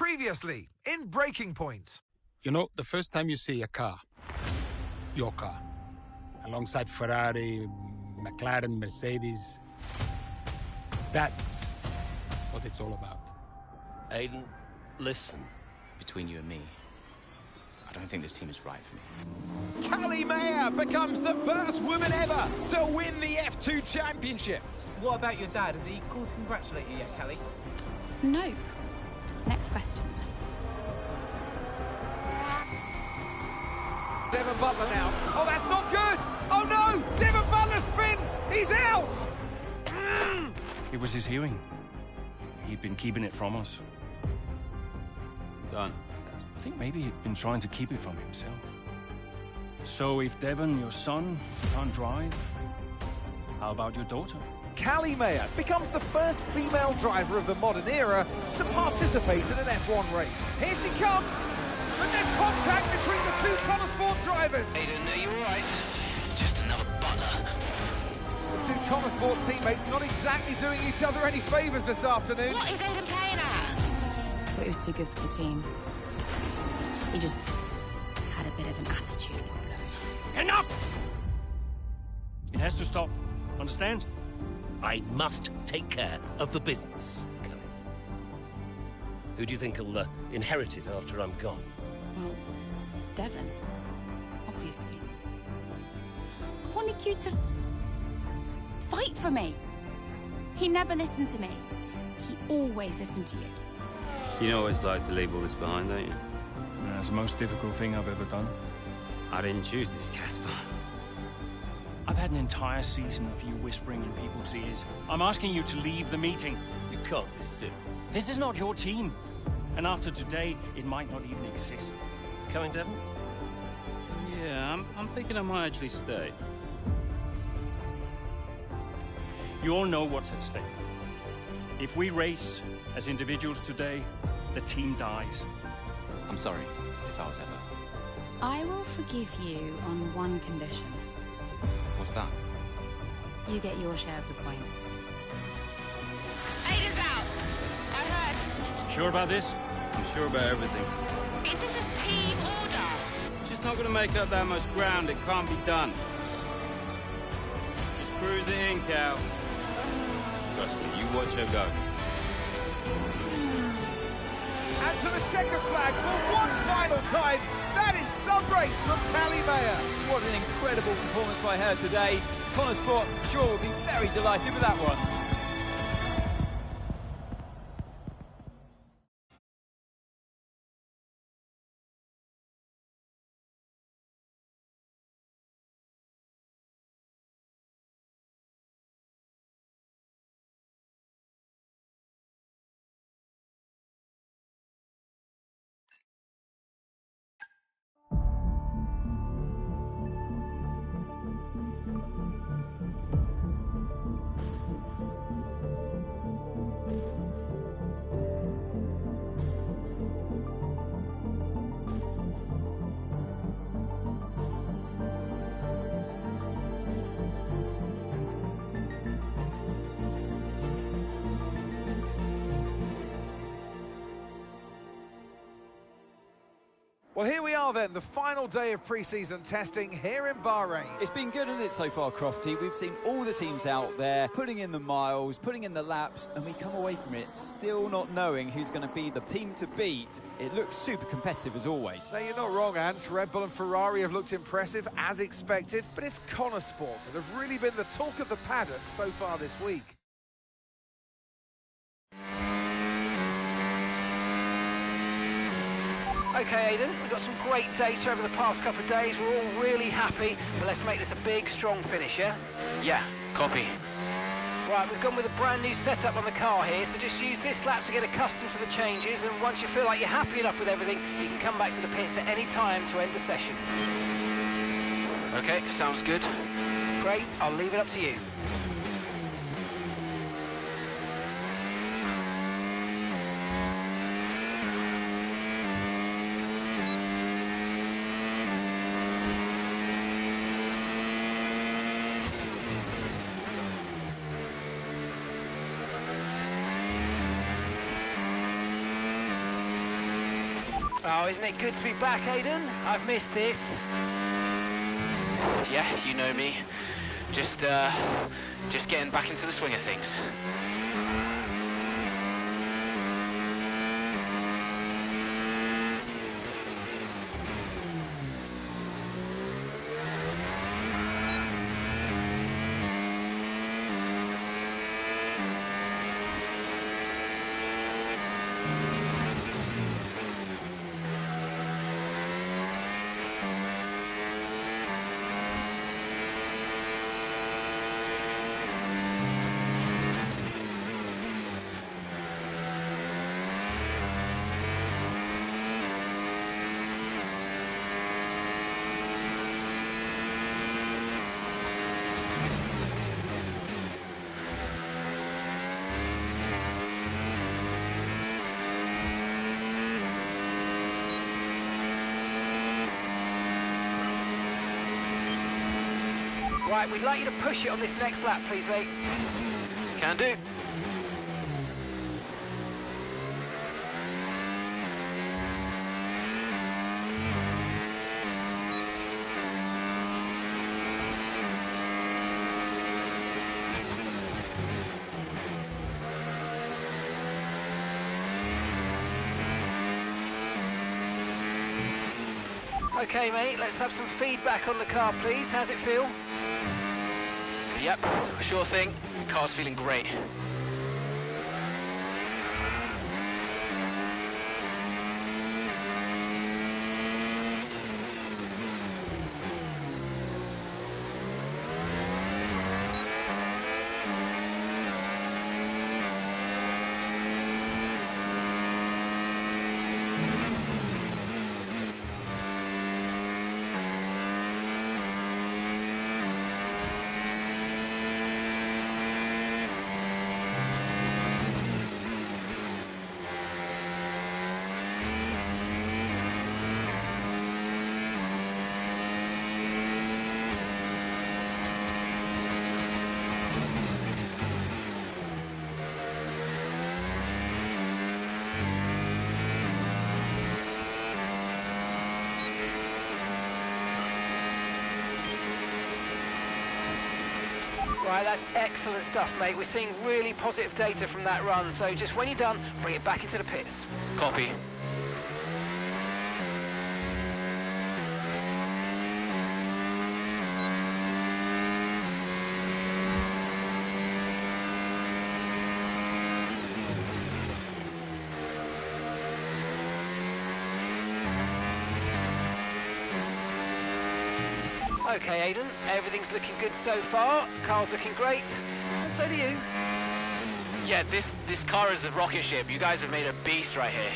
Previously, in Breaking Point. You know, the first time you see a car, your car, alongside Ferrari, McLaren, Mercedes, that's what it's all about. Aiden, listen. Between you and me, I don't think this team is right for me. Callie Mayer becomes the first woman ever to win the F2 Championship. What about your dad? Has he called to congratulate you yet, Callie? Nope. Next question. Devon Butler now. Oh, that's not good! Oh no! Devon Butler spins! He's out! It was his hearing. He'd been keeping it from us. Done. I think maybe he'd been trying to keep it from himself. So if Devon, your son, can't drive, how about your daughter? Callie Mayer becomes the first female driver of the modern era to participate in an F1 race. Here she comes! And there's contact between the two Connor Sport drivers. Aiden, are you alright? It's just another Butler. The two Connor Sport teammates not exactly doing each other any favours this afternoon. What is Aiden playing at? Thought he was too good for the team. He just had a bit of an attitude problem. Enough! It has to stop. Understand? I must take care of the business, Callie. Who do you think will inherit it after I'm gone? Well, Devon, obviously. I wanted you to fight for me. He never listened to me. He always listened to you. You know what it's like to leave all this behind, don't you? That's the most difficult thing I've ever done. I didn't choose this, Casper. I've had an entire season of you whispering in people's ears. I'm asking you to leave the meeting. You can't be serious. This is not your team. And after today, it might not even exist. Coming, Devon? Yeah, I'm thinking I might actually stay. You all know what's at stake. If we race as individuals today, the team dies. I'm sorry, if I was ever. I will forgive you on one condition. What's that? You get your share of the points. Aiden's out! I heard. Sure about this? I'm sure about everything. Is this a team order? She's not going to make up that much ground. It can't be done. Just cruise it in, Cal. Trust me, you watch her go. And to the checker flag for one final time. That is some race from Callie Mayer. What an incredible performance by her today. Connor Sport, sure, will be very delighted with that one. Well, here we are then, the final day of pre-season testing here in Bahrain. It's been good, hasn't it, so far, Crofty? We've seen all the teams out there, putting in the miles, putting in the laps, and we come away from it still not knowing who's going to be the team to beat. It looks super competitive as always. Now, you're not wrong, Ant. Red Bull and Ferrari have looked impressive, as expected, but it's Connor Sport that have really been the talk of the paddock so far this week. Okay, Aiden, we've got some great data over the past couple of days. We're all really happy, but let's make this a big, strong finish, yeah? Yeah, copy. Right, we've gone with a brand new setup on the car here, so just use this lap to get accustomed to the changes, and once you feel like you're happy enough with everything, you can come back to the pits at any time to end the session. Okay, sounds good. Great, I'll leave it up to you. Oh, isn't it good to be back, Aidan? I've missed this. Yeah, you know me. Just getting back into the swing of things. Right, we'd like you to push it on this next lap, please, mate. Can do. Okay, mate, let's have some feedback on the car, please. How's it feel? Yep, sure thing. Car's feeling great. Right, that's excellent stuff, mate. We're seeing really positive data from that run, so just when you're done, bring it back into the pits. Copy. Okay, Aidan, everything's looking good so far. Car's looking great, and so do you. Yeah, this car is a rocket ship. You guys have made a beast right here.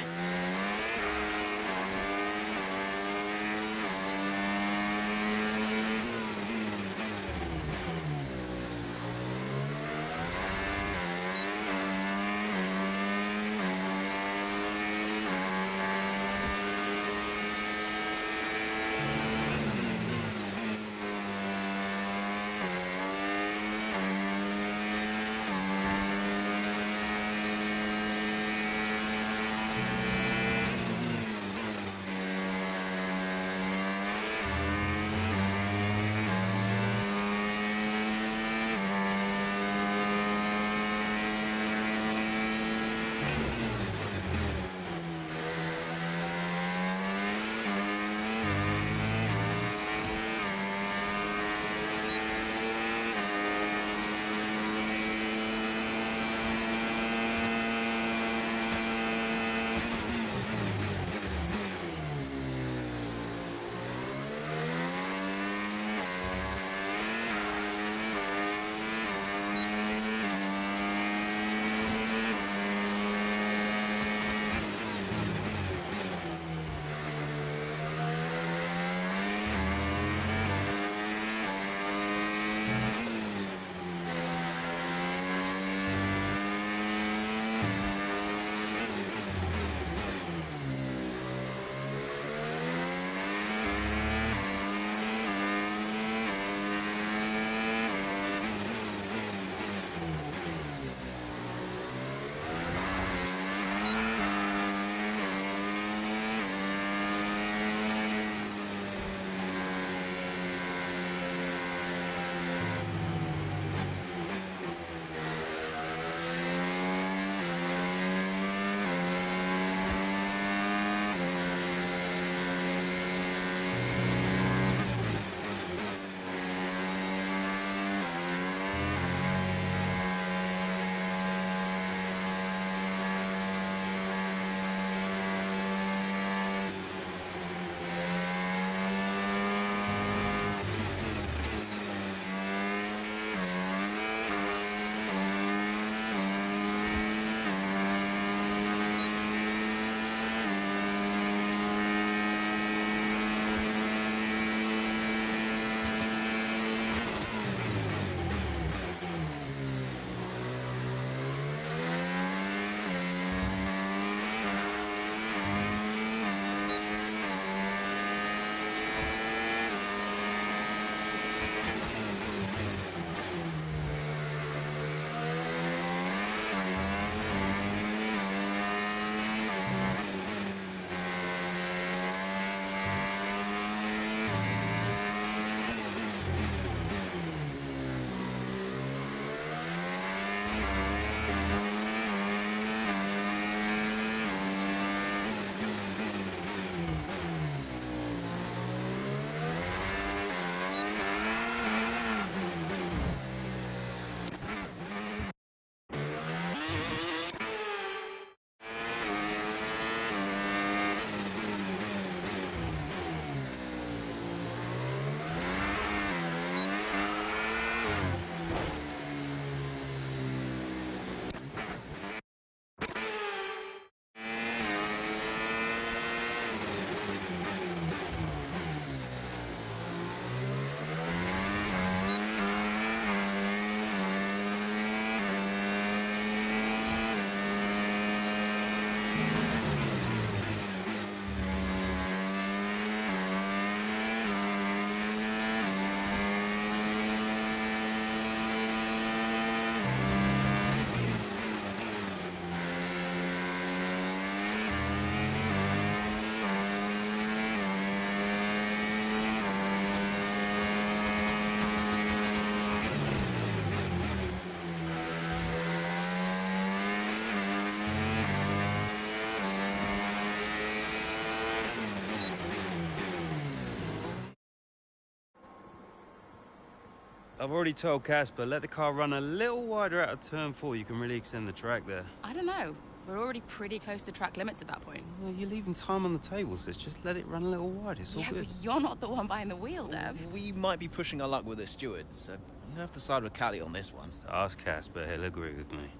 I've already told Casper, let the car run a little wider out of turn 4. You can really extend the track there. I don't know. We're already pretty close to track limits at that point. Well, you're leaving time on the table, sis. Just let it run a little wider. It's all Yeah, good. but you're not the one behind the wheel, Dev. We might be pushing our luck with the steward, so I'm gonna have to side with Callie on this one. Ask Casper, he'll agree with me.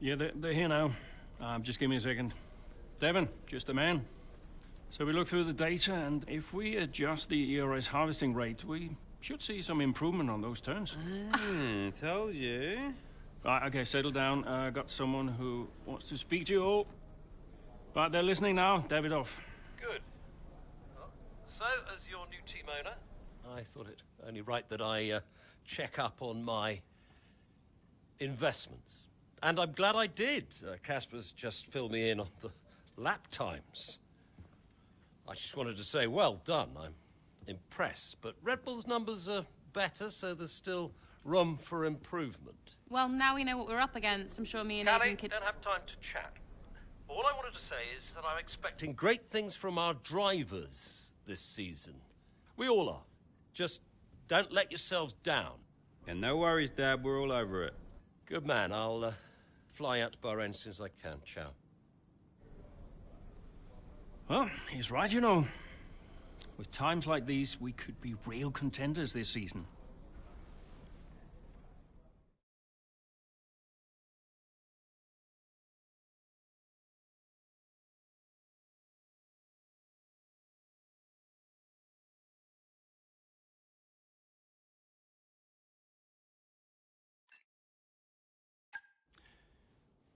Yeah, they're here now. Just give me a second. Devon, just the man. So we look through the data, and if we adjust the ERS harvesting rate, we should see some improvement on those turns. Told you. Right, okay, settle down. Got someone who wants to speak to you all. Right, they're listening now. Davidoff. Good. Well, so, as your new team owner, I thought it only right that I check up on my investments. And I'm glad I did. Casper's just filled me in on the lap times. I just wanted to say, well done. I'm impressed. But Red Bull's numbers are better, so there's still room for improvement. Well, now we know what we're up against. I'm sure me and Callie, Aidan could... don't have time to chat. All I wanted to say is that I'm expecting great things from our drivers this season. We all are. Just don't let yourselves down. And no worries, Dad. We're all over it. Good man. I'll fly out to Bahrain as soon as I can. Ciao. Well, he's right, you know. With times like these, we could be real contenders this season.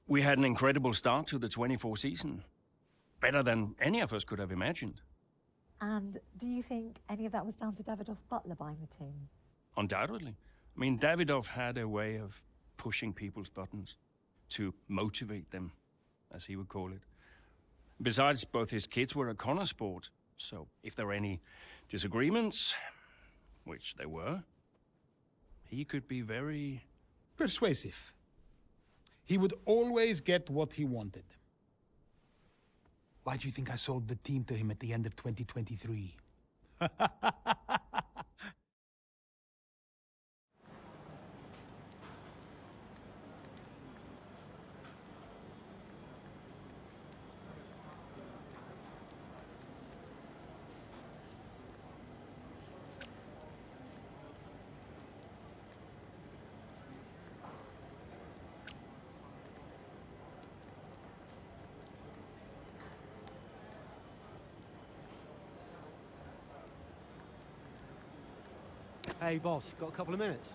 We had an incredible start to the 24 season. Better than any of us could have imagined. And do you think any of that was down to Davidoff Butler buying the team? Undoubtedly. I mean, Davidoff had a way of pushing people's buttons to motivate them, as he would call it. Besides, both his kids were a Connor sport, so if there were any disagreements, which there were, he could be very... persuasive. He would always get what he wanted. Why do you think I sold the team to him at the end of 2023? Hey, boss, got a couple of minutes?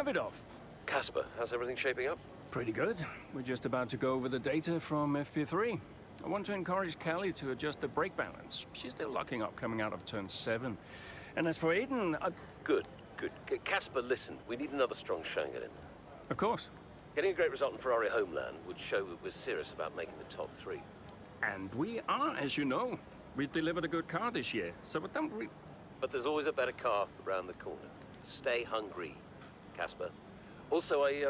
Davidoff. Casper, how's everything shaping up? Pretty good. We're just about to go over the data from FP3. I want to encourage Callie to adjust the brake balance. She's still locking up coming out of turn 7. And as for Aiden, Good. Casper, listen, we need another strong showing at him. Of course. Getting a great result in Ferrari homeland would show that we're serious about making the top 3. And we are, as you know. We've delivered a good car this year, so don't we... But there's always a better car around the corner. Stay hungry, Casper. Also, I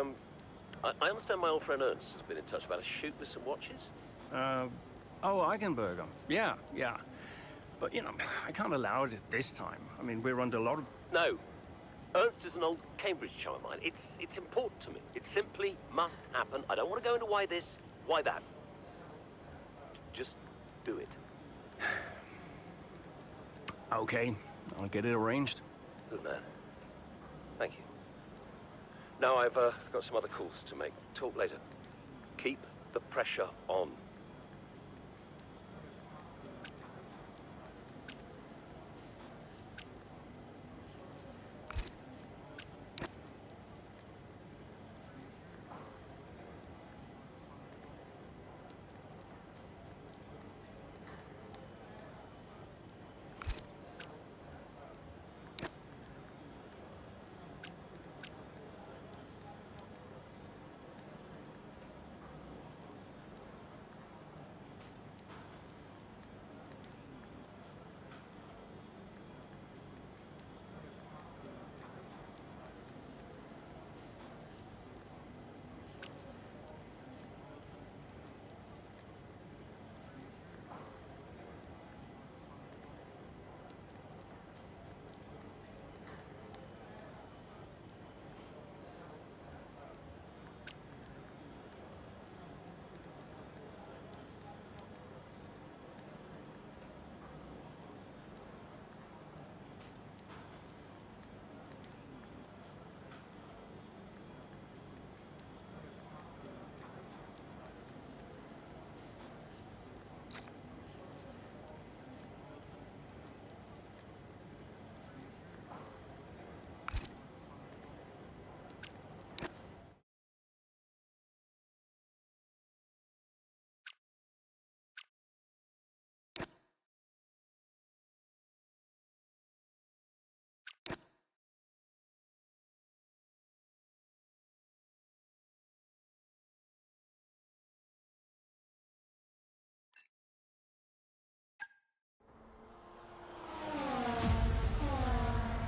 understand my old friend Ernst has been in touch about a shoot with some watches. Oh, Eigenberger. Yeah. But, you know, I can't allow it at this time. I mean, we're under a lot of... No. Ernst is an old Cambridge chum of mine. It's important to me. It simply must happen. I don't want to go into why this, why that. Just do it. Okay, I'll get it arranged. Good man. Thank you. Now I've got some other calls to make. Talk later. Keep the pressure on.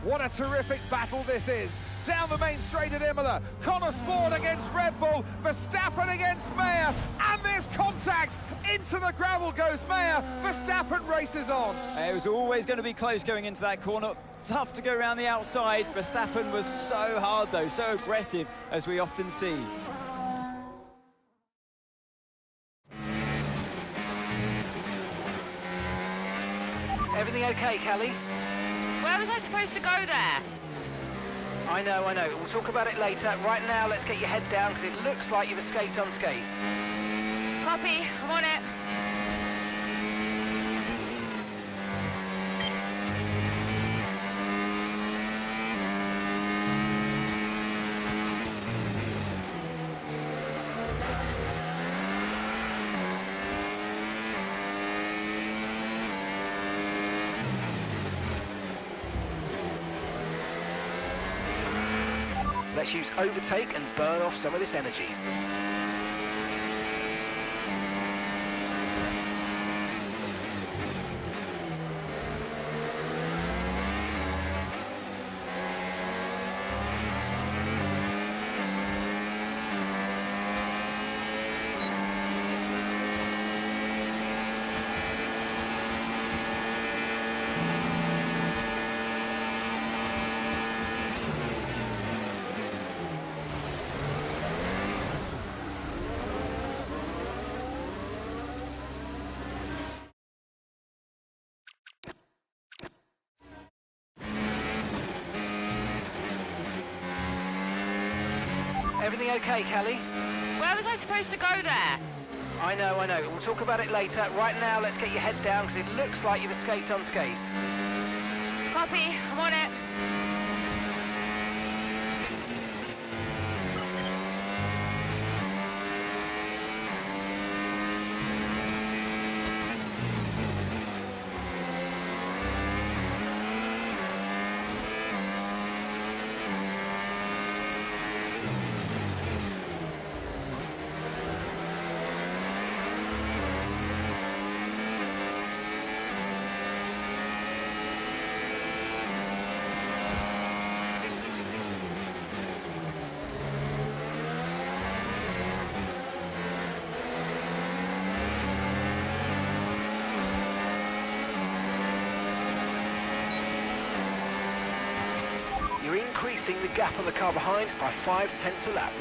What a terrific battle this is. Down the main straight at Imola. Connor Sport against Red Bull. Verstappen against Mayer. And there's contact. Into the gravel goes Mayer. Verstappen races on. It was always going to be close going into that corner. Tough to go around the outside. Verstappen was so hard though, so aggressive, as we often see. Everything okay, Callie? Where was I supposed to go there? I know. We'll talk about it later. Right now, let's get your head down, because it looks like you've escaped unscathed. Copy, I'm on it. Let's use overtake and burn off some of this energy. Everything okay, Callie? Where was I supposed to go there? I know. We'll talk about it later. Right now, let's get your head down, because it looks like you've escaped unscathed. Copy, I'm on it. increasing the gap on the car behind by 0.5 a lap.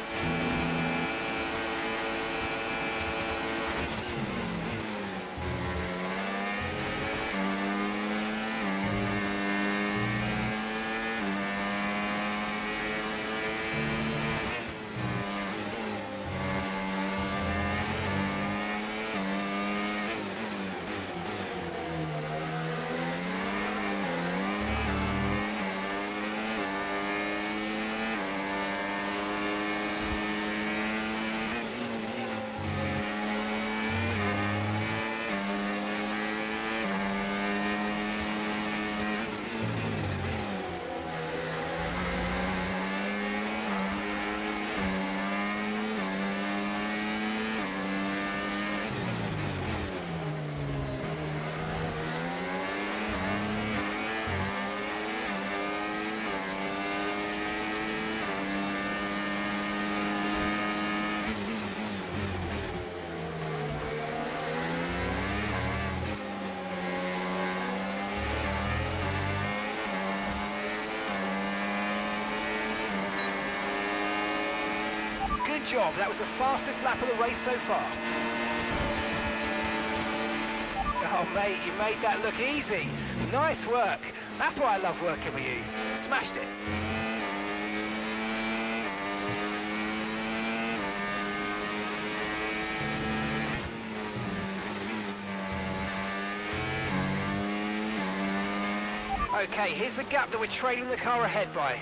Good job, that was the fastest lap of the race so far. Oh mate, you made that look easy. Nice work. That's why I love working with you. Smashed it. Okay, here's the gap that we're trailing the car ahead by.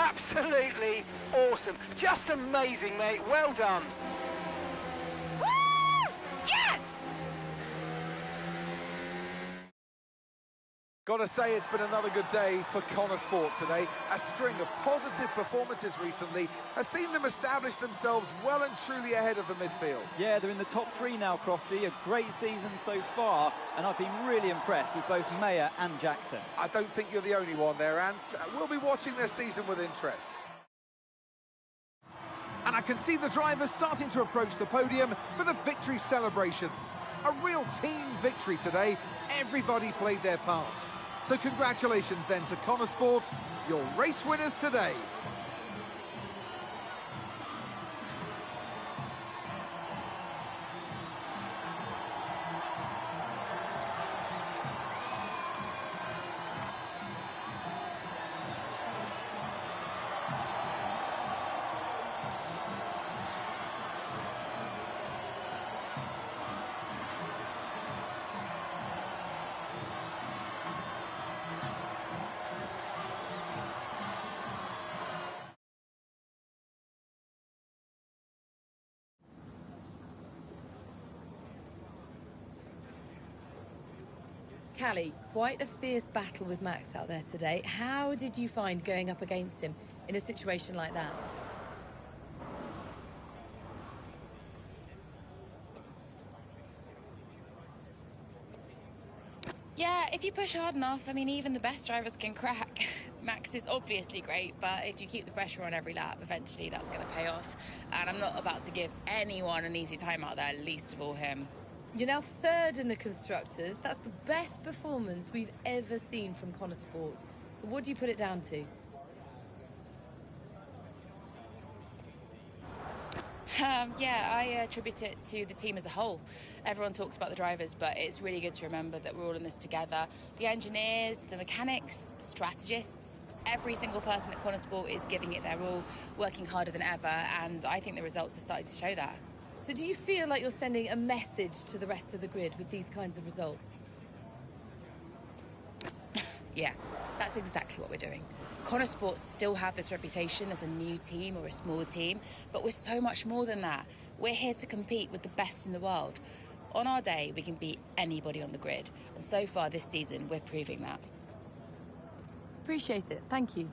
Absolutely awesome. Just amazing, mate. Well done. Woo! Yes! Got to say, it's been another good day for Connor Sport today. A string of positive performances recently has seen them establish themselves well and truly ahead of the midfield. Yeah, they're in the top 3 now, Crofty. A great season so far, and I've been really impressed with both Mayer and Jackson. I don't think you're the only one there, Ants. We'll be watching their season with interest. And I can see the drivers starting to approach the podium for the victory celebrations. A real team victory today. Everybody played their part. So congratulations then to Connor Sport, your race winners today. Callie, quite a fierce battle with Max out there today. How did you find going up against him in a situation like that? Yeah, if you push hard enough, I mean, even the best drivers can crack. Max is obviously great, but if you keep the pressure on every lap, eventually that's going to pay off. And I'm not about to give anyone an easy time out there, least of all him. You're now 3rd in the Constructors. That's the best performance we've ever seen from Connor Sport. So what do you put it down to? Yeah, I attribute it to the team as a whole. Everyone talks about the drivers, but it's really good to remember that we're all in this together. The engineers, the mechanics, strategists, every single person at Connor Sport is giving it their all, working harder than ever, and I think the results are starting to show that. So do you feel like you're sending a message to the rest of the grid with these kinds of results? Yeah, that's exactly what we're doing. Connor Sports still have this reputation as a new team or a small team, but we're so much more than that. We're here to compete with the best in the world. On our day, we can beat anybody on the grid, and so far this season, we're proving that. Appreciate it. Thank you.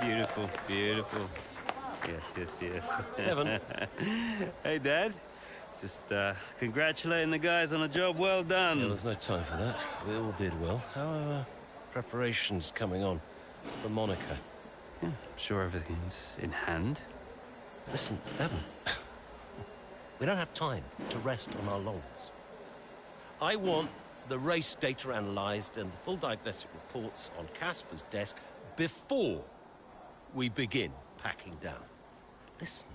Beautiful, beautiful. Yes, yes, yes. Evan. Hey, Dad. Just congratulating the guys on a job well done. Yeah, there's no time for that. We all did well. How are preparations coming on for Monaco? Yeah, I'm sure everything's in hand. Listen, Evan. We don't have time to rest on our laurels. I want the race data analysed and the full diagnostic reports on Casper's desk before we begin packing down. Listen,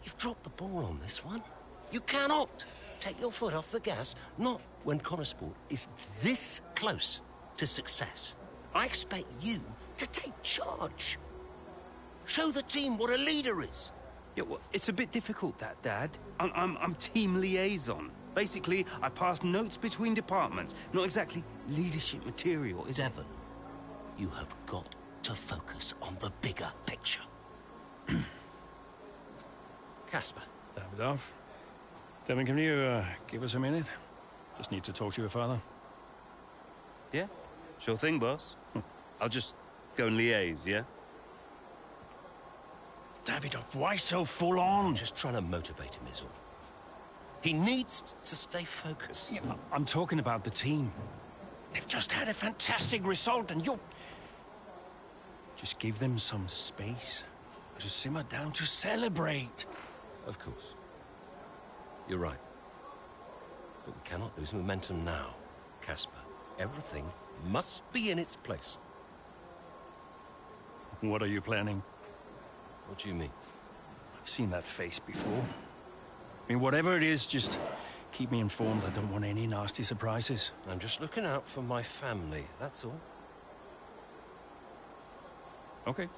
you've dropped the ball on this one. You cannot take your foot off the gas, not when Connor Sport is this close to success. I expect you to take charge. Show the team what a leader is. Yeah, well, it's a bit difficult, that, Dad. I'm team liaison. Basically, I pass notes between departments. Not exactly leadership material, is it? Devon, you have got to focus on the bigger picture. Casper. Davidoff. Devon, can you give us a minute? Just need to talk to your father. Yeah, sure thing, boss. I'll just go and liaise, yeah? Davidoff, why so full on? Just trying to motivate him is all. He needs to stay focused. Yeah, I'm talking about the team. They've just had a fantastic result and you're... Just give them some space to simmer down, to celebrate. Of course. You're right. But we cannot lose momentum now, Casper. Everything must be in its place. What are you planning? What do you mean? I've seen that face before. I mean, whatever it is, just keep me informed. I don't want any nasty surprises. I'm just looking out for my family, that's all. Okay.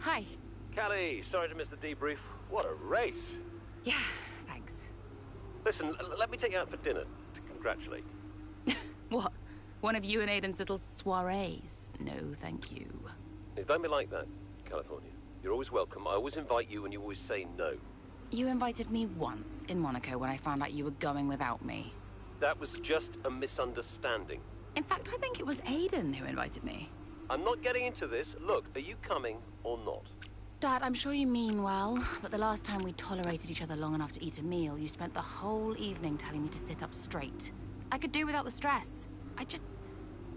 Hi. Callie, sorry to miss the debrief. What a race. Yeah, thanks. Listen, let me take you out for dinner to congratulate. What? One of you and Aiden's little soirees? No, thank you. Don't be like that, California. You're always welcome. I always invite you and you always say no. You invited me once in Monaco when I found out you were going without me. That was just a misunderstanding. In fact, I think it was Aiden who invited me. I'm not getting into this. Look, are you coming or not? Dad, I'm sure you mean well, but the last time we tolerated each other long enough to eat a meal, you spent the whole evening telling me to sit up straight. I could do without the stress. I just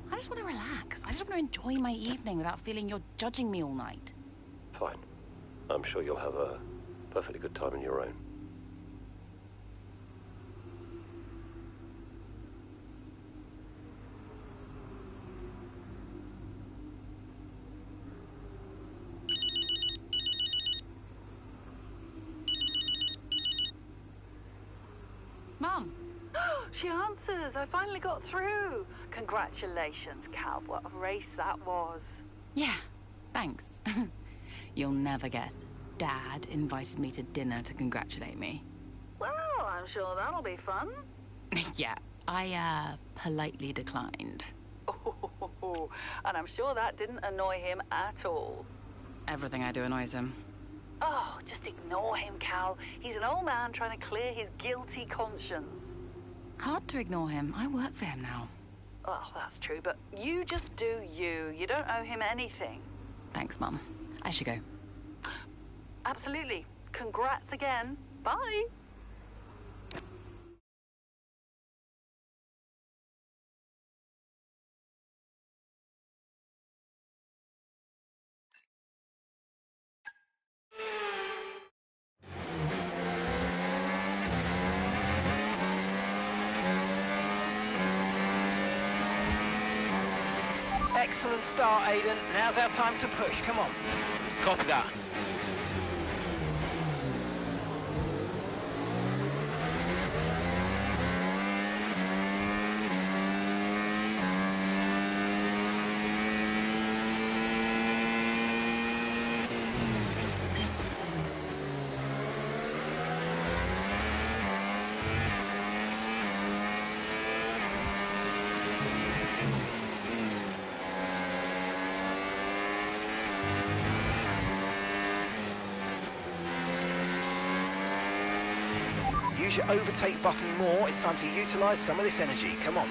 want to relax. I just want to enjoy my evening without feeling you're judging me all night. Fine. I'm sure you'll have a perfectly good time on your own. Mom! She answers. I finally got through. Congratulations, Cal. What a race that was. Yeah, thanks. You'll never guess. Dad invited me to dinner to congratulate me. Well, I'm sure that'll be fun. Yeah, I, politely declined. Oh, and I'm sure that didn't annoy him at all. Everything I do annoys him. Oh, just ignore him, Cal. He's an old man trying to clear his guilty conscience. Hard to ignore him. I work for him now. Oh, that's true, but you just do you. You don't owe him anything. Thanks, Mum. I should go. Absolutely. Congrats again. Bye. Excellent start, Aiden. Now's our time to push. Come on. Copy that. Use your overtake button more. It's time to utilise some of this energy. Come on.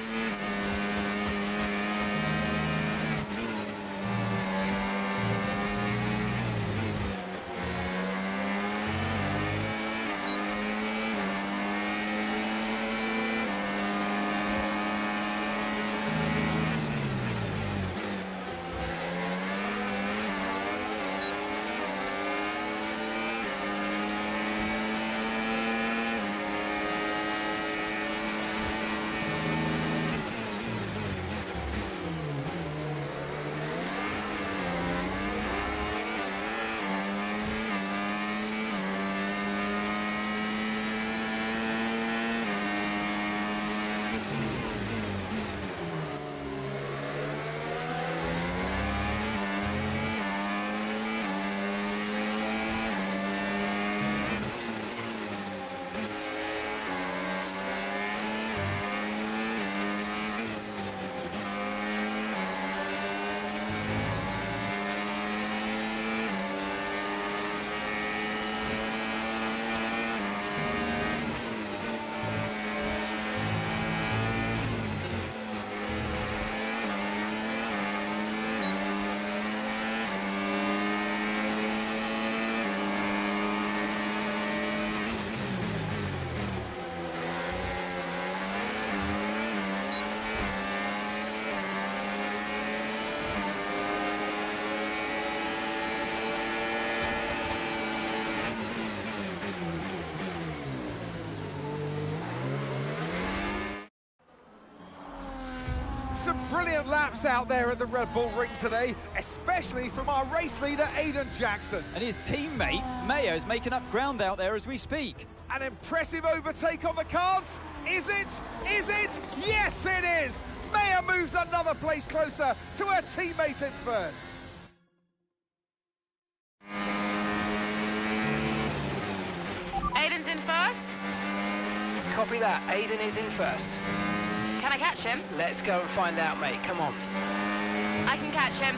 brilliant laps out there at the Red Bull Ring today, especially from our race leader, Aiden Jackson. And his teammate, Mayo, is making up ground out there as we speak. An impressive overtake on the cards. Is it? Is it? Yes, it is. Mayo moves another place closer to her teammate in first. Aiden's in first. Copy that. Aiden is in first. Can I catch him? Let's go and find out, mate. Come on. I can catch him.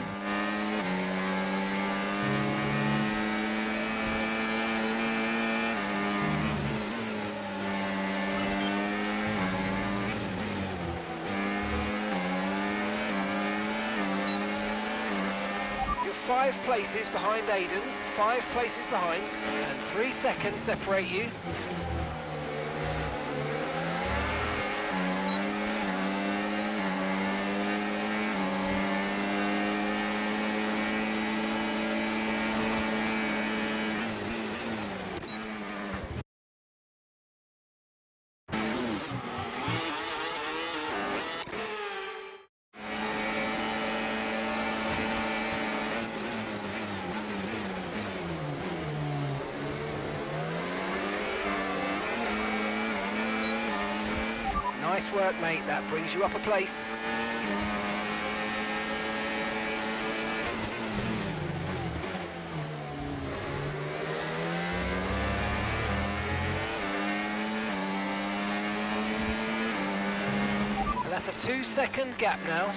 You're 5 places behind Aiden, 5 places behind, and 3 seconds separate you. Nice work, mate. That brings you up a place. And that's a 2-second gap now.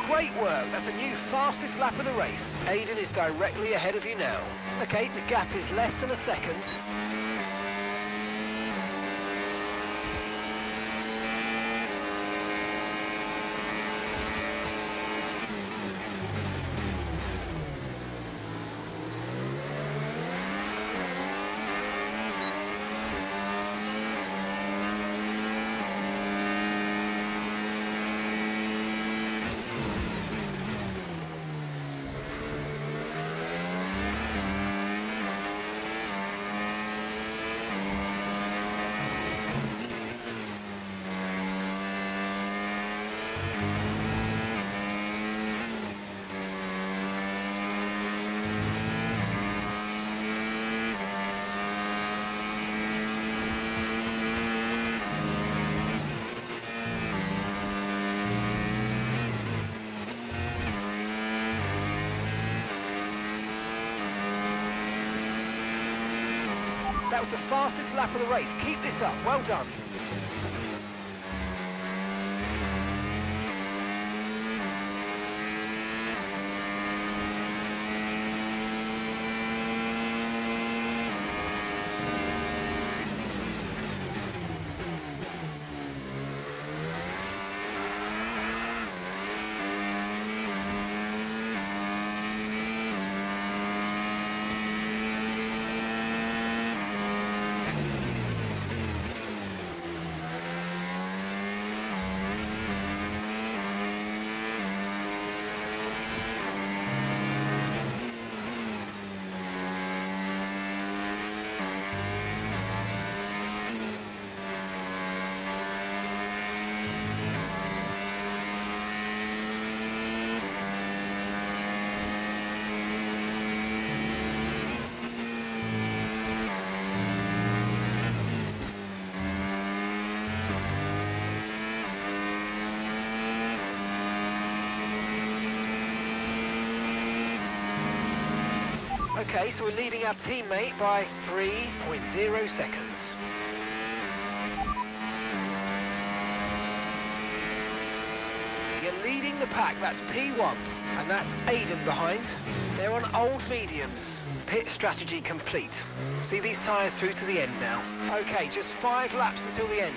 Great work, that's a new fastest lap of the race. Aiden is directly ahead of you now. Okay, the gap is less than a second. That was the fastest lap of the race. Keep this up. Well done. Okay, so we're leading our teammate by 3.0 seconds. You're leading the pack, that's P1, and that's Aiden behind. They're on old mediums. Pit strategy complete. See these tyres through to the end now. Okay, just 5 laps until the end.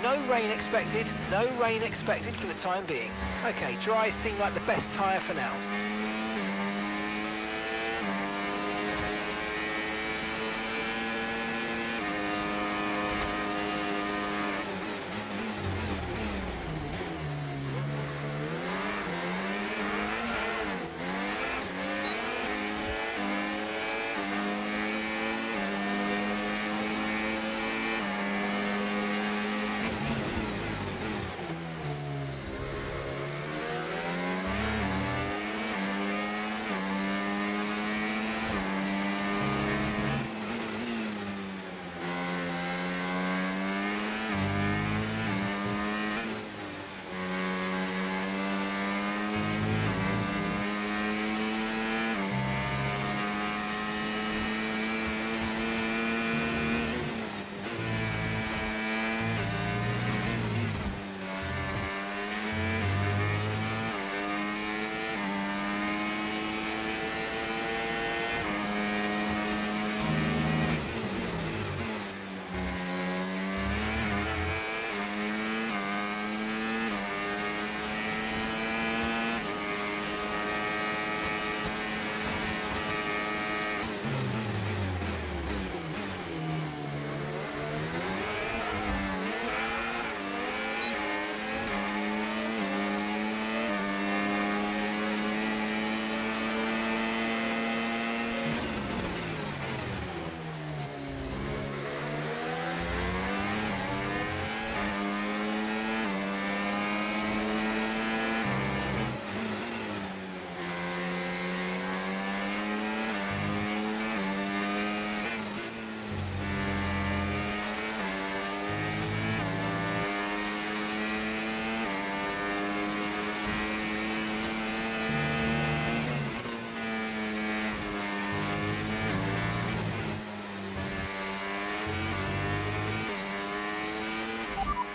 no rain expected, no rain expected for the time being. Okay, dry seem like the best tyre for now.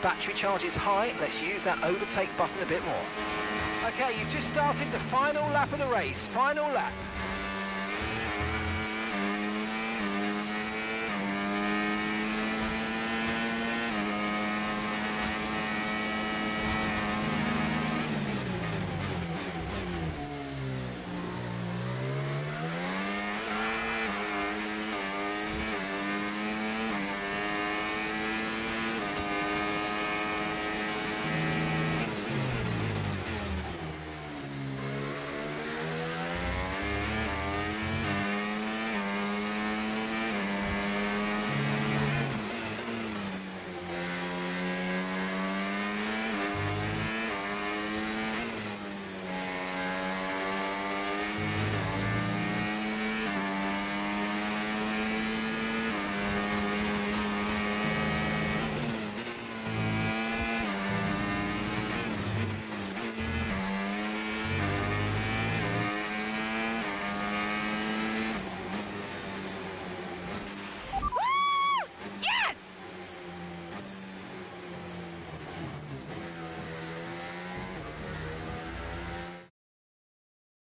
Battery charge is high, let's use that overtake button a bit more. Okay, you've just started the final lap of the race, final lap.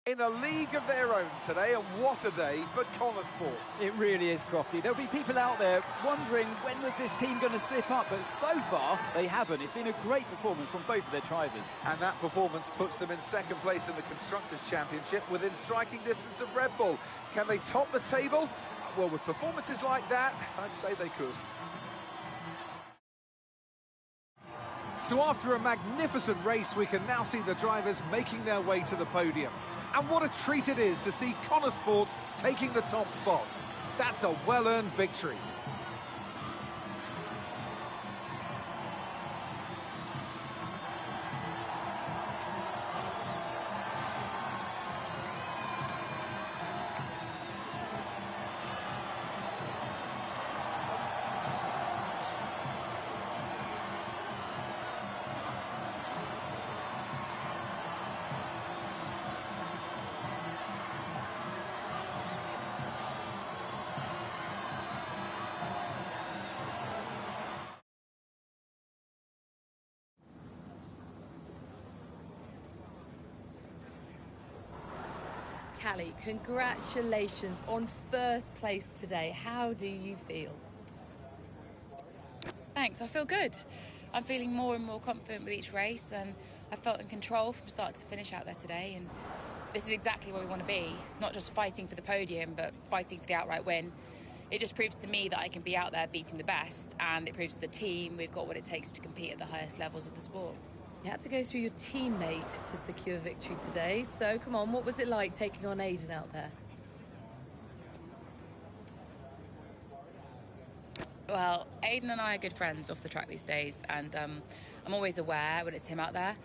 In a league of their own today, and what a day for Connor Sport. It really is, Crofty. There'll be people out there wondering when was this team going to slip up, but so far they haven't. It's been a great performance from both of their drivers. And that performance puts them in second place in the Constructors' Championship within striking distance of Red Bull. Can they top the table? Well, with performances like that, I'd say they could. So after a magnificent race, we can now see the drivers making their way to the podium. And what a treat it is to see Connor Sport taking the top spot. That's a well-earned victory. Callie, congratulations on first place today. How do you feel? Thanks, I feel good. I'm feeling more and more confident with each race, and I felt in control from start to finish out there today, and this is exactly where we want to be. Not just fighting for the podium, but fighting for the outright win. It just proves to me that I can be out there beating the best, and it proves to the team we've got what it takes to compete at the highest levels of the sport. You had to go through your teammate to secure victory today, so come on, what was it like taking on Aiden out there? Well, Aiden and I are good friends off the track these days, and I'm always aware when it's him out there.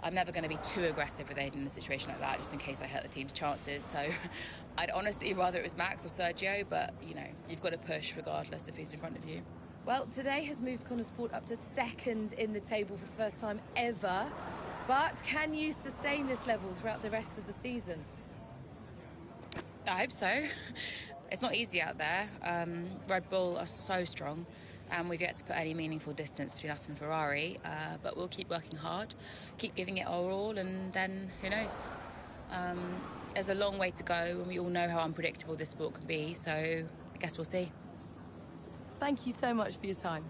I'm never going to be too aggressive with Aiden in a situation like that, just in case I hurt the team's chances. So I'd honestly rather it was Max or Sergio, but, you know, you've got to push regardless of who's in front of you. Well, today has moved Connosport up to second in the table for the first time ever. But can you sustain this level throughout the rest of the season? I hope so. It's not easy out there. Red Bull are so strong, and we've yet to put any meaningful distance between us and Ferrari, but we'll keep working hard, keep giving it our all, and then who knows? There's a long way to go, and we all know how unpredictable this sport can be, so I guess we'll see. Thank you so much for your time.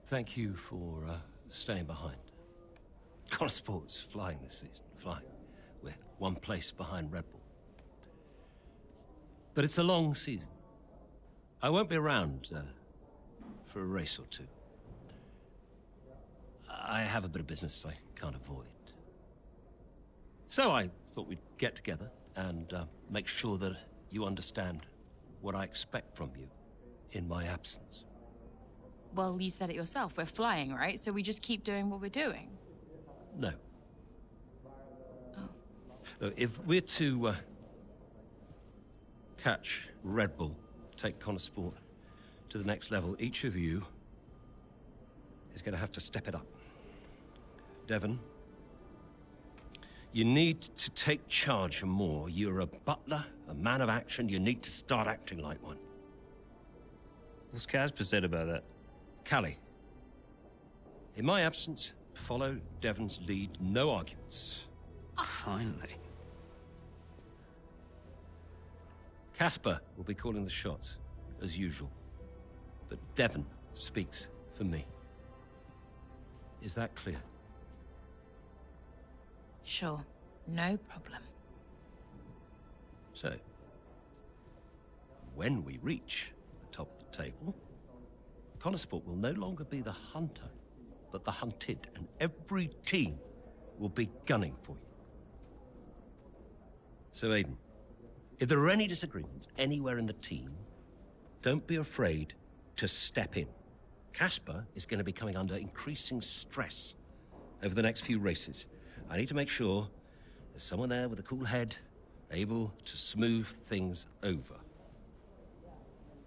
Thank you for staying behind. Connosport's flying this season, flying. We're one place behind Red Bull. But it's a long season. I won't be around for a race or two. I have a bit of business I can't avoid. So I thought we'd get together and make sure that you understand what I expect from you in my absence. Well, you said it yourself. We're flying, right? So we just keep doing what we're doing. No. Oh. Look, if we're to catch Red Bull, take Connosport to the next level, each of you is going to have to step it up. Devon, you need to take charge more. You're a butler, a man of action. You need to start acting like one. What's Casper said about that? Callie, in my absence, follow Devon's lead. No arguments. Finally. Casper will be calling the shots, as usual. But Devon speaks for me. Is that clear? Sure. No problem. So, when we reach the top of the table, Connosport will no longer be the hunter, but the hunted, and every team will be gunning for you. So, Aiden, if there are any disagreements anywhere in the team, don't be afraid to step in. Casper is going to be coming under increasing stress over the next few races. I need to make sure there's someone there with a cool head, able to smooth things over.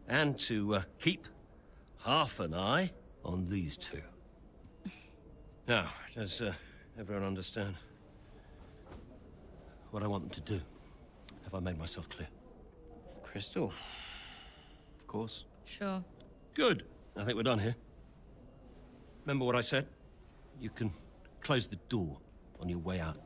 And to keep half an eye on these two. Now, does everyone understand what I want them to do? Have I made myself clear? Crystal. Of course. Sure. Good. I think we're done here. Remember what I said? You can close the door on your way out.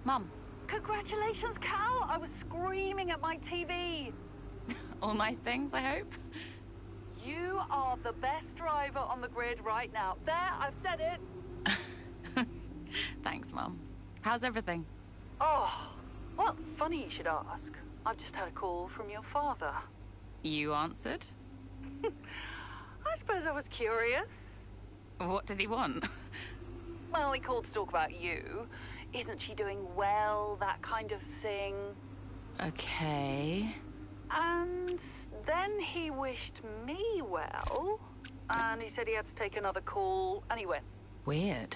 Mum. Congratulations, Cal! I was screaming at my TV. All nice things, I hope? You are the best driver on the grid right now. There, I've said it. Thanks, Mum. How's everything? Oh, well, funny you should ask. I've just had a call from your father. You answered? I suppose I was curious. What did he want? Well, he called to talk about you. Isn't she doing well, that kind of thing. Okay. And then he wished me well, and he said he had to take another call, and he went. Weird.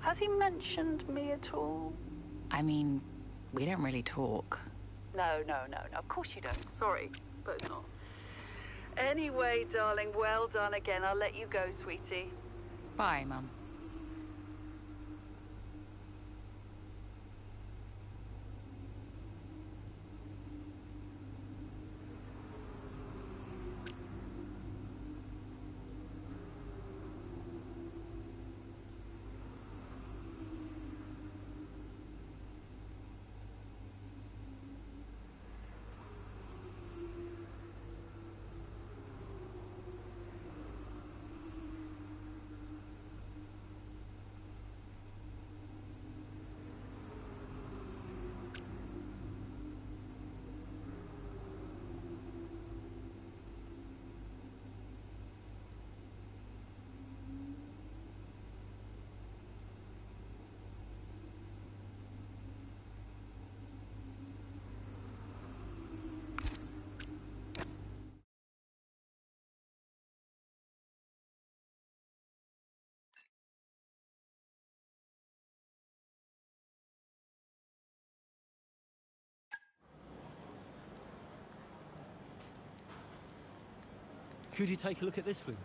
Has he mentioned me at all? I mean, we don't really talk. No, no, no, no. Of course you don't. Sorry. Suppose not. Anyway, darling, well done again. I'll let you go, sweetie. Bye, Mum. Could you take a look at this, please?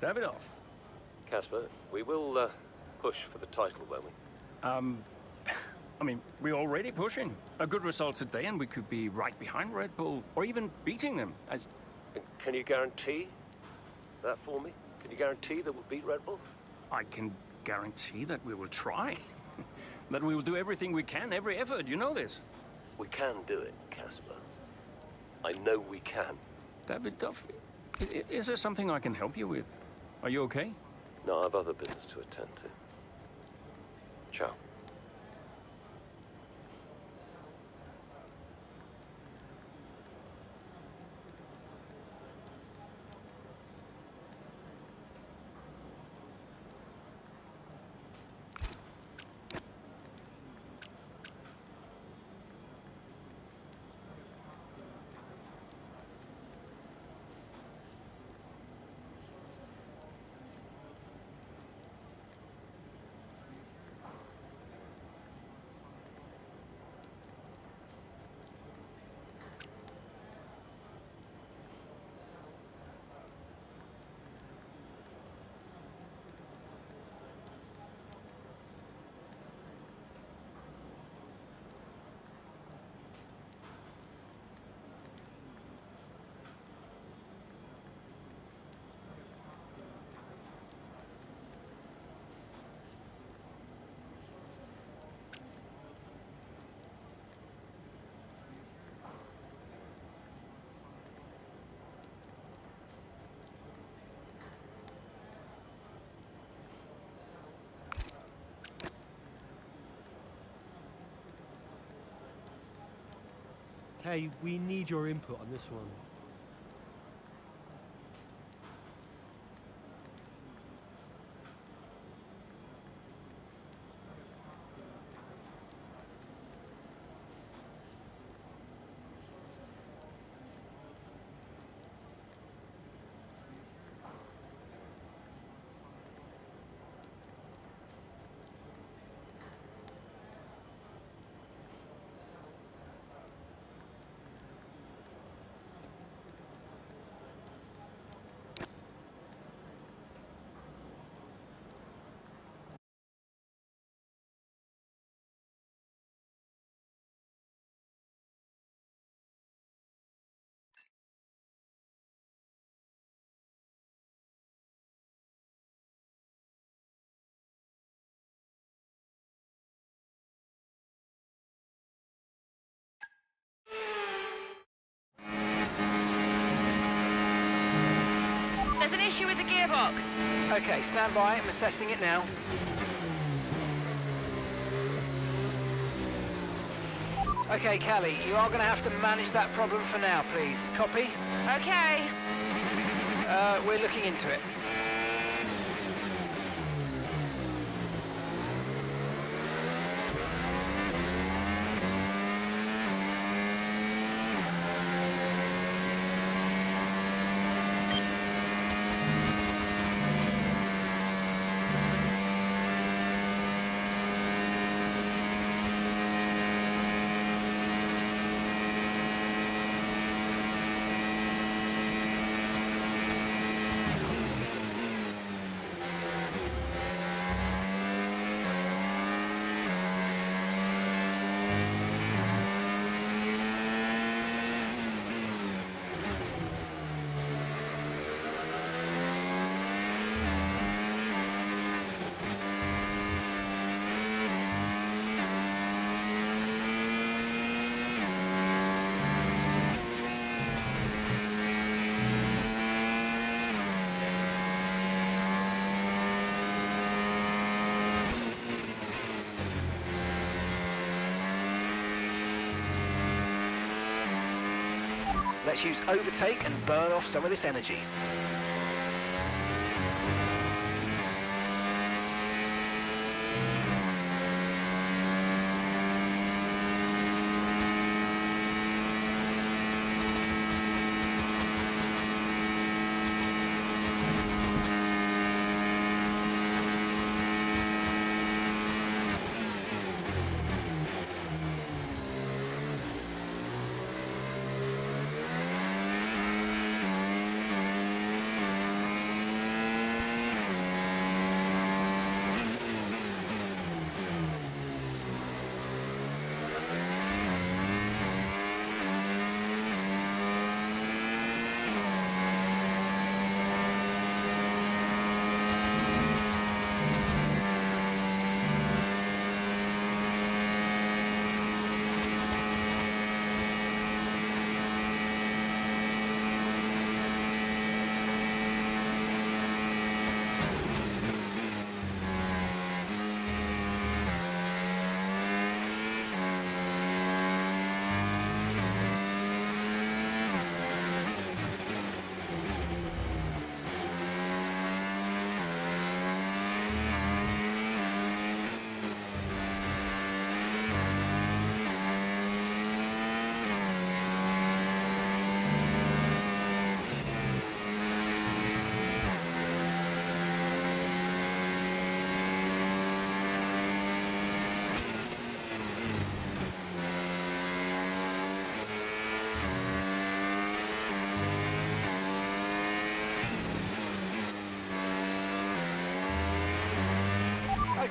Davidoff. Casper, we will push for the title, won't we? I mean, we're already pushing. A good result today and we could be right behind Red Bull, or even beating them. And can you guarantee that for me? Can you guarantee that we'll beat Red Bull? I can guarantee that we will try. That we will do everything we can, every effort. You know this. We can do it, Casper. I know we can. Davidoff, is there something I can help you with? Are you okay? No, I have other business to attend to. Ciao. Hey, we need your input on this one. There's an issue with the gearbox. Okay, stand by. I'm assessing it now. Okay, Callie, you are going to have to manage that problem for now, please. Copy? Okay. We're looking into it. Let's use overtake and burn off some of this energy.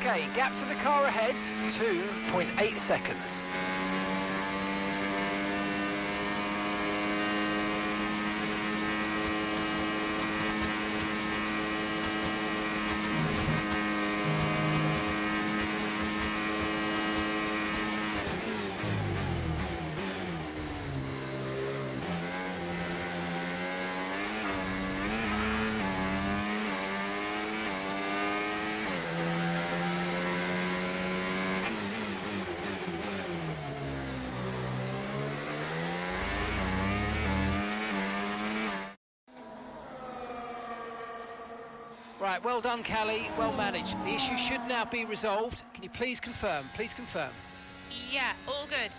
Okay, gap to the car ahead, 2.8 seconds. Right, well done, Callie. Well managed. The issue should now be resolved. Can you please confirm? Please confirm. Yeah, all good.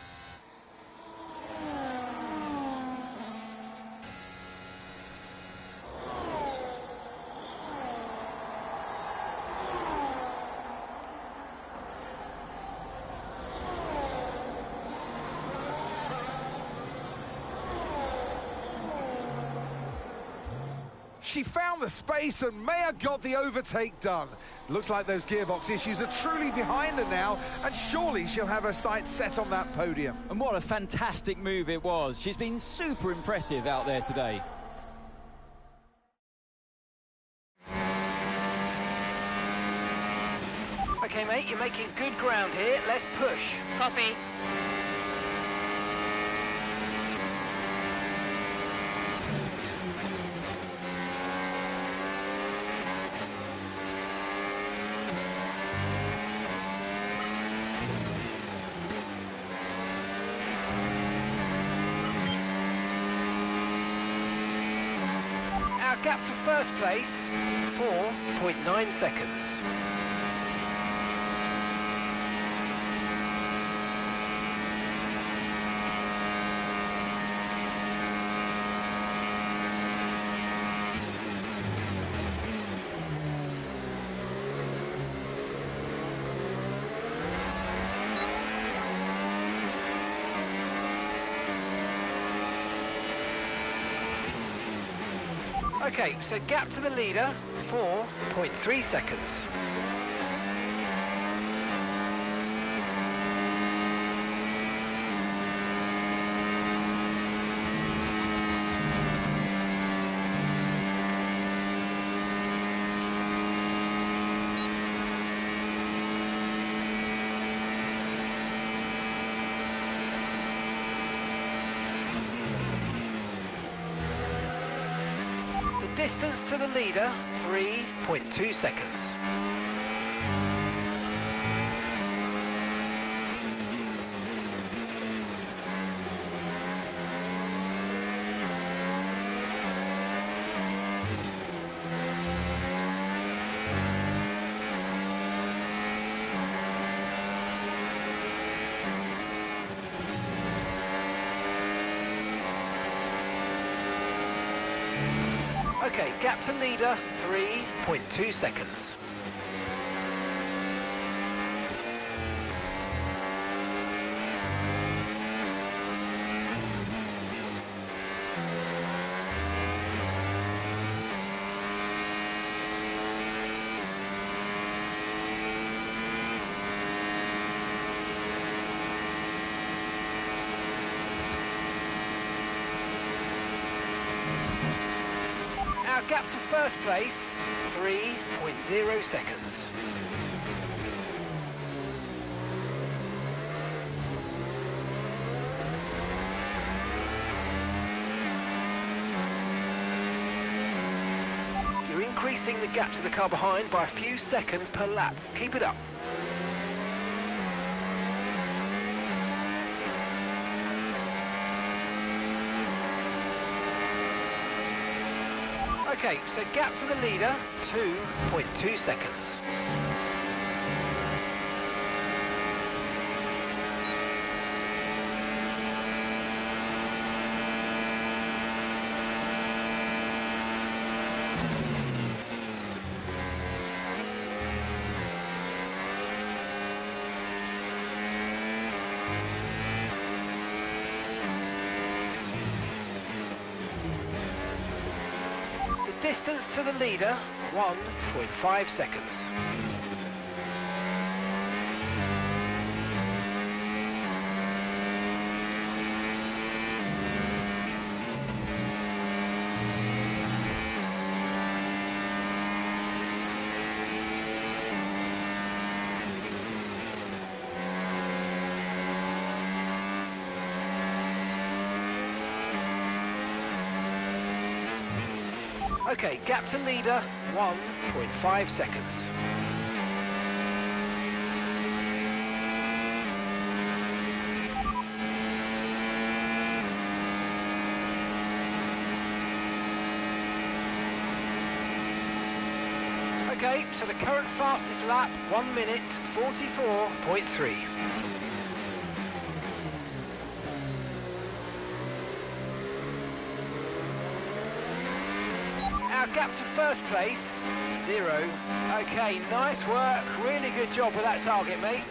She found the space and Maya got the overtake done. Looks like those gearbox issues are truly behind her now, and surely she'll have her sights set on that podium. And what a fantastic move it was. She's been super impressive out there today. Okay, mate, you're making good ground here. Let's push. Copy. gap to first place, 4.9 seconds. Okay, so gap to the leader, 4.3 seconds. Distance to the leader, 3.2 seconds. Okay, gap to leader, 3.2 seconds. Our gap to first place, 3.0 seconds. You're increasing the gap to the car behind by a few seconds per lap. Keep it up. Okay, so gap to the leader, 2.2 seconds. Distance to the leader, 1.5 seconds. Okay, gap to leader, 1.5 seconds. Okay, so the current fastest lap, 1 minute, 44.3. Our gap to first place, 0. Okay, nice work. Really good job with that target, mate.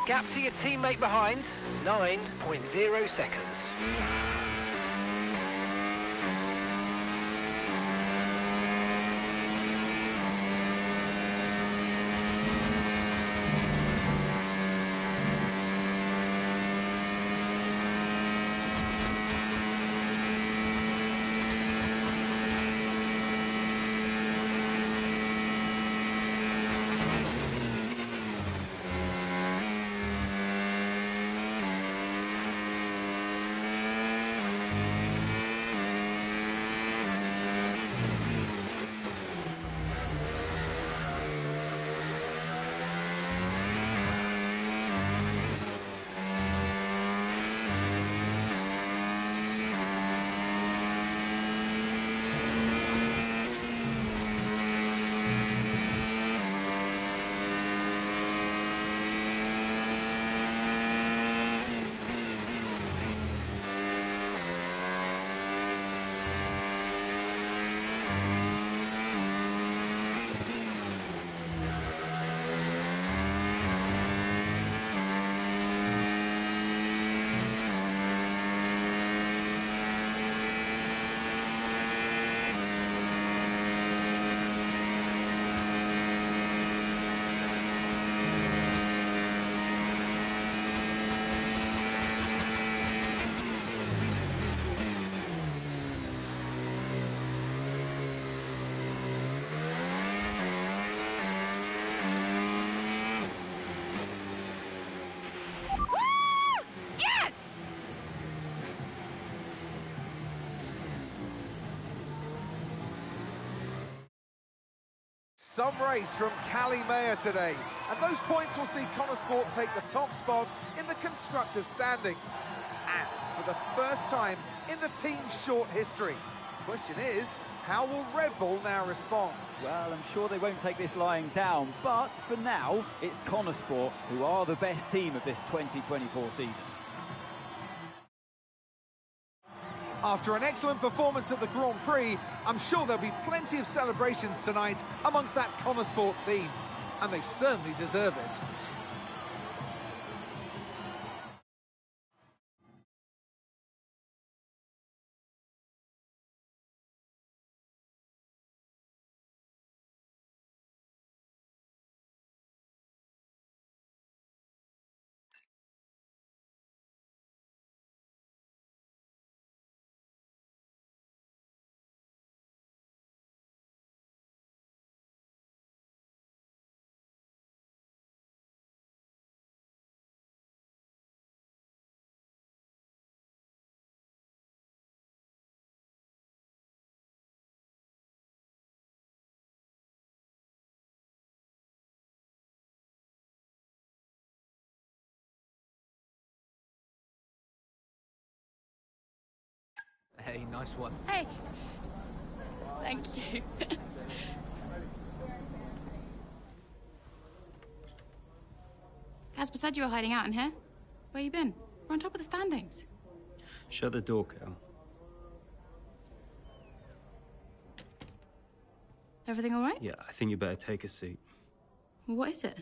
Gap to your teammate behind, 9.0 seconds. Some race from Cali Mayer today, and those points will see Connosport take the top spot in the Constructors' standings. And for the first time in the team's short history. The question is, how will Red Bull now respond? Well, I'm sure they won't take this lying down, but for now, it's Connosport who are the best team of this 2024 season. After an excellent performance at the Grand Prix, I'm sure there'll be plenty of celebrations tonight amongst that Connosport team, and they certainly deserve it. Hey, nice one. Hey. Thank you. Casper said you were hiding out in here. Where you been? We're on top of the standings. Shut the door, Cal. Everything all right? Yeah, I think you better take a seat. What is it?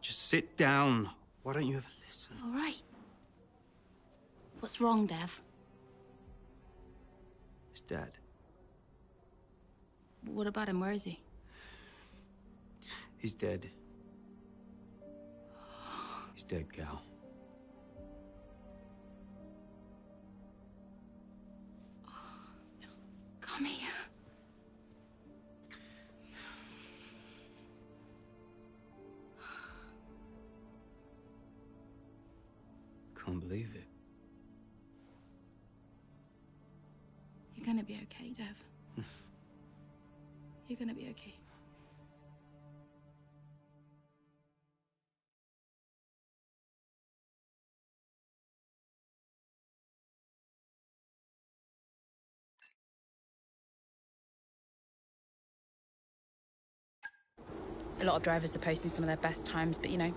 Just sit down. Why don't you ever listen? All right. What's wrong, Dev? It's Dad. What about him? Where is he? He's dead. He's dead, Cal. Come here. Can't believe it. You're gonna be okay, Dev. You're gonna be okay. A lot of drivers are posting some of their best times, but you know,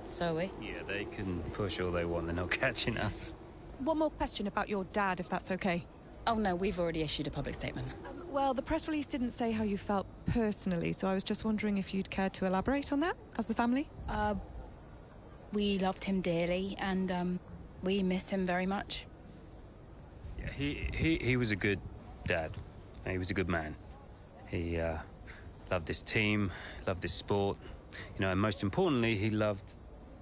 so are we. Yeah, they can push all they want, they're not catching us. One more question about your dad, if that's okay. Oh no, we've already issued a public statement. Well, the press release didn't say how you felt personally, so I was just wondering if you'd care to elaborate on that, as the family? We loved him dearly, and we miss him very much. Yeah, he was a good dad. He was a good man. He loved this team, loved this sport. You know, and most importantly, he loved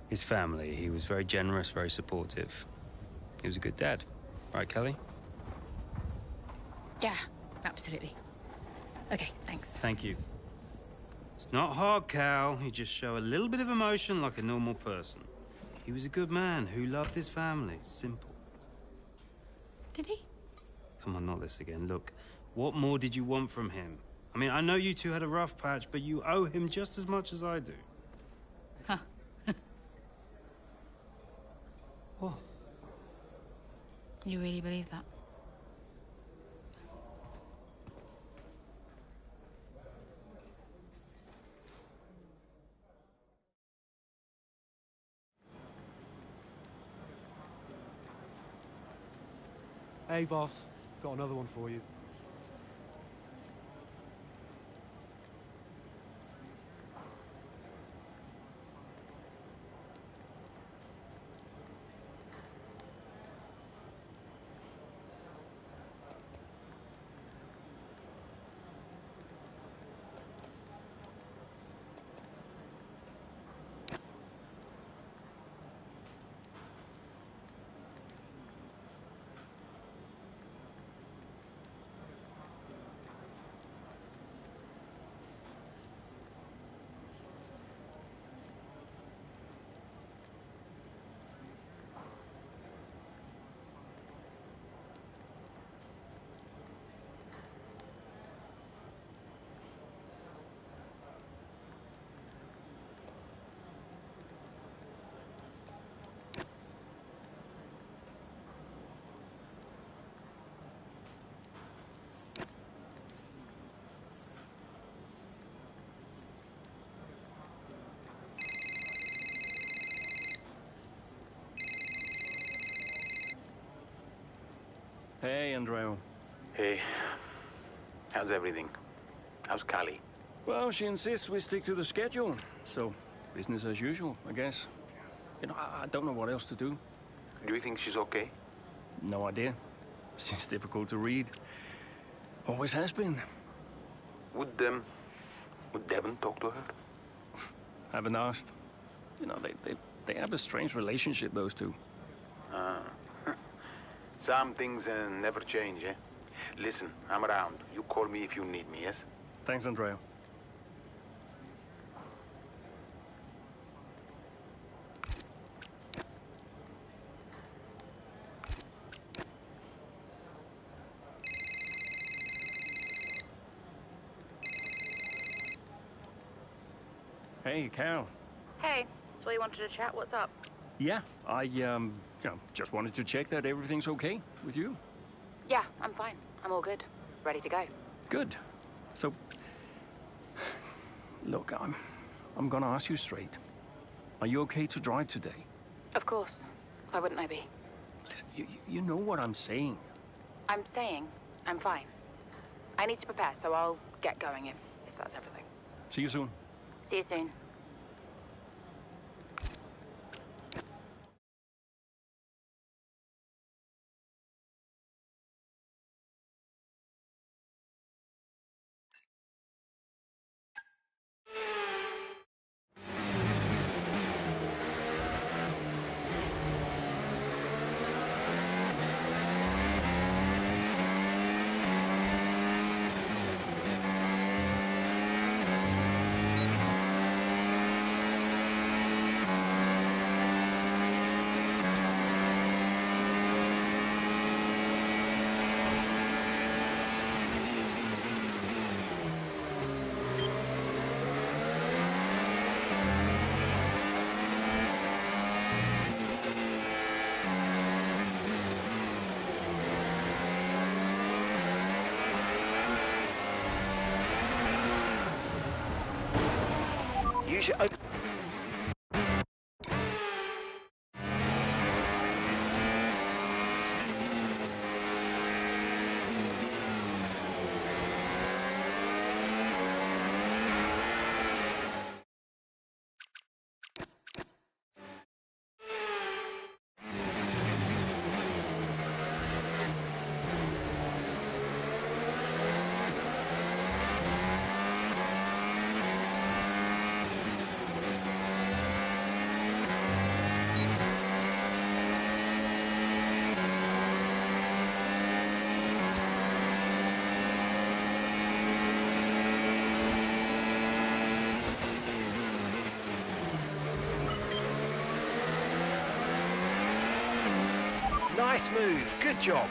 his family. He was very generous, very supportive. He was a good dad. Right, Kelly? Yeah, absolutely. Okay, thanks. Thank you. It's not hard, Cal. You just show a little bit of emotion like a normal person. He was a good man who loved his family. Simple. Did he? Come on, not this again. Look, what more did you want from him? I mean, I know you two had a rough patch, but you owe him just as much as I do. Huh. What? You really believe that? Hey, boss. Got another one for you. Hey, Andreo. Hey, how's everything? How's Callie? Well, she insists we stick to the schedule, so business as usual, I guess. You know, I don't know what else to do. Do you think she's okay? No idea. She's difficult to read. Always has been. Would Devon talk to her? Haven't asked. You know, they have a strange relationship, those two. Some things never change, eh? Listen, I'm around. You call me if you need me, yes? Thanks, Andreo. Hey, Cal. Hey, so you wanted to chat? What's up? Yeah, I, you know, just wanted to check that everything's okay with you. Yeah, I'm fine. I'm all good. Ready to go. Good. So, look, I'm gonna ask you straight. Are you okay to drive today? Of course. Why wouldn't I be? Listen, you know what I'm saying. I'm saying I'm fine. I need to prepare, so I'll get going if that's everything. See you soon. See you soon. use your open... Nice move, good job.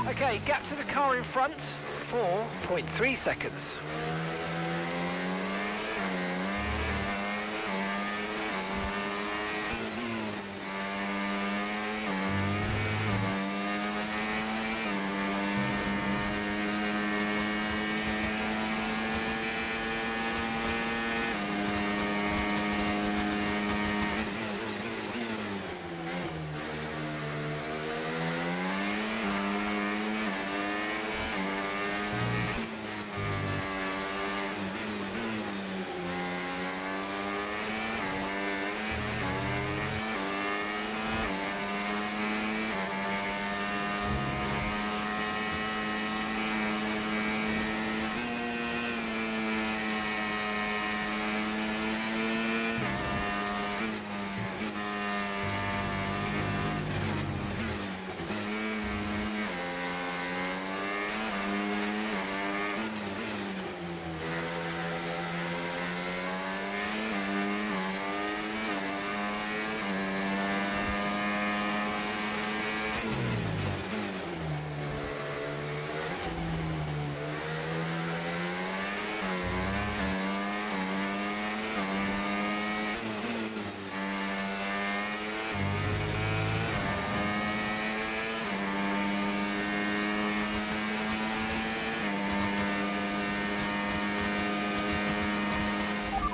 Okay, gap to the car in front, 4.3 seconds.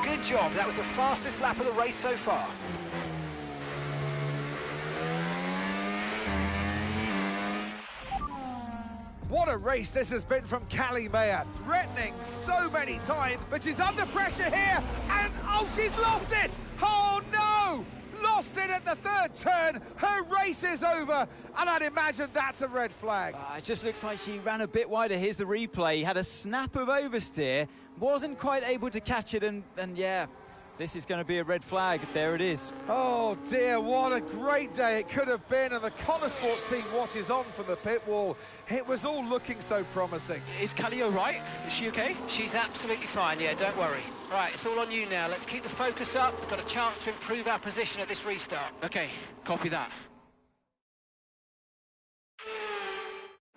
Good job, that was the fastest lap of the race so far. What a race this has been from Callie Mayer, threatening so many times, but she's under pressure here, and oh, she's lost it! Oh no! Lost it at the third turn, her race is over, and I'd imagine that's a red flag. It just looks like she ran a bit wider. Here's the replay, had a snap of oversteer, wasn't quite able to catch it, and yeah, this is going to be a red flag. There it is. Oh dear, what a great day it could have been, and the Connosport team watches on from the pit wall. It was all looking so promising. Is Callie all right? Is she okay? She's absolutely fine, yeah, don't worry. Right, it's all on you now. Let's keep the focus up. We've got a chance to improve our position at this restart. Okay, copy that.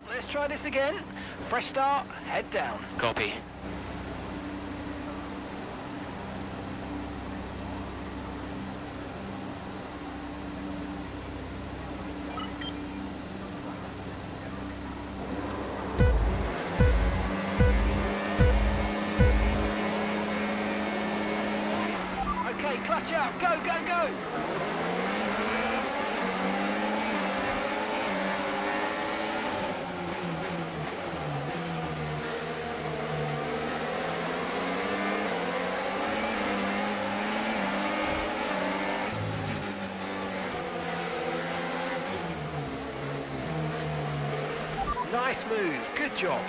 Let's try this again. Fresh start, head down. Copy. Okay, clutch out. Go, go, go. Nice move. Good job.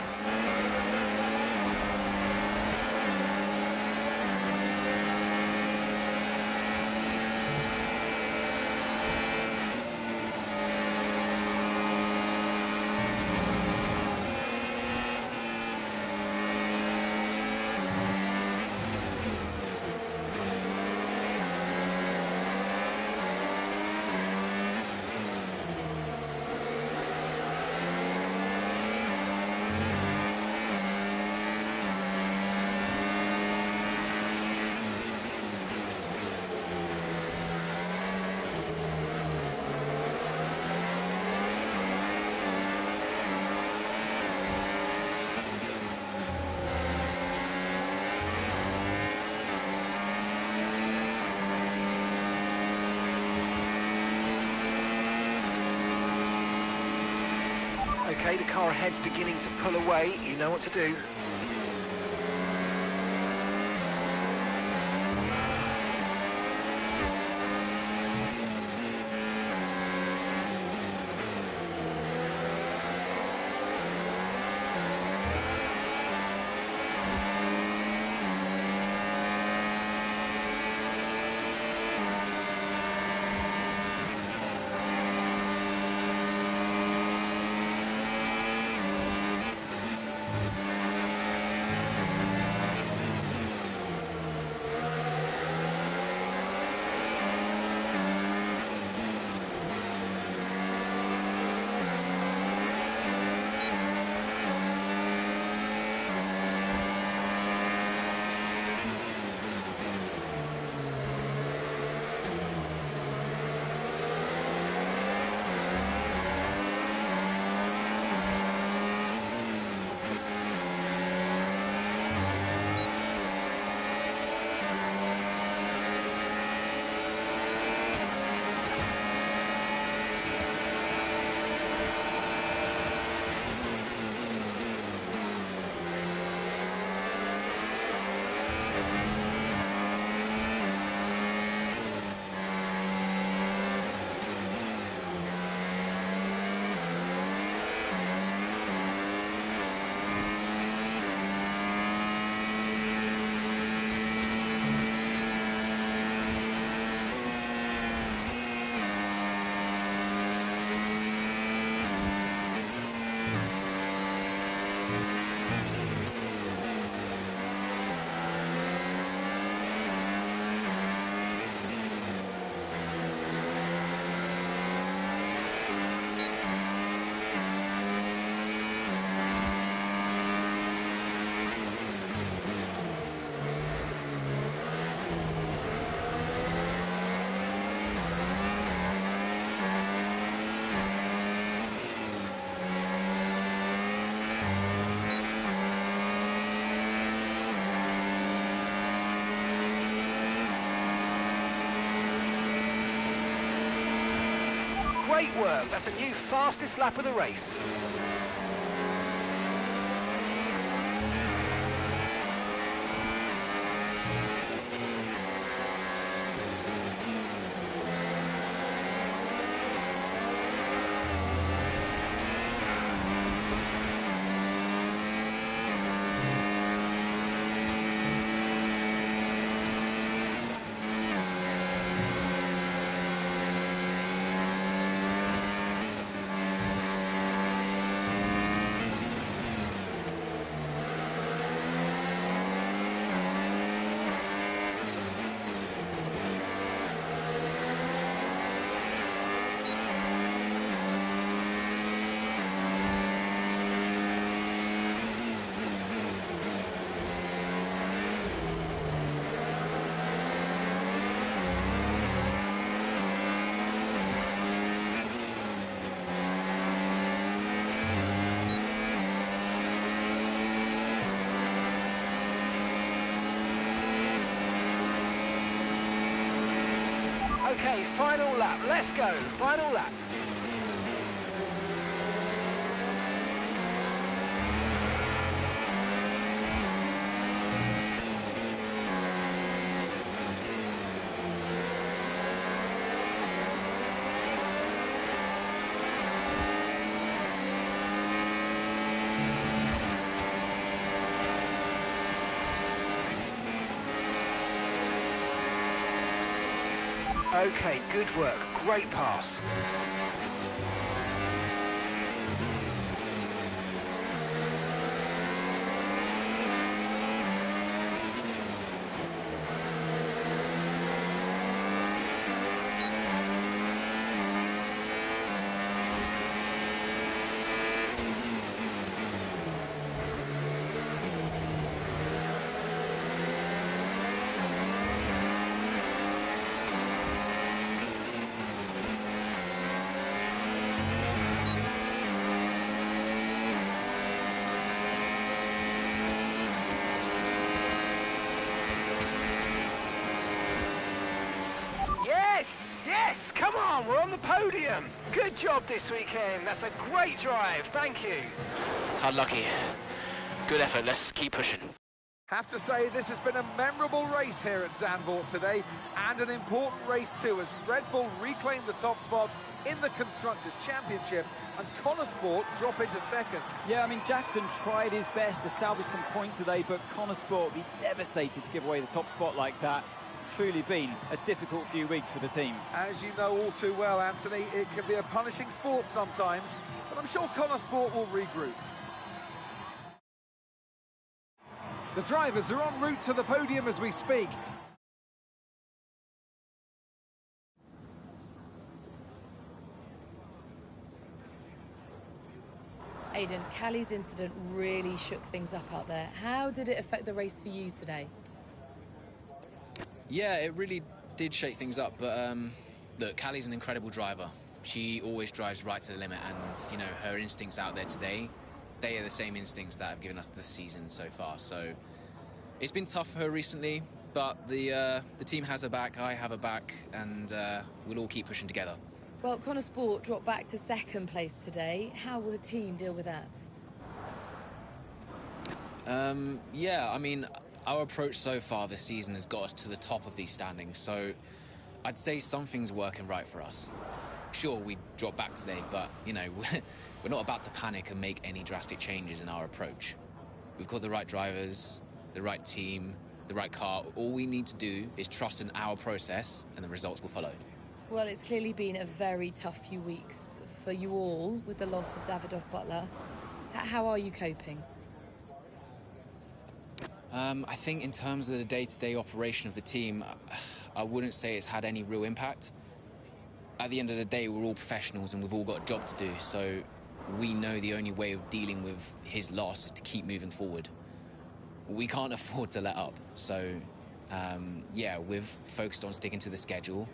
OK, the car ahead's beginning to pull away. You know what to do. Great work. That's a new fastest lap of the race. Okay, final lap. Let's go. Final lap. Okay, good work. Great pass. on, we're on the podium. Good job this weekend. That's a great drive. Thank you. Unlucky. Good effort. Let's keep pushing. Have to say, this has been a memorable race here at Zandvoort today, and an important race too, as Red Bull reclaimed the top spot in the Constructors' Championship, and Connor Sport drop into second. Yeah, I mean, Jackson tried his best to salvage some points today, but Connor Sport will be devastated to give away the top spot like that. It's truly been a difficult few weeks for the team. As you know all too well, Anthony, it can be a punishing sport sometimes, but I'm sure Connor Sport will regroup. The drivers are en route to the podium as we speak. Aidan, Callie's incident really shook things up out there. How did it affect the race for you today? Yeah, it really did shake things up, but look, Callie's an incredible driver. She always drives right to the limit, and, you know, her instincts out there today, they are the same instincts that have given us this season so far. So it's been tough for her recently, but the team has her back, I have her back, and we'll all keep pushing together. Well, Connor Sport dropped back to second place today. How will the team deal with that? Yeah, I mean, our approach so far this season has got us to the top of these standings, so I'd say something's working right for us. Sure, we dropped back today, but, you know, we're not about to panic and make any drastic changes in our approach. We've got the right drivers, the right team, the right car. All we need to do is trust in our process, and the results will follow. Well, it's clearly been a very tough few weeks for you all with the loss of Davidoff Butler. How are you coping? I think in terms of the day-to-day operation of the team, I wouldn't say it's had any real impact. At the end of the day, we're all professionals and we've all got a job to do, so we know the only way of dealing with his loss is to keep moving forward. We can't afford to let up, so yeah, we've focused on sticking to the schedule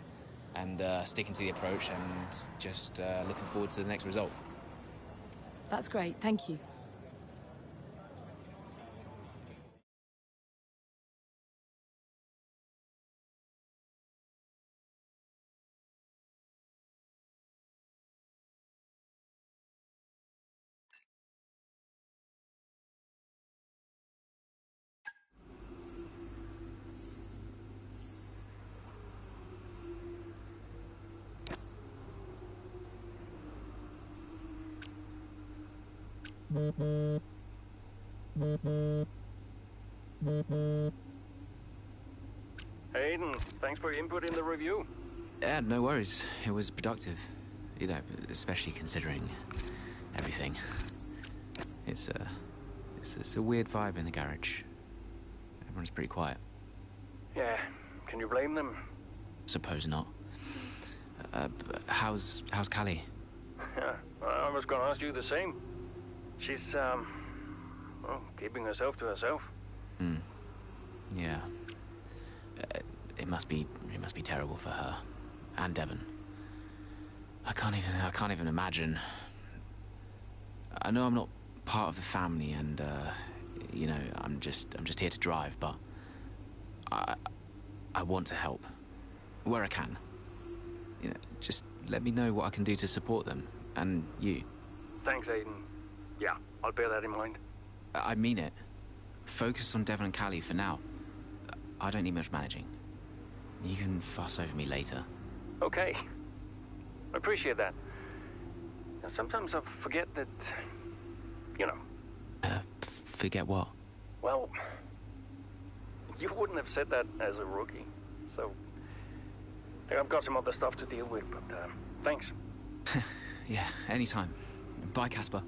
and sticking to the approach and just looking forward to the next result. That's great, thank you. Aidan, thanks for your input in the review. Yeah, no worries. It was productive. You know, especially considering everything. It's a weird vibe in the garage. Everyone's pretty quiet. Yeah, can you blame them? Suppose not. How's Callie? Yeah, I was gonna ask you the same. She's, well, keeping herself to herself. Yeah. It must be terrible for her. And Devon. I can't even imagine. I know I'm not part of the family and, you know, I'm just here to drive, but I want to help. Where I can. You know, just let me know what I can do to support them. And you. Thanks, Aidan. Yeah, I'll bear that in mind. I mean it. Focus on Devon and Callie for now. I don't need much managing. You can fuss over me later. Okay. I appreciate that. Now, sometimes I forget that, you know. Forget what? Well, you wouldn't have said that as a rookie. So, I've got some other stuff to deal with, but thanks. Yeah, anytime. Bye, Casper.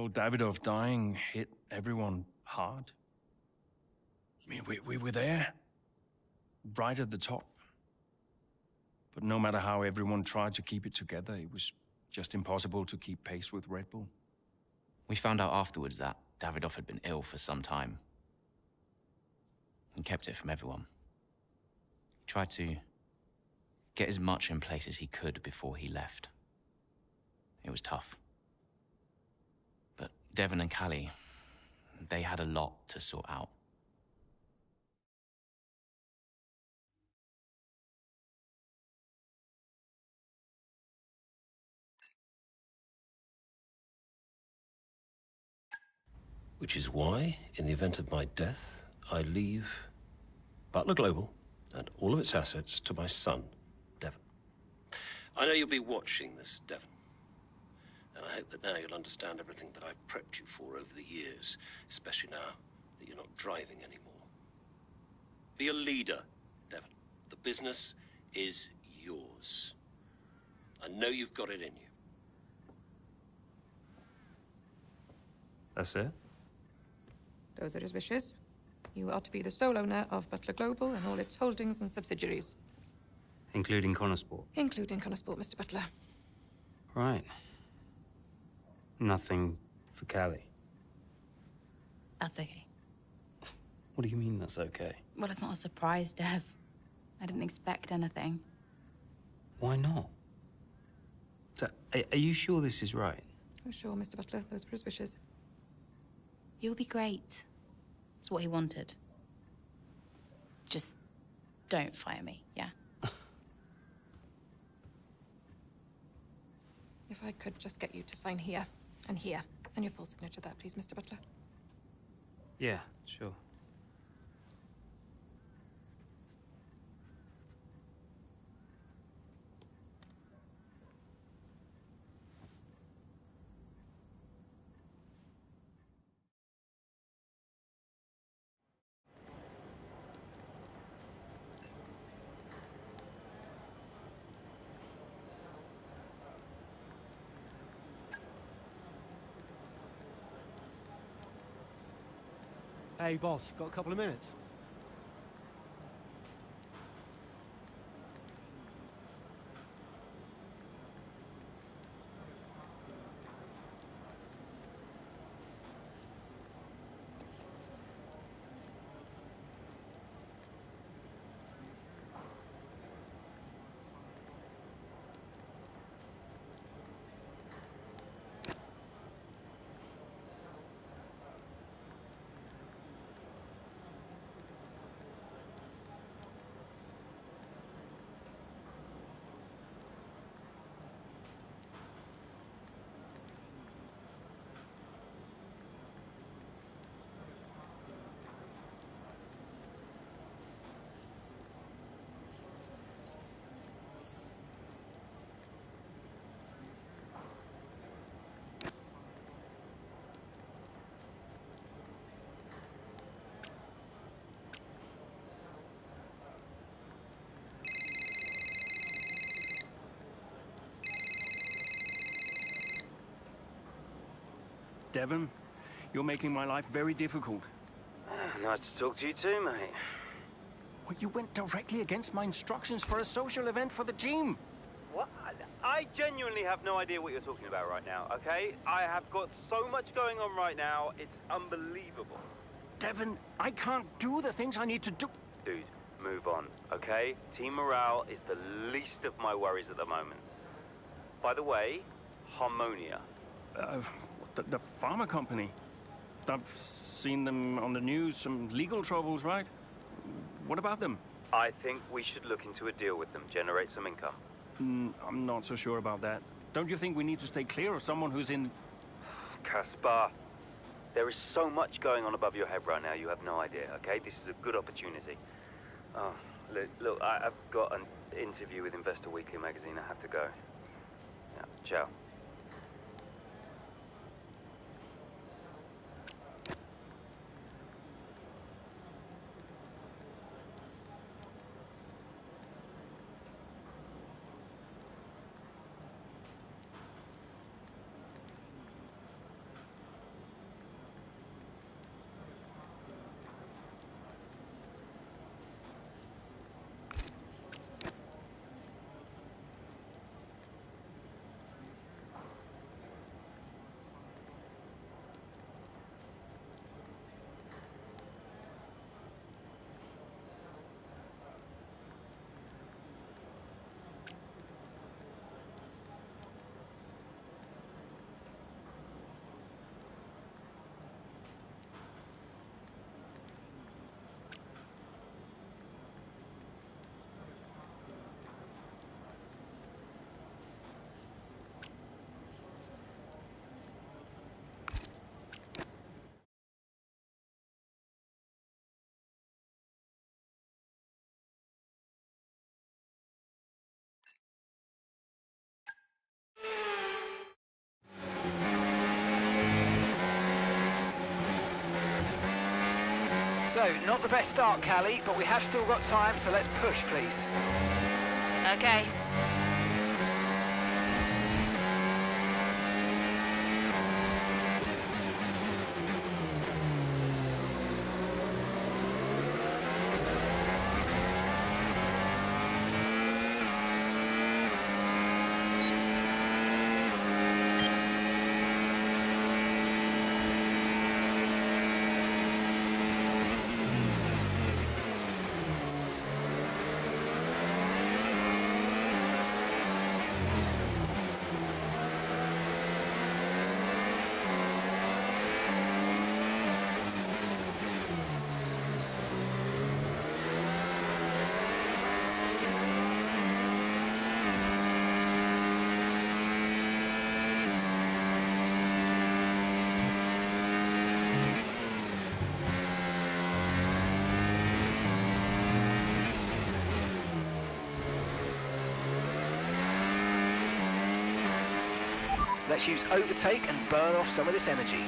Well, Davidoff dying hit everyone hard. I mean, we were there, right at the top. But no matter how everyone tried to keep it together, it was just impossible to keep pace with Red Bull. We found out afterwards that Davidoff had been ill for some time. He kept it from everyone. He tried to get as much in place as he could before he left. It was tough. But Devon and Callie, they had a lot to sort out. Which is why, in the event of my death, I leave Butler Global and all of its assets to my son, Devon. I know you'll be watching this, Devon. And I hope that now you'll understand everything that I've prepped you for over the years, especially now that you're not driving anymore. Be a leader, Devon. The business is yours. I know you've got it in you. That's it? Those are his wishes. You are to be the sole owner of Butler Global and all its holdings and subsidiaries. Including Connorsport? Including Connorsport, Mr. Butler. Right. Nothing for Callie? That's okay. What do you mean that's okay? Well, it's not a surprise, Dev. I didn't expect anything. Why not? So, are you sure this is right? Oh, sure, Mr. Butler. Those were his wishes. You'll be great. That's what he wanted. Just don't fire me, yeah? If I could just get you to sign here, and your full signature there, please, Mr. Butler. Yeah, sure. Hey, boss, got a couple of minutes? Devon, you're making my life very difficult. Nice to talk to you too, mate. Well, you went directly against my instructions for a social event for the team. What? I genuinely have no idea what you're talking about right now, okay? I have got so much going on right now, it's unbelievable. Devon, I can't do the things I need to do. Dude, move on, okay? Team morale is the least of my worries at the moment. By the way, Harmonia. The pharma company. I've seen them on the news, some legal troubles, right? What about them? I think we should look into a deal with them, generate some income. I'm not so sure about that. Don't you think we need to stay clear of someone who's in... Caspar, there is so much going on above your head right now, you have no idea, okay? This is a good opportunity. Oh, look, I've got an interview with Investor Weekly magazine. I have to go. Yeah, ciao. So, not the best start, Callie, but we have still got time, so let's push, please. Okay. Let's use overtake and burn off some of this energy.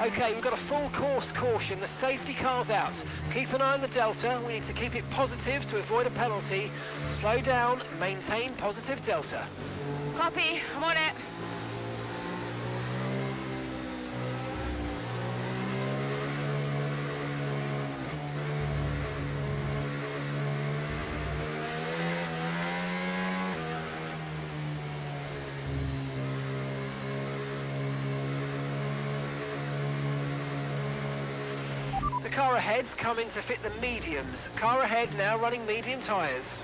Okay, we've got a full course caution. The safety car's out. Keep an eye on the delta. We need to keep it positive to avoid a penalty. Slow down, maintain positive delta. Copy, I'm on it. The car ahead's coming to fit the mediums. Car ahead now running medium tyres.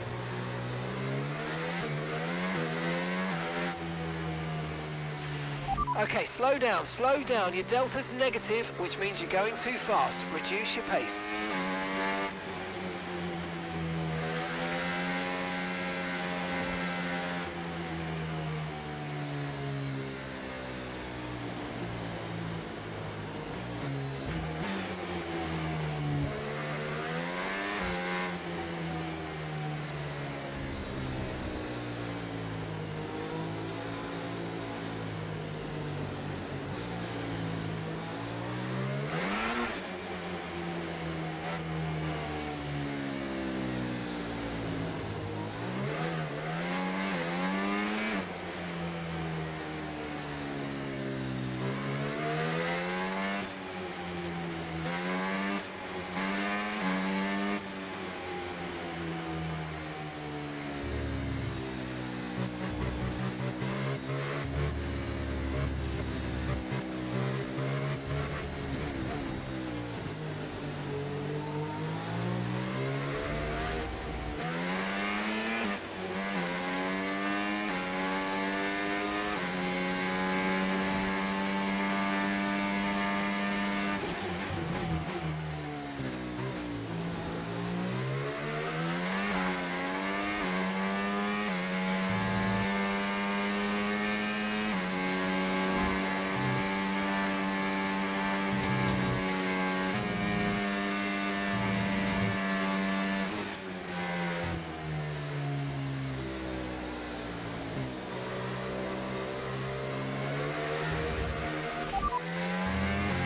Okay, slow down, slow down. Your delta's negative, which means you're going too fast. Reduce your pace.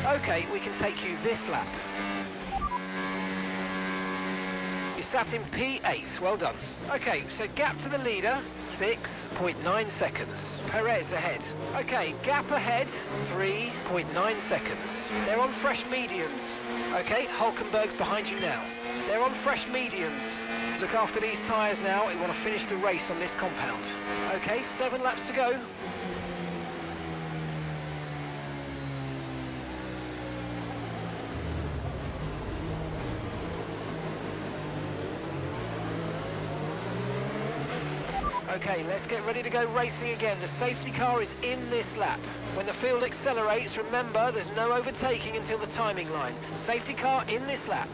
Okay, we can take you this lap. You sat in P8, well done. Okay, so gap to the leader, 6.9 seconds. Perez ahead. Okay, gap ahead, 3.9 seconds. They're on fresh mediums. Okay, Hulkenberg's behind you now. They're on fresh mediums. Look after these tyres now. We want to finish the race on this compound. Okay, 7 laps to go. Okay, let's get ready to go racing again. The safety car is in this lap. When the field accelerates, remember, there's no overtaking until the timing line. Safety car in this lap.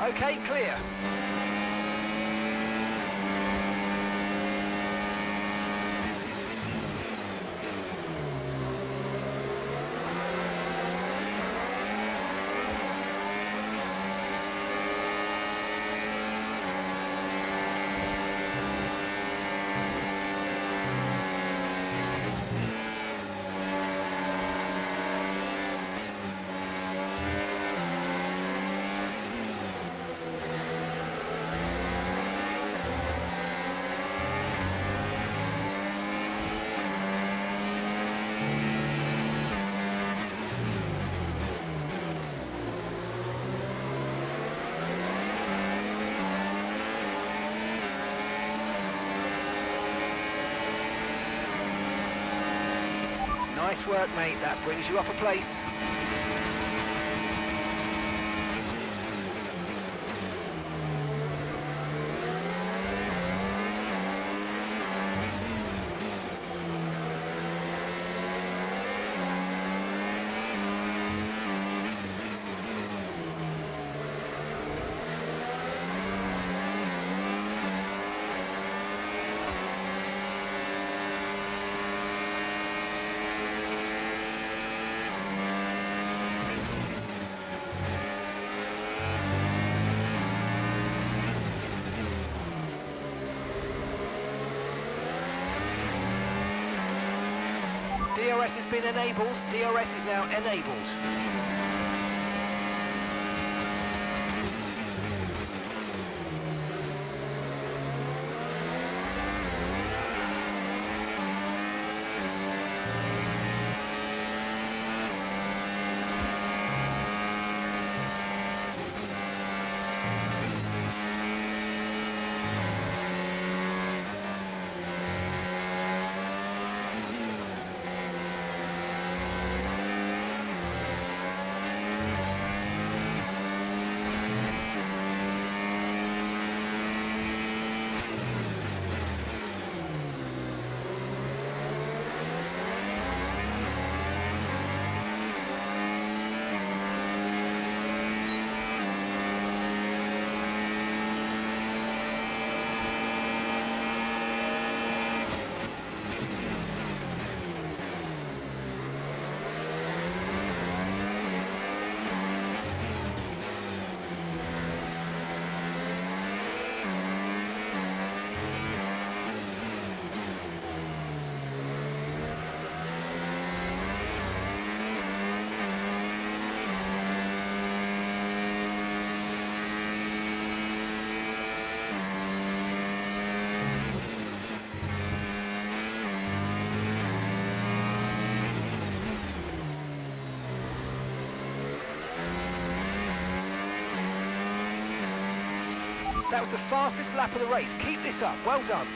OK, clear. Nice work, mate. That brings you up a place. DRS has been enabled. DRS is now enabled. That was the fastest lap of the race. Keep this up. Well done.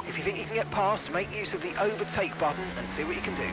If you think you can get past, make use of the overtake button and see what you can do.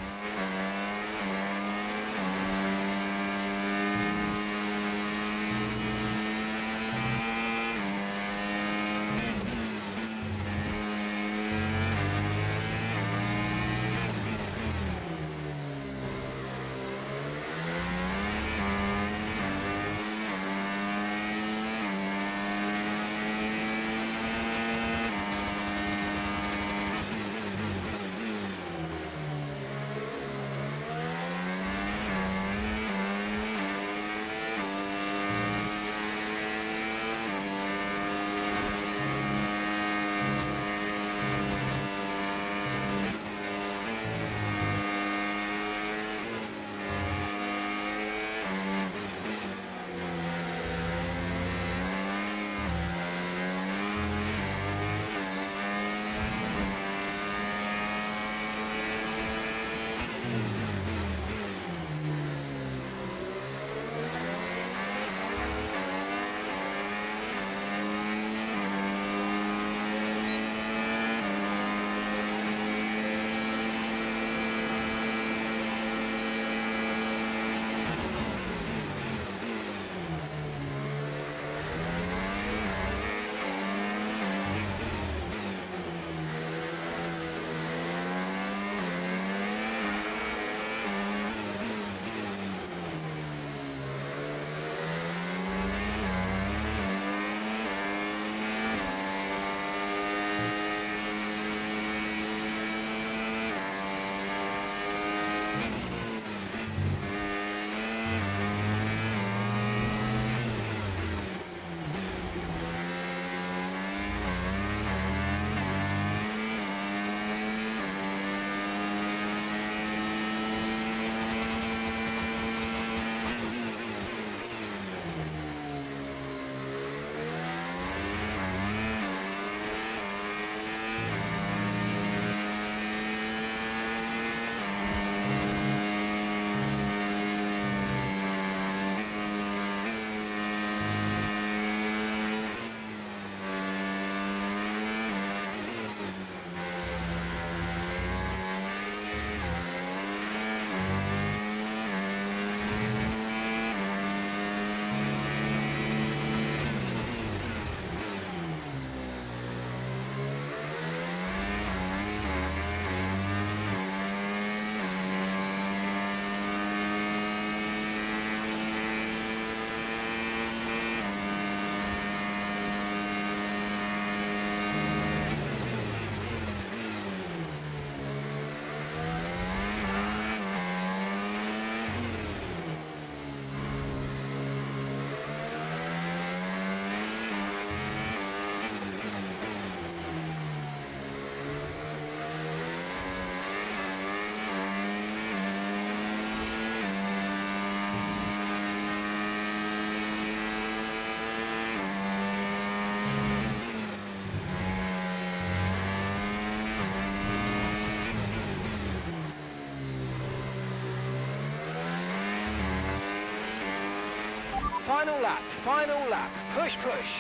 Final lap, final lap. Push, push.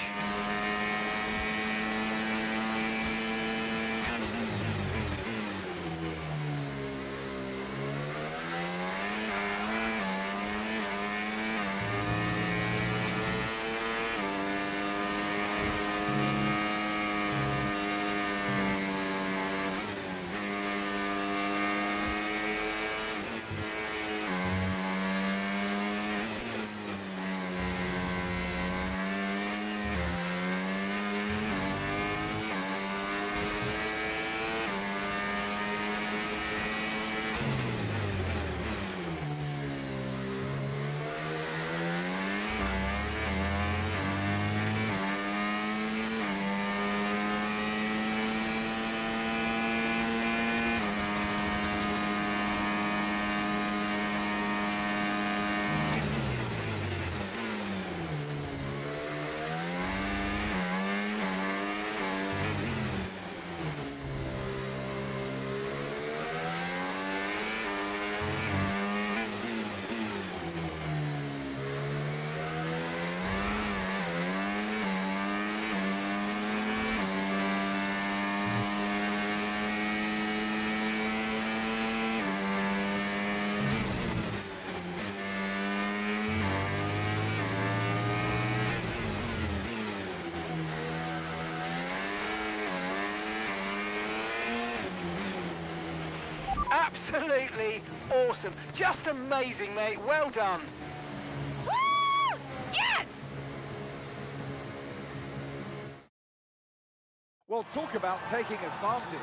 Absolutely awesome. Just amazing, mate. Well done. Woo! Yes! Well, talk about taking advantage.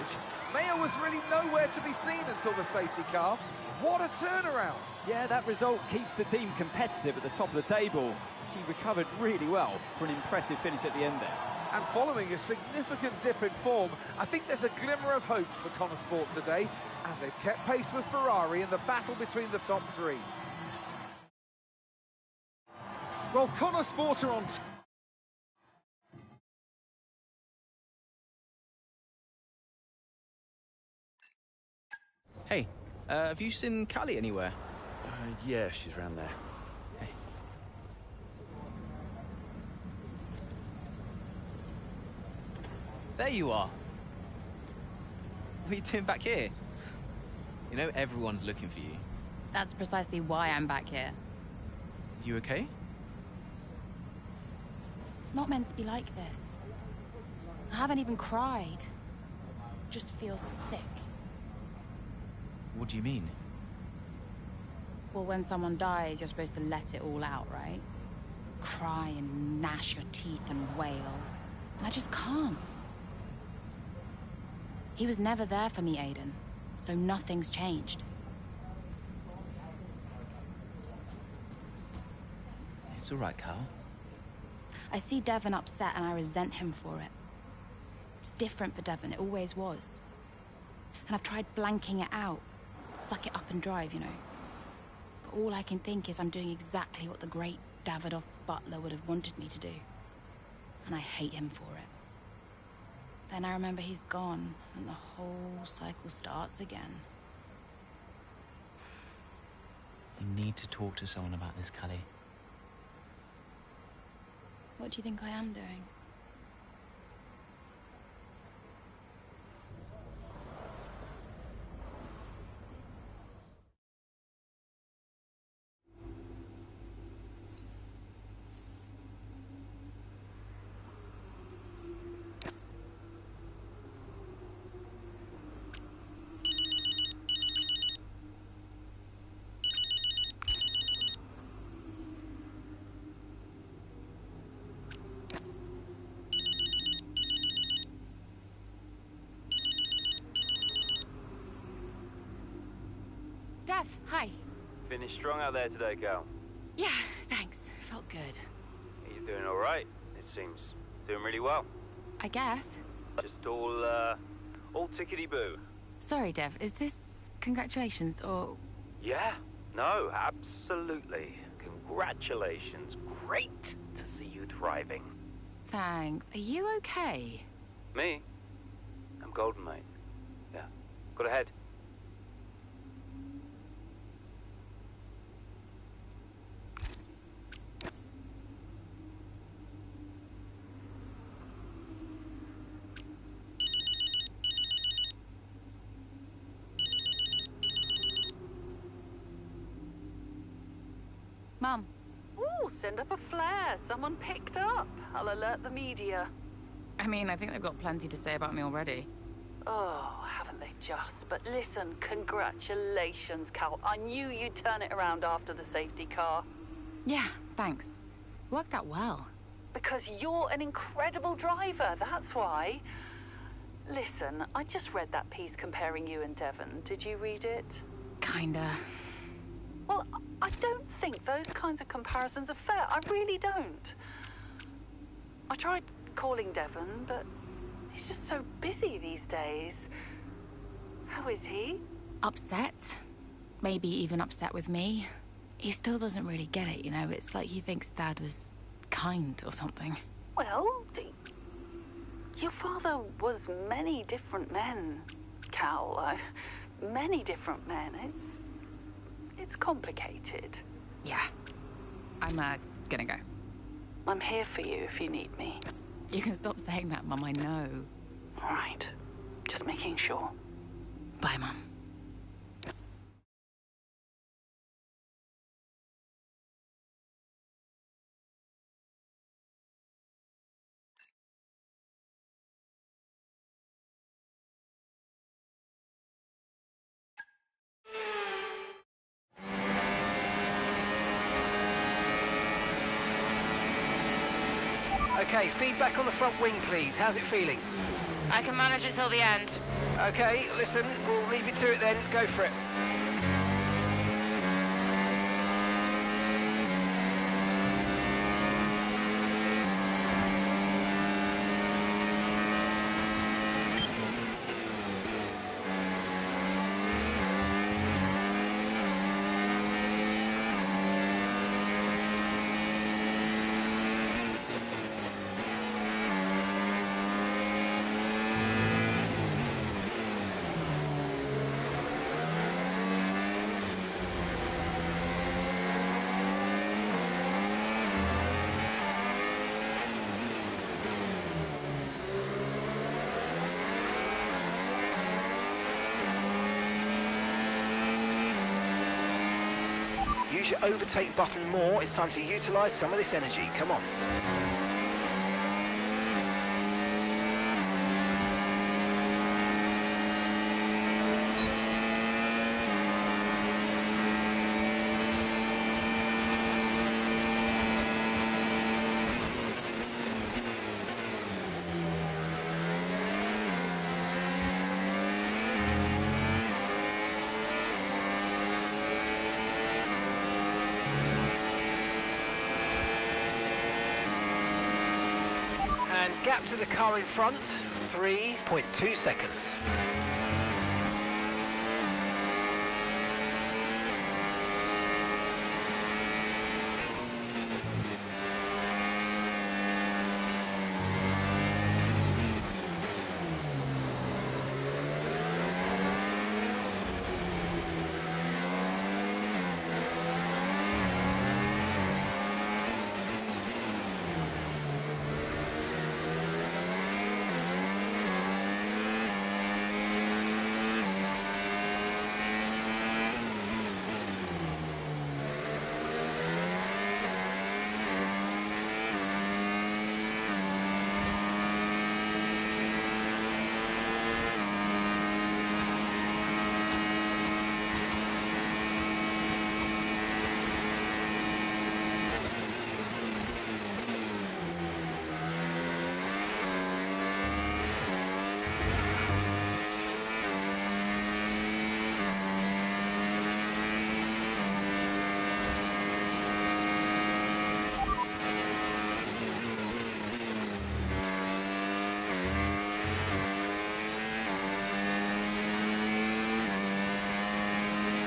Mayer was really nowhere to be seen until the safety car. What a turnaround. Yeah, that result keeps the team competitive at the top of the table. She recovered really well for an impressive finish at the end there. And following a significant dip in form, I think there's a glimmer of hope for Connor Sport today, and they've kept pace with Ferrari in the battle between the top three. Well, Connor Sport are on... Hey, have you seen Callie anywhere? Yeah, she's around there. Hey. There you are. What are you doing back here? You know everyone's looking for you. That's precisely why I'm back here. You okay? It's not meant to be like this. I haven't even cried. Just feel sick. What do you mean? Well, when someone dies, you're supposed to let it all out, right? Cry and gnash your teeth and wail. And I just can't. He was never there for me, Aiden. So nothing's changed. It's all right, Cal. I see Devon upset and I resent him for it. It's different for Devon, it always was. And I've tried blanking it out. Suck it up and drive, you know. But all I can think is I'm doing exactly what the great Davidoff Butler would have wanted me to do. And I hate him for it. Then I remember he's gone, and the whole cycle starts again. You need to talk to someone about this, Callie. What do you think I am doing? Dev, hi. Finished strong out there today, Cal. Yeah, thanks. Felt good. Are you doing all right? It seems doing really well. I guess. Just all tickety-boo. Sorry, Dev. Is this congratulations or... Yeah, no, absolutely. Congratulations. Great to see you thriving. Thanks. Are you okay? Me? I'm golden, mate. Yeah. Got ahead. Mum. Ooh, send up a flare. Someone picked up. I'll alert the media. I mean, I think they've got plenty to say about me already. Oh, haven't they just? But listen, congratulations, Cal. I knew you'd turn it around after the safety car. Yeah, thanks. Worked out well. Because you're an incredible driver, that's why. Listen, I just read that piece comparing you and Devon. Did you read it? Kinda. Well, I don't think those kinds of comparisons are fair. I really don't. I tried calling Devon, but he's just so busy these days. How is he? Upset. Maybe even upset with me. He still doesn't really get it, you know? It's like he thinks Dad was kind or something. Well, your father was many different men, Cal. Many different men. It's complicated. Yeah. I'm, gonna go. I'm here for you if you need me. You can stop saying that, Mum, I know. All right. Just making sure. Bye, Mum. Okay, feedback on the front wing, please. How's it feeling? I can manage it till the end. Okay, listen, we'll leave you to it then. Go for it. Use your overtake button more. It's time to utilise some of this energy. Come on. And gap to the car in front, 3.2 seconds.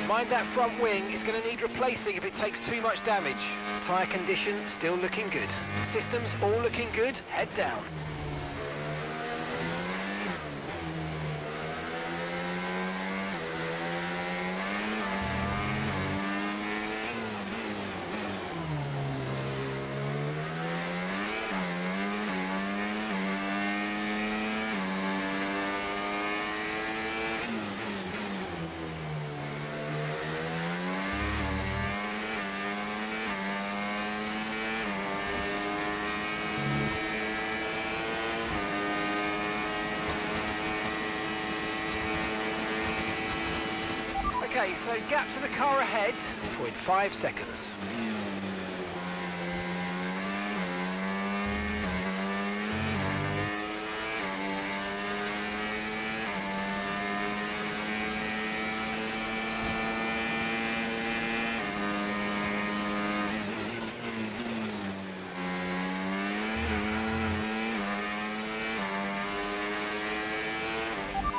Mind that front wing, it's going to need replacing if it takes too much damage. Tyre condition still looking good. Systems all looking good, head down. Okay, so gap to the car ahead, 0.5 seconds.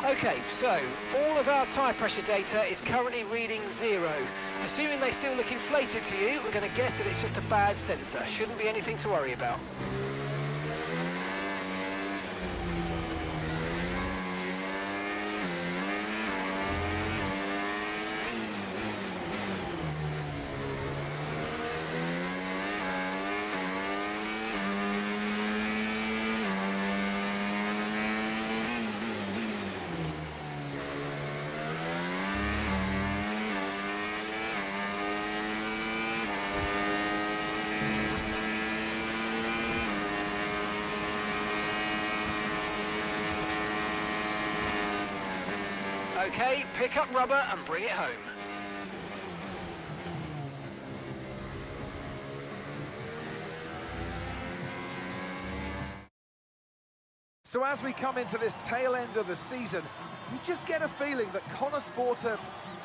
Okay, so all of our tyre pressure data is currently reading 0. Assuming they still look inflated to you, we're going to guess that it's just a bad sensor. Shouldn't be anything to worry about. Okay, pick up rubber and bring it home. So as we come into this tail end of the season, you just get a feeling that Connor Sport are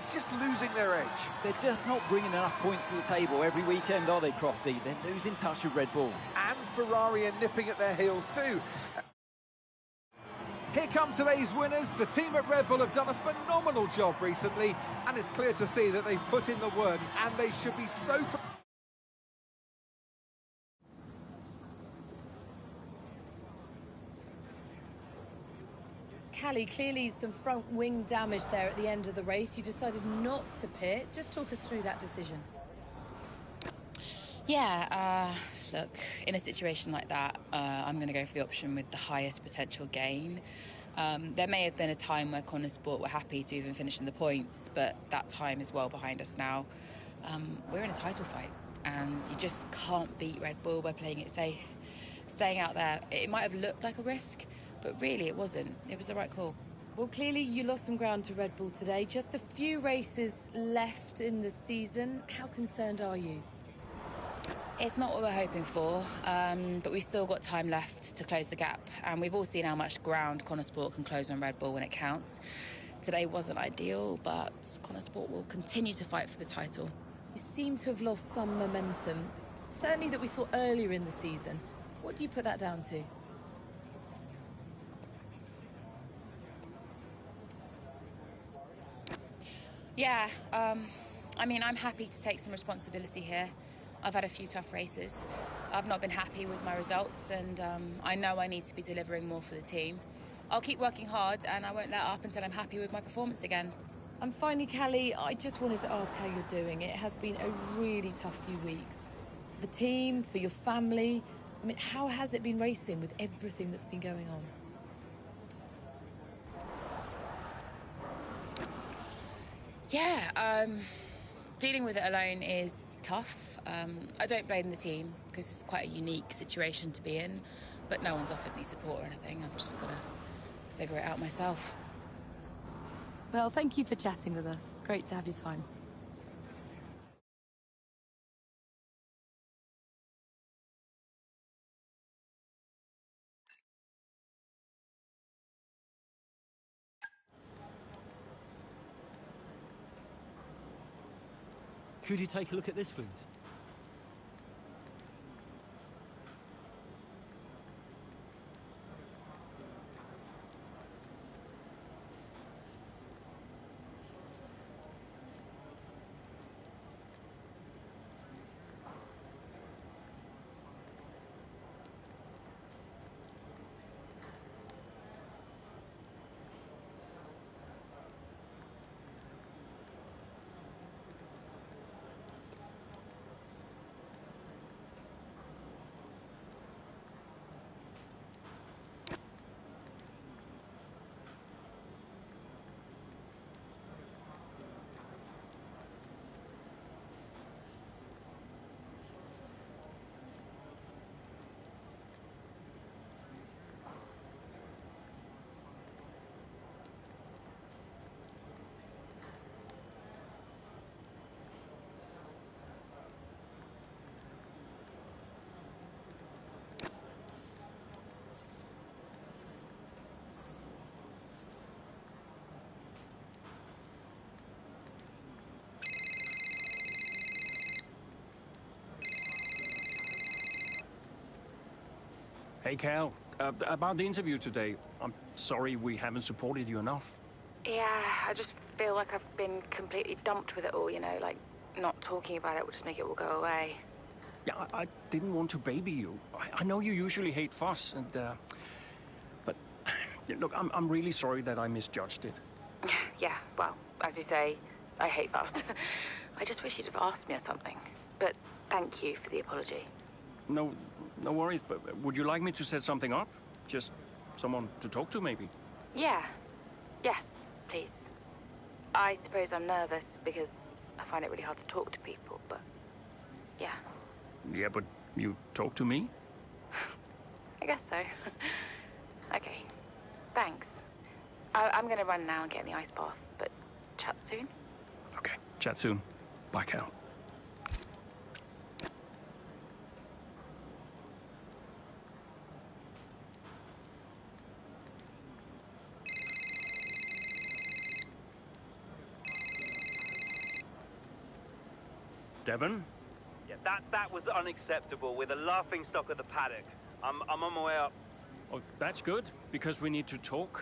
just losing their edge. They're just not bringing enough points to the table every weekend, are they, Crofty? They're losing touch with Red Bull. And Ferrari are nipping at their heels too. Here come today's winners. The team at Red Bull have done a phenomenal job recently, and it's clear to see that they've put in the work, and they should be so... Callie, clearly some front wing damage there at the end of the race. You decided not to pit. Just talk us through that decision. Yeah, look, in a situation like that, I'm going to go for the option with the highest potential gain. There may have been a time where Connor Sport were happy to even finish in the points, but that time is well behind us now. We're in a title fight, and you just can't beat Red Bull by playing it safe. Staying out there, it might have looked like a risk, but really it wasn't. It was the right call. Well, clearly you lost some ground to Red Bull today. Just a few races left in the season. How concerned are you? It's not what we're hoping for, but we've still got time left to close the gap, and we've all seen how much ground Connor Sport can close on Red Bull when it counts. Today wasn't ideal, but Connor Sport will continue to fight for the title. You seem to have lost some momentum, certainly that we saw earlier in the season. What do you put that down to? Yeah, I mean, I'm happy to take some responsibility here. I've had a few tough races. I've not been happy with my results, and I know I need to be delivering more for the team. I'll keep working hard, and I won't let up until I'm happy with my performance again. And finally, Callie, I just wanted to ask how you're doing. It has been a really tough few weeks. The team, for your family. I mean, how has it been racing with everything that's been going on? Yeah, dealing with it alone is tough. I don't blame the team, because it's quite a unique situation to be in, but no one's offered me support or anything. I've just got to figure it out myself. Well, thank you for chatting with us. Great to have your time. Could you take a look at this, please? Hey, Cal. About the interview today, I'm sorry we haven't supported you enough. Yeah, I just feel like I've been completely dumped with it all, you know, like not talking about it will just make it all go away. Yeah, I didn't want to baby you. I know you usually hate fuss, and but yeah, look, I'm really sorry that I misjudged it. Yeah, well, as you say, I hate fuss. I just wish you'd have asked me or something. But thank you for the apology. No worries, but would you like me to set something up? Just someone to talk to, maybe? Yeah. Yes, please. I suppose I'm nervous because I find it really hard to talk to people, but yeah. Yeah, but you talk to me? I guess so. Okay. Thanks. I'm gonna run now and get in the ice bath, but chat soon. Okay, chat soon. Bye, Cal. Devon? Yeah, that was unacceptable. We're the laughing stock of the paddock. I'm on my way up. Oh, that's good, because we need to talk.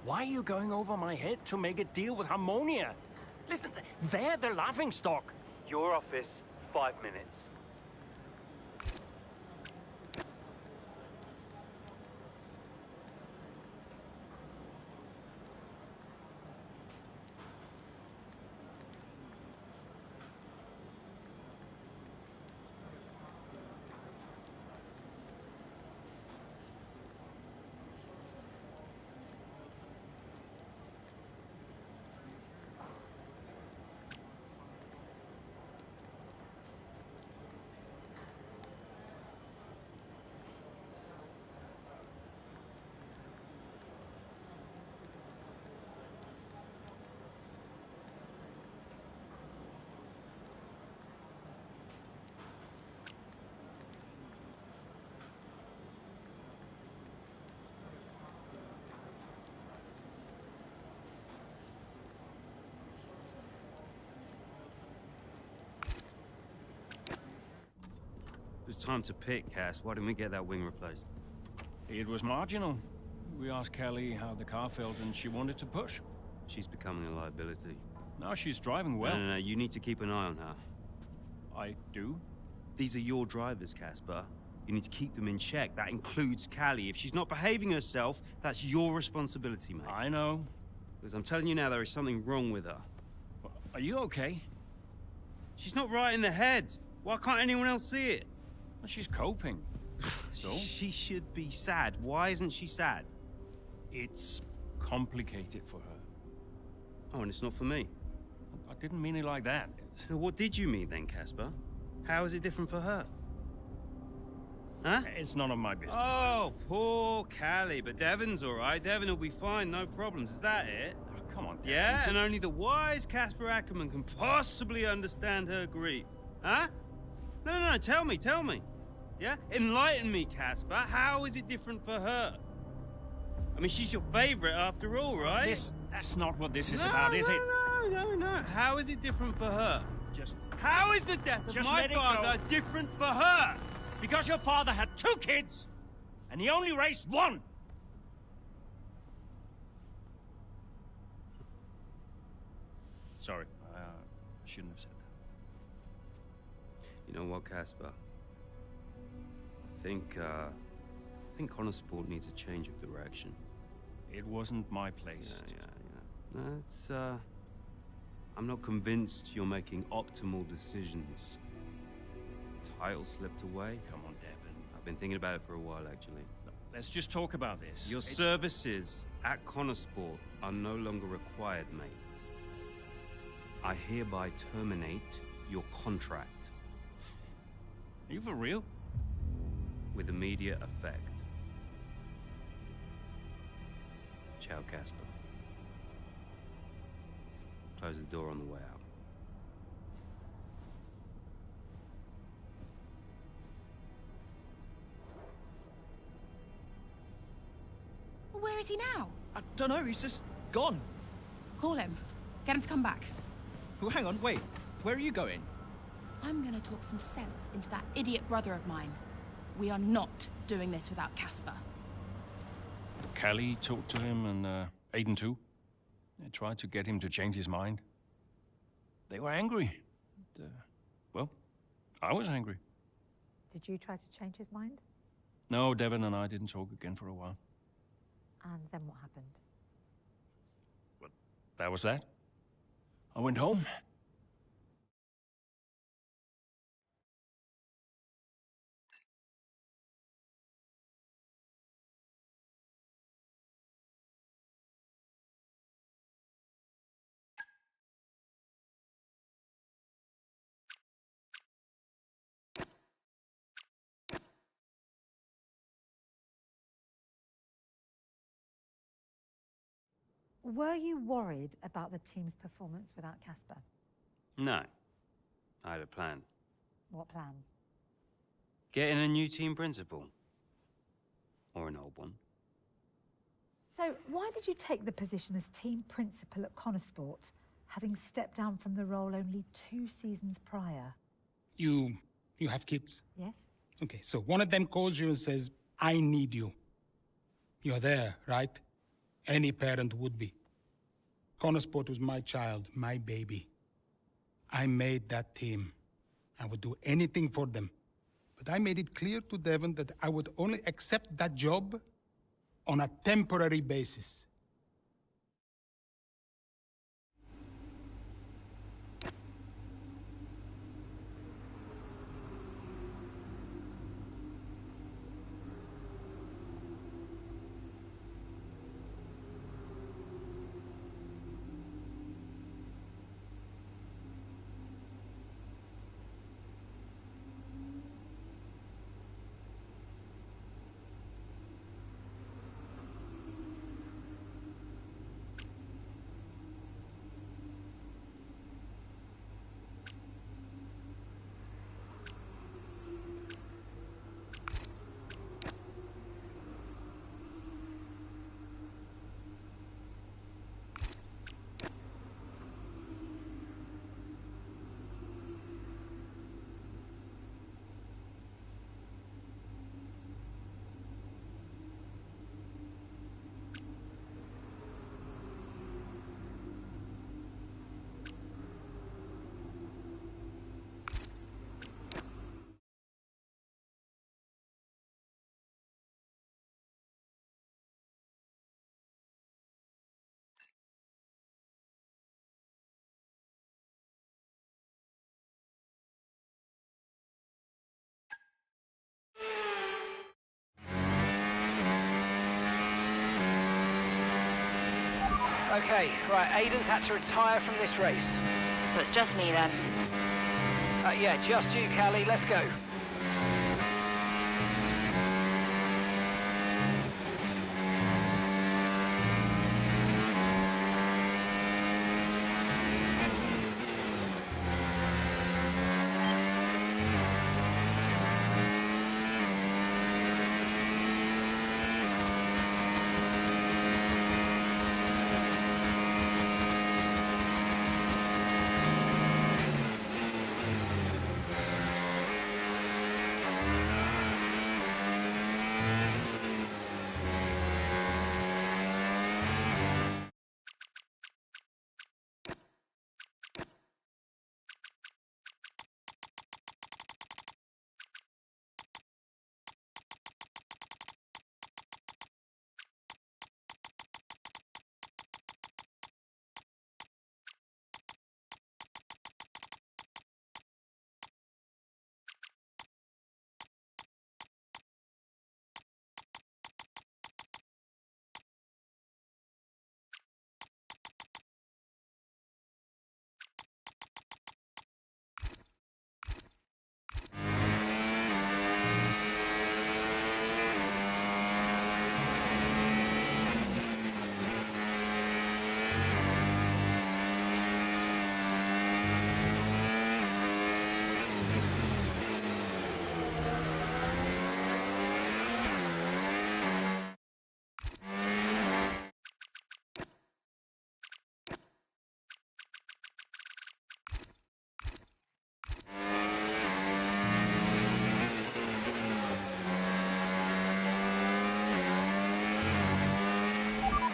Why are you going over my head to make a deal with Harmonia? Listen, they're the laughing stock. Your office, 5 minutes. It was time to pick, Cass. Why didn't we get that wing replaced? It was marginal. We asked Kelly how the car felt, and she wanted to push. She's becoming a liability. No, she's driving well. No, you need to keep an eye on her. I do? These are your drivers, Casper. You need to keep them in check. That includes Callie. If she's not behaving herself, that's your responsibility, mate. I know. Because I'm telling you now, there is something wrong with her. Are you okay? She's not right in the head. Why can't anyone else see it? Well, she's coping. So? She should be sad. Why isn't she sad? It's complicated for her. Oh, and it's not for me. I didn't mean it like that. So what did you mean then, Casper? How is it different for her? Huh? It's none of my business. Oh, poor Callie. But Devon's all right. Devon will be fine, no problems. Is that it? Oh, come on, Devon. Yeah, and only the wise Casper Ackerman can possibly understand her grief. Huh? No, tell me. Yeah? Enlighten me, Casper. How is it different for her? I mean, she's your favorite after all, right? That's not what this is about, is it? No. How is it different for her? How is the death of Just my let it father go. different for her? Because your father had 2 kids, and he only raised 1. Sorry, I shouldn't have said that. You know what, Casper? I think Connor Sport needs a change of direction. It wasn't my place. Yeah. No, I'm not convinced you're making optimal decisions. Title slipped away. Come on, Devon. I've been thinking about it for a while, actually. Let's just talk about this. Your services at Connor Sport are no longer required, mate. I hereby terminate your contract. Are you for real? With immediate effect. Ciao, Casper. Close the door on the way out. Well, where is he now? I don't know, he's just gone. Call him. Get him to come back. Oh, hang on, wait. Where are you going? I'm gonna talk some sense into that idiot brother of mine. We are not doing this without Casper. Callie talked to him and Aiden too. They tried to get him to change his mind. They were angry. Well, I was angry. Did you try to change his mind? No, Devon and I didn't talk again for a while. And then what happened? That was that. I went home. Were you worried about the team's performance without Casper? No. I had a plan. What plan? Getting a new team principal. Or an old one. So, why did you take the position as team principal at Connorsport, having stepped down from the role only 2 seasons prior? You have kids? Yes. Okay, so one of them calls you and says, I need you. You're there, right? Any parent would be. Connorsport was my child, my baby. I made that team. I would do anything for them. But I made it clear to Devon that I would only accept that job on a temporary basis. Okay, right, Aiden's had to retire from this race. So it's just me then? Yeah, just you, Callie. Let's go.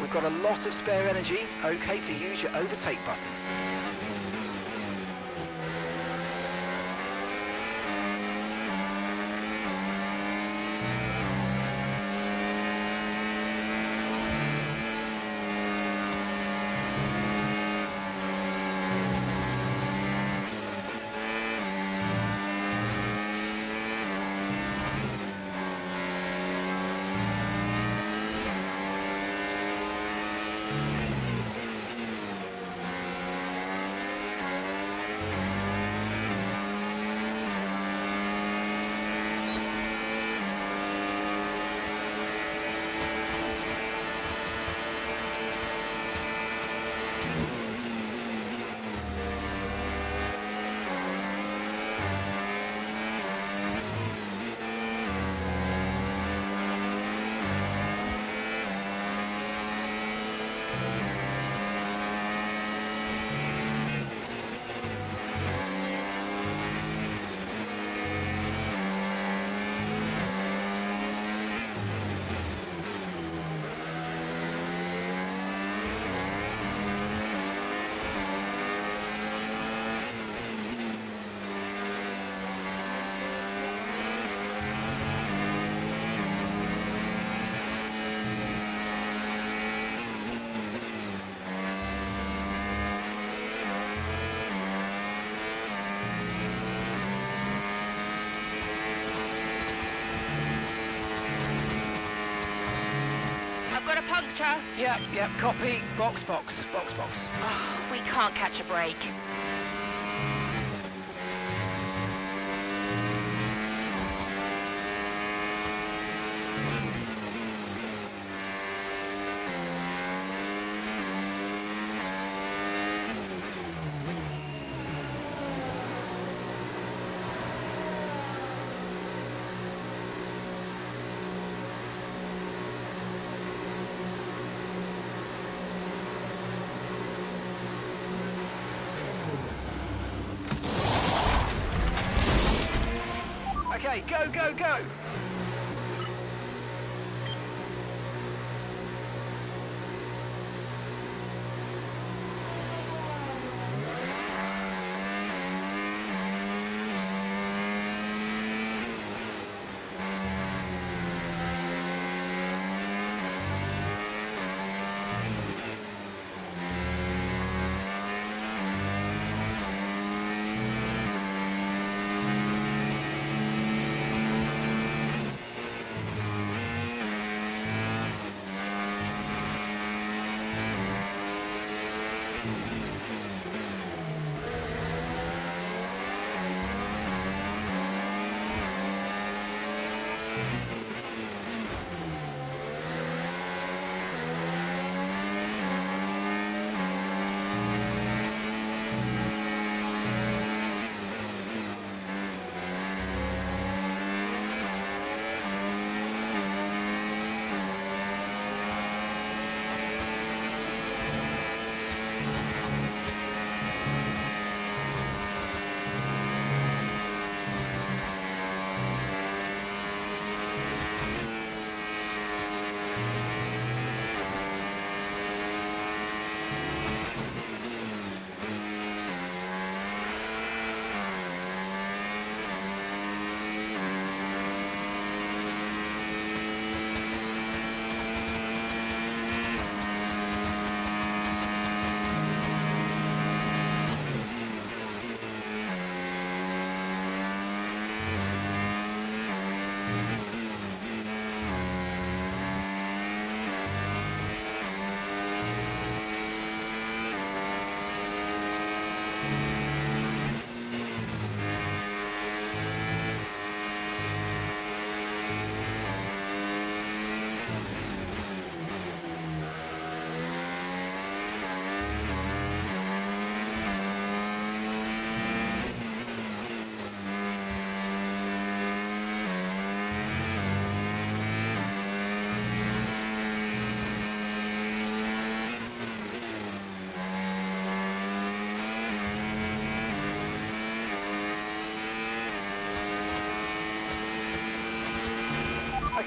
We've got a lot of spare energy. OK to use your overtake button. Puncture. Yep, copy. Box. Oh, we can't catch a break. Okay, go!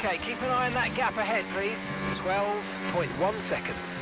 Okay, keep an eye on that gap ahead, please. 12.1 seconds.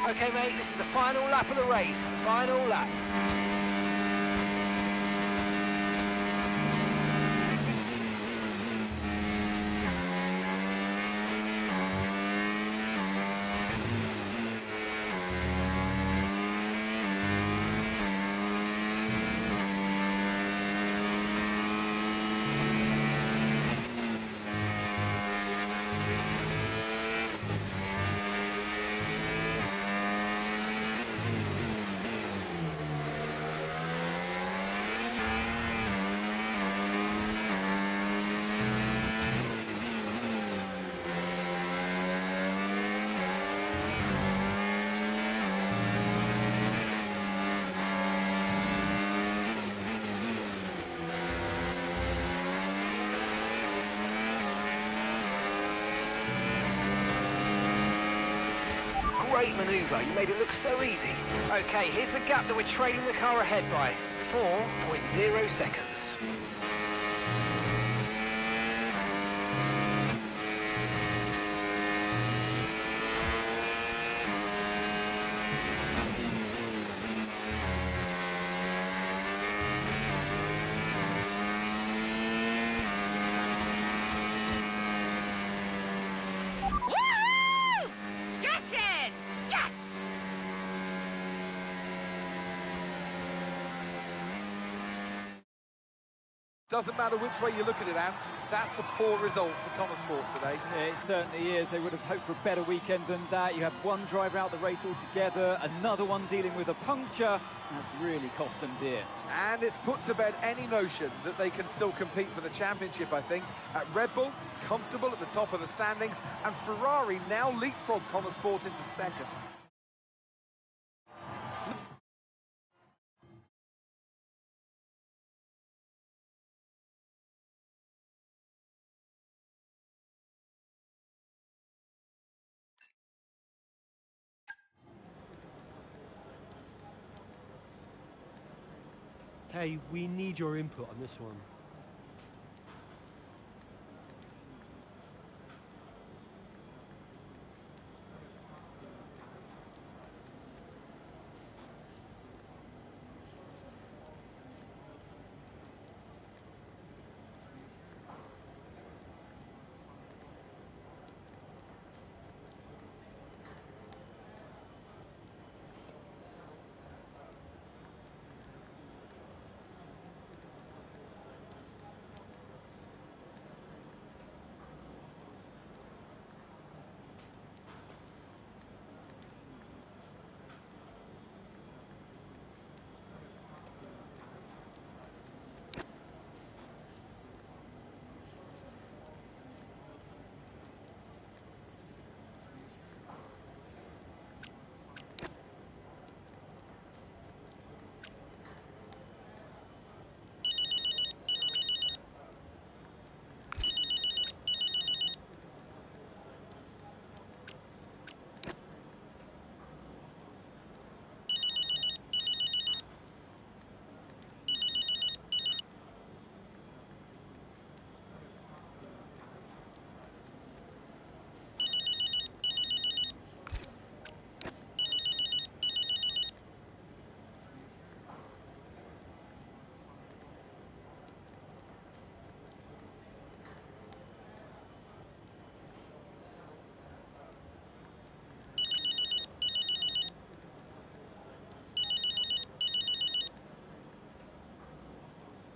Okay, mate, this is the final lap of the race. Final lap. Great manoeuvre, you made it look so easy. Okay, here's the gap that we're trailing the car ahead by. 4.0 seconds. Doesn't matter which way you look at it, Ant, that's a poor result for Connor Sport today. Yeah, it certainly is. They would have hoped for a better weekend than that. You had one driver out the race altogether, another one dealing with a puncture. That's really cost them dear. And it's put to bed any notion that they can still compete for the championship, I think. At Red Bull, comfortable at the top of the standings, and Ferrari now leapfrog Connor Sport into second. Hey, we need your input on this one.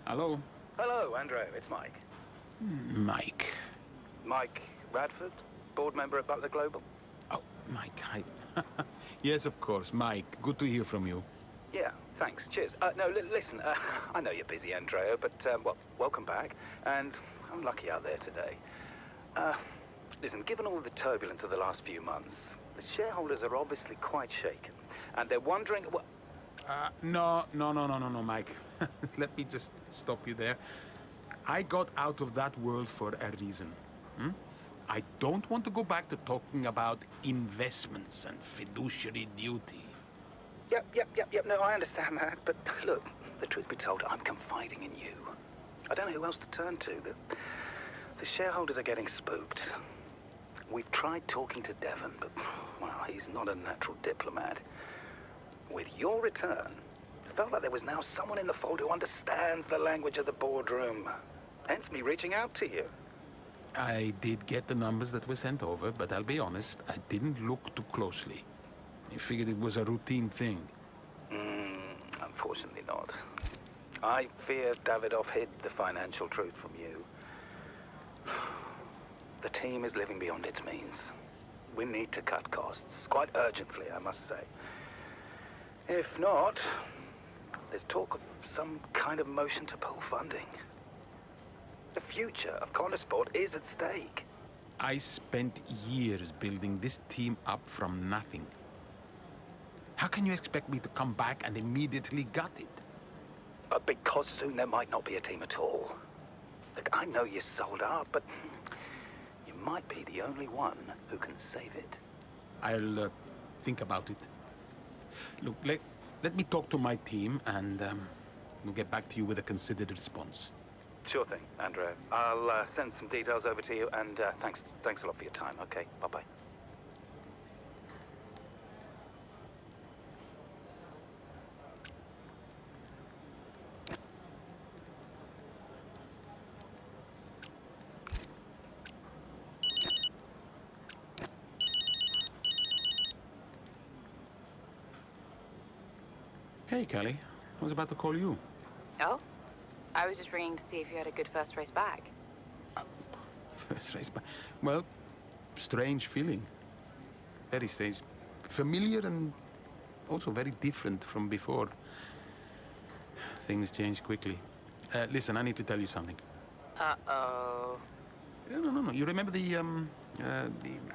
Hello? Hello, Andrew. It's Mike. Mike. Mike Radford, board member at Butler Global. Oh, Mike, hi. Yes, of course, Mike. Good to hear from you. Yeah, thanks. Cheers. No, listen, I know you're busy, Andrea, but, well, welcome back. And I'm lucky out there today. Listen, given all the turbulence of the last few months, the shareholders are obviously quite shaken. And they're wondering, well... No, Mike. Let me just stop you there. I got out of that world for a reason. I don't want to go back to talking about investments and fiduciary duty. Yep. No, I understand that. But look, the truth be told, I'm confiding in you. I don't know who else to turn to. The shareholders are getting spooked. We've tried talking to Devon, but, well, he's not a natural diplomat. With your return, it felt like there was now someone in the fold who understands the language of the boardroom. Hence me reaching out to you. I did get the numbers that were sent over, but I'll be honest, I didn't look too closely. I figured it was a routine thing. Unfortunately not. I fear Davidoff hid the financial truth from you. The team is living beyond its means. We need to cut costs, quite urgently, I must say. If not, there's talk of some kind of motion to pull funding. The future of Connorsport is at stake. I spent years building this team up from nothing. How can you expect me to come back and immediately gut it? Because soon there might not be a team at all. Look, I know you're sold out, but you might be the only one who can save it. I'll think about it. Look, let me talk to my team, and we'll get back to you with a considered response. Sure thing, Andrea. I'll send some details over to you, and thanks a lot for your time. Okay, bye-bye. Hey, Callie. I was about to call you. Oh? I was just ringing to see if you had a good first race back. First race back? Well, strange feeling. Very strange. Familiar and also very different from before. Things change quickly. Listen, I need to tell you something. Uh-oh. No. You remember the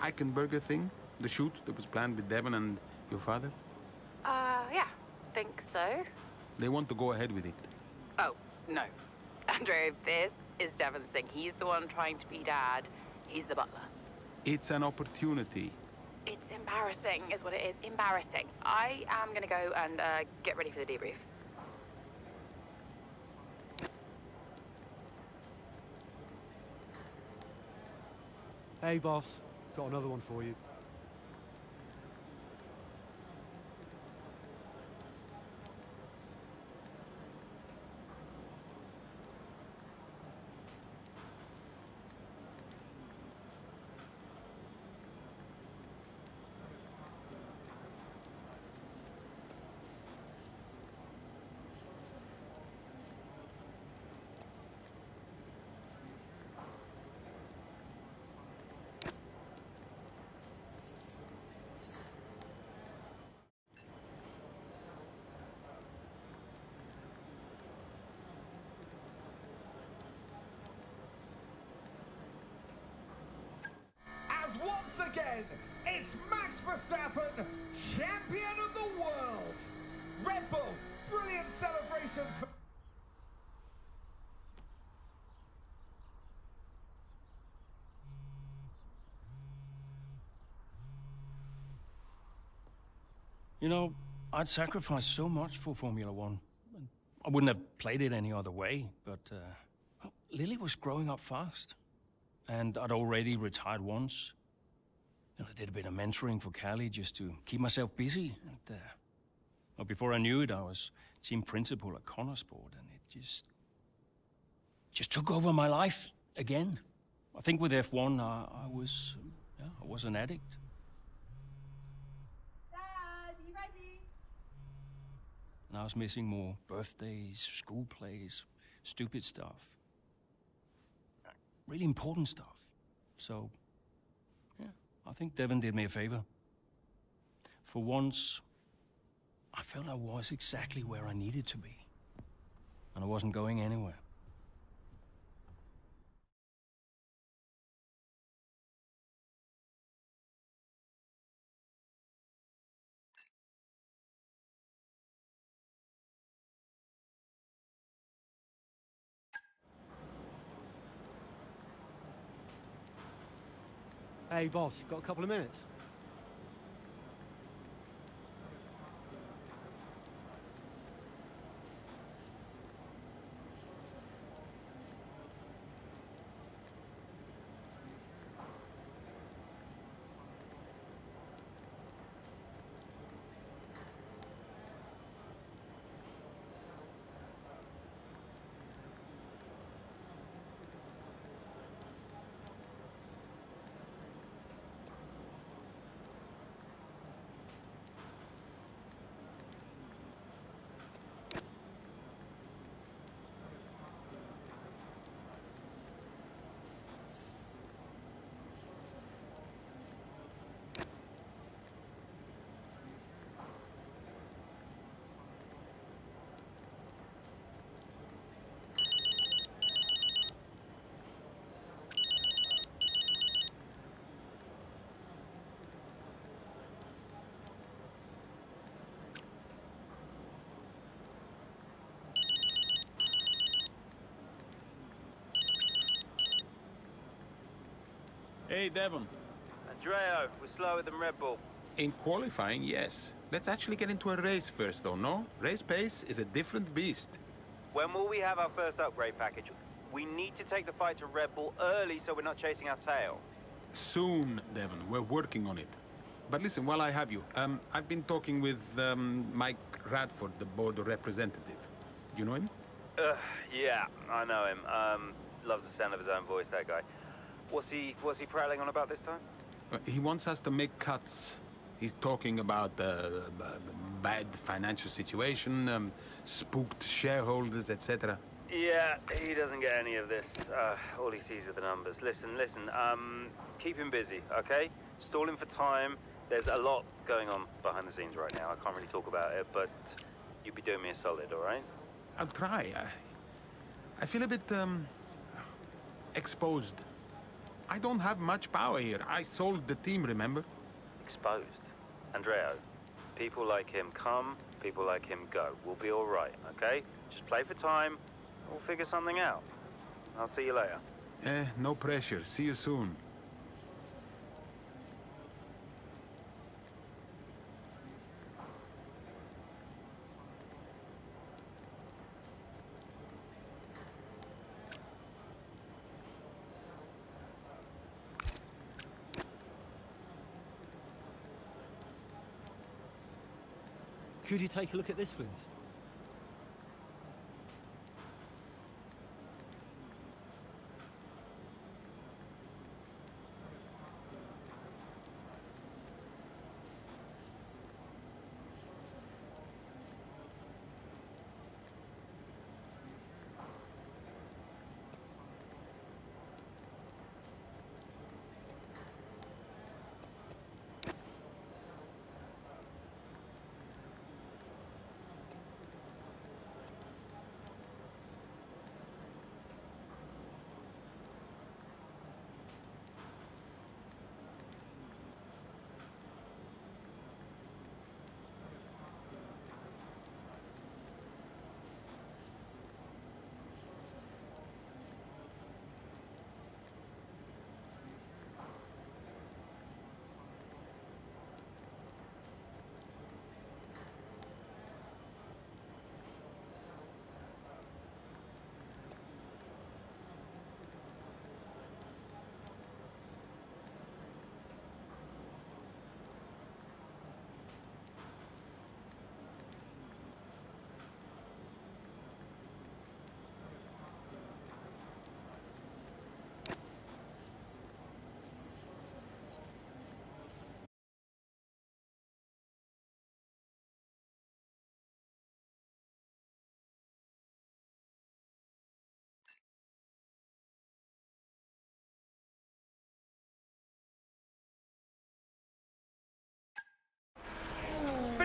Eichenberger thing? The shoot that was planned with Devon and your father? Yeah. Think so. They want to go ahead with it. Oh, no. Andrew, this is Devon's thing. He's the one trying to be Dad. He's the butler. It's an opportunity. It's embarrassing, is what it is. Embarrassing. I am going to go and get ready for the debrief. Hey, boss. Got another one for you. Once again, it's Max Verstappen, champion of the world. Red Bull, brilliant celebrations for... You know, I'd sacrificed so much for Formula One. I wouldn't have played it any other way, but Lily was growing up fast. And I'd already retired once. And I did a bit of mentoring for Callie just to keep myself busy. And well, before I knew it, I was team principal at Connorsport, and it just took over my life again. I think with F1, I was an addict. Dad, you ready? And I was missing more birthdays, school plays, stupid stuff. Really important stuff. So, yeah, I think Devon did me a favor. For once, I felt I was exactly where I needed to be. And I wasn't going anywhere. Hey, boss, got a couple of minutes? Hey, Devon. Andreo, we're slower than Red Bull. In qualifying, yes. Let's actually get into a race first, though, no? Race pace is a different beast. When will we have our first upgrade package? We need to take the fight to Red Bull early so we're not chasing our tail. Soon, Devon. We're working on it. But listen, while I have you, I've been talking with Mike Radford, the board representative. Do you know him? Yeah, I know him. Loves the sound of his own voice, that guy. What's he prattling on about this time? He wants us to make cuts. He's talking about the bad financial situation, spooked shareholders, etc. Yeah, he doesn't get any of this. All he sees are the numbers. Listen, keep him busy, okay? Stall him for time. There's a lot going on behind the scenes right now. I can't really talk about it, but you'd be doing me a solid, all right? I'll try. I feel a bit, exposed. I don't have much power here. I sold the team, remember? Exposed. Andreo, people like him come, people like him go. We'll be all right, okay? Just play for time. We'll figure something out. I'll see you later. No pressure. See you soon. Could you take a look at this, please?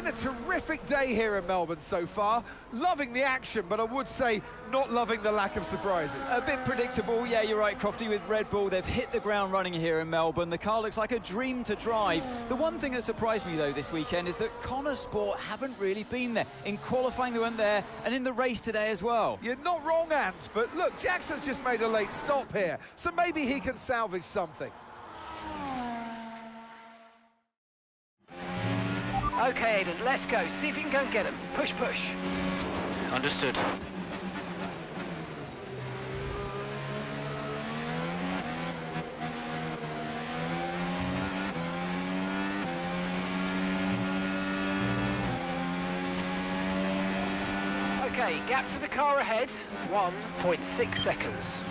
a terrific day here in Melbourne so far. Loving the action, but I would say not loving the lack of surprises. A bit predictable, yeah, you're right, Crofty, with Red Bull. They've hit the ground running here in Melbourne. The car looks like a dream to drive. The one thing that surprised me, though, this weekend is that Connor Sport haven't really been there. In qualifying, they weren't there, and in the race today as well. You're not wrong, Ant, but look, Jackson's just made a late stop here, so maybe he can salvage something. OK, Aidan, let's go. See if you can go and get him. Push, push. Understood. OK, gap to the car ahead, 1.6 seconds.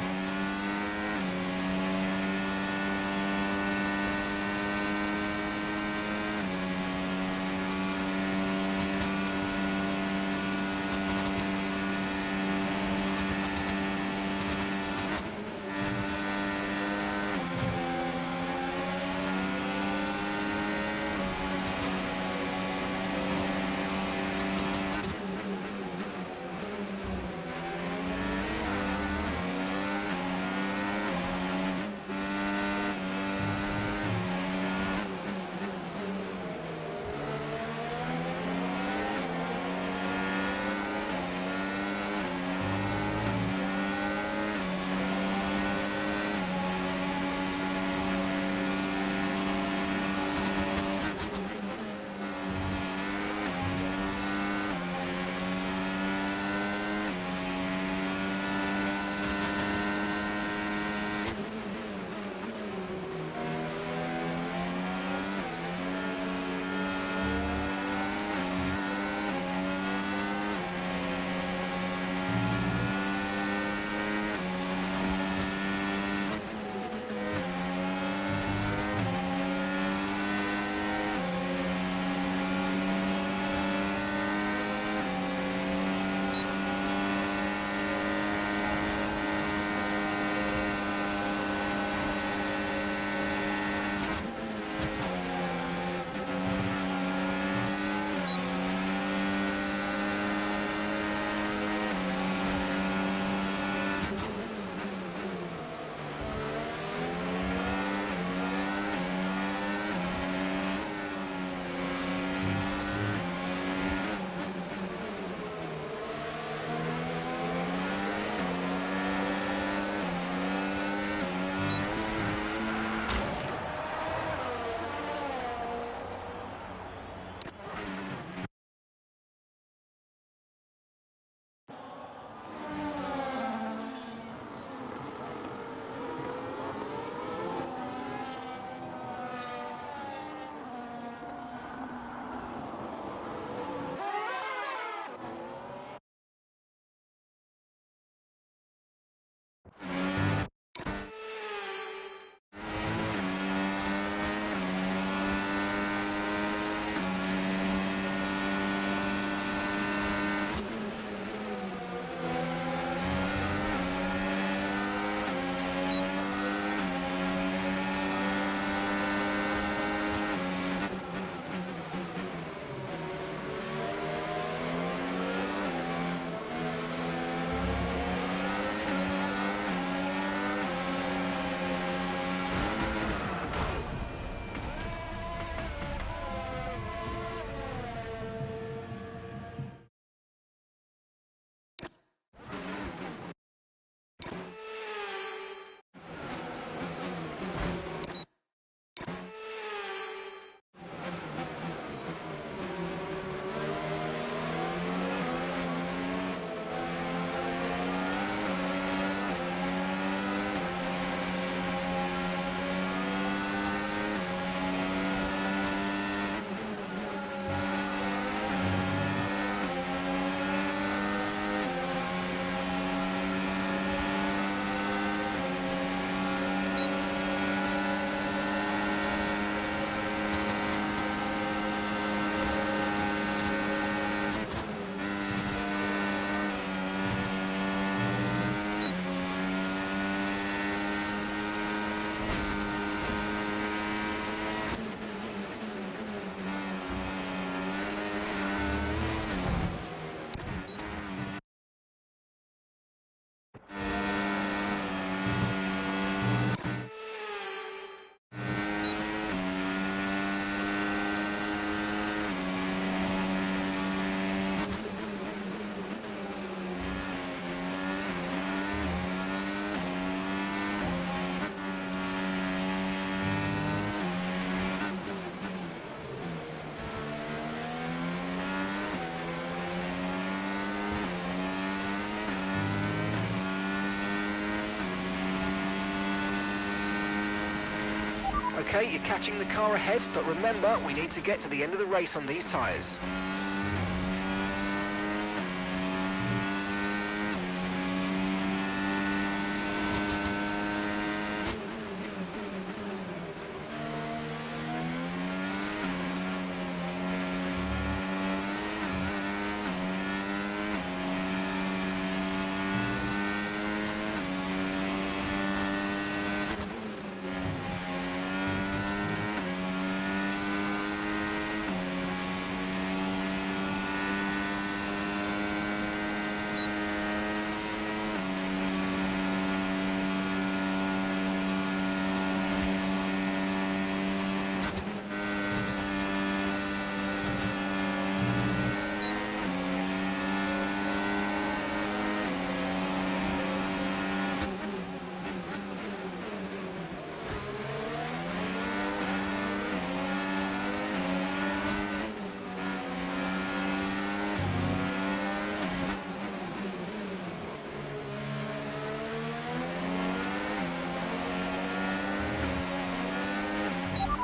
Okay, you're catching the car ahead, but remember, we need to get to the end of the race on these tyres.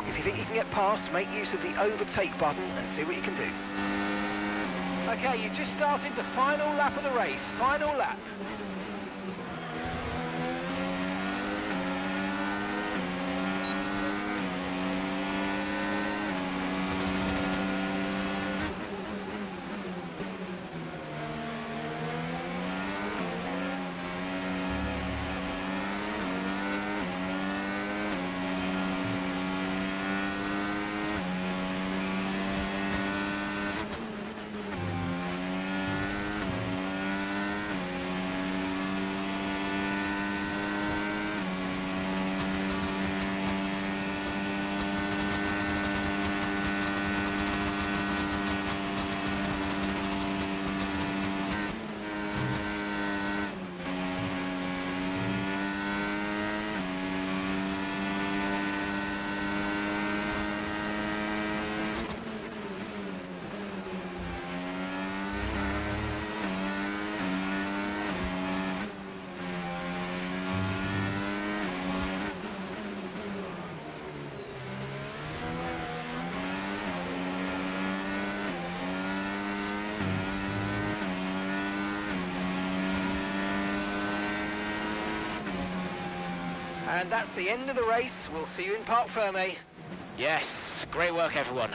If you think you can get past, make use of the overtake button and see what you can do. Okay, you just started the final lap of the race. Final lap. And that's the end of the race. We'll see you in Parc Fermé. Yes, great work, everyone.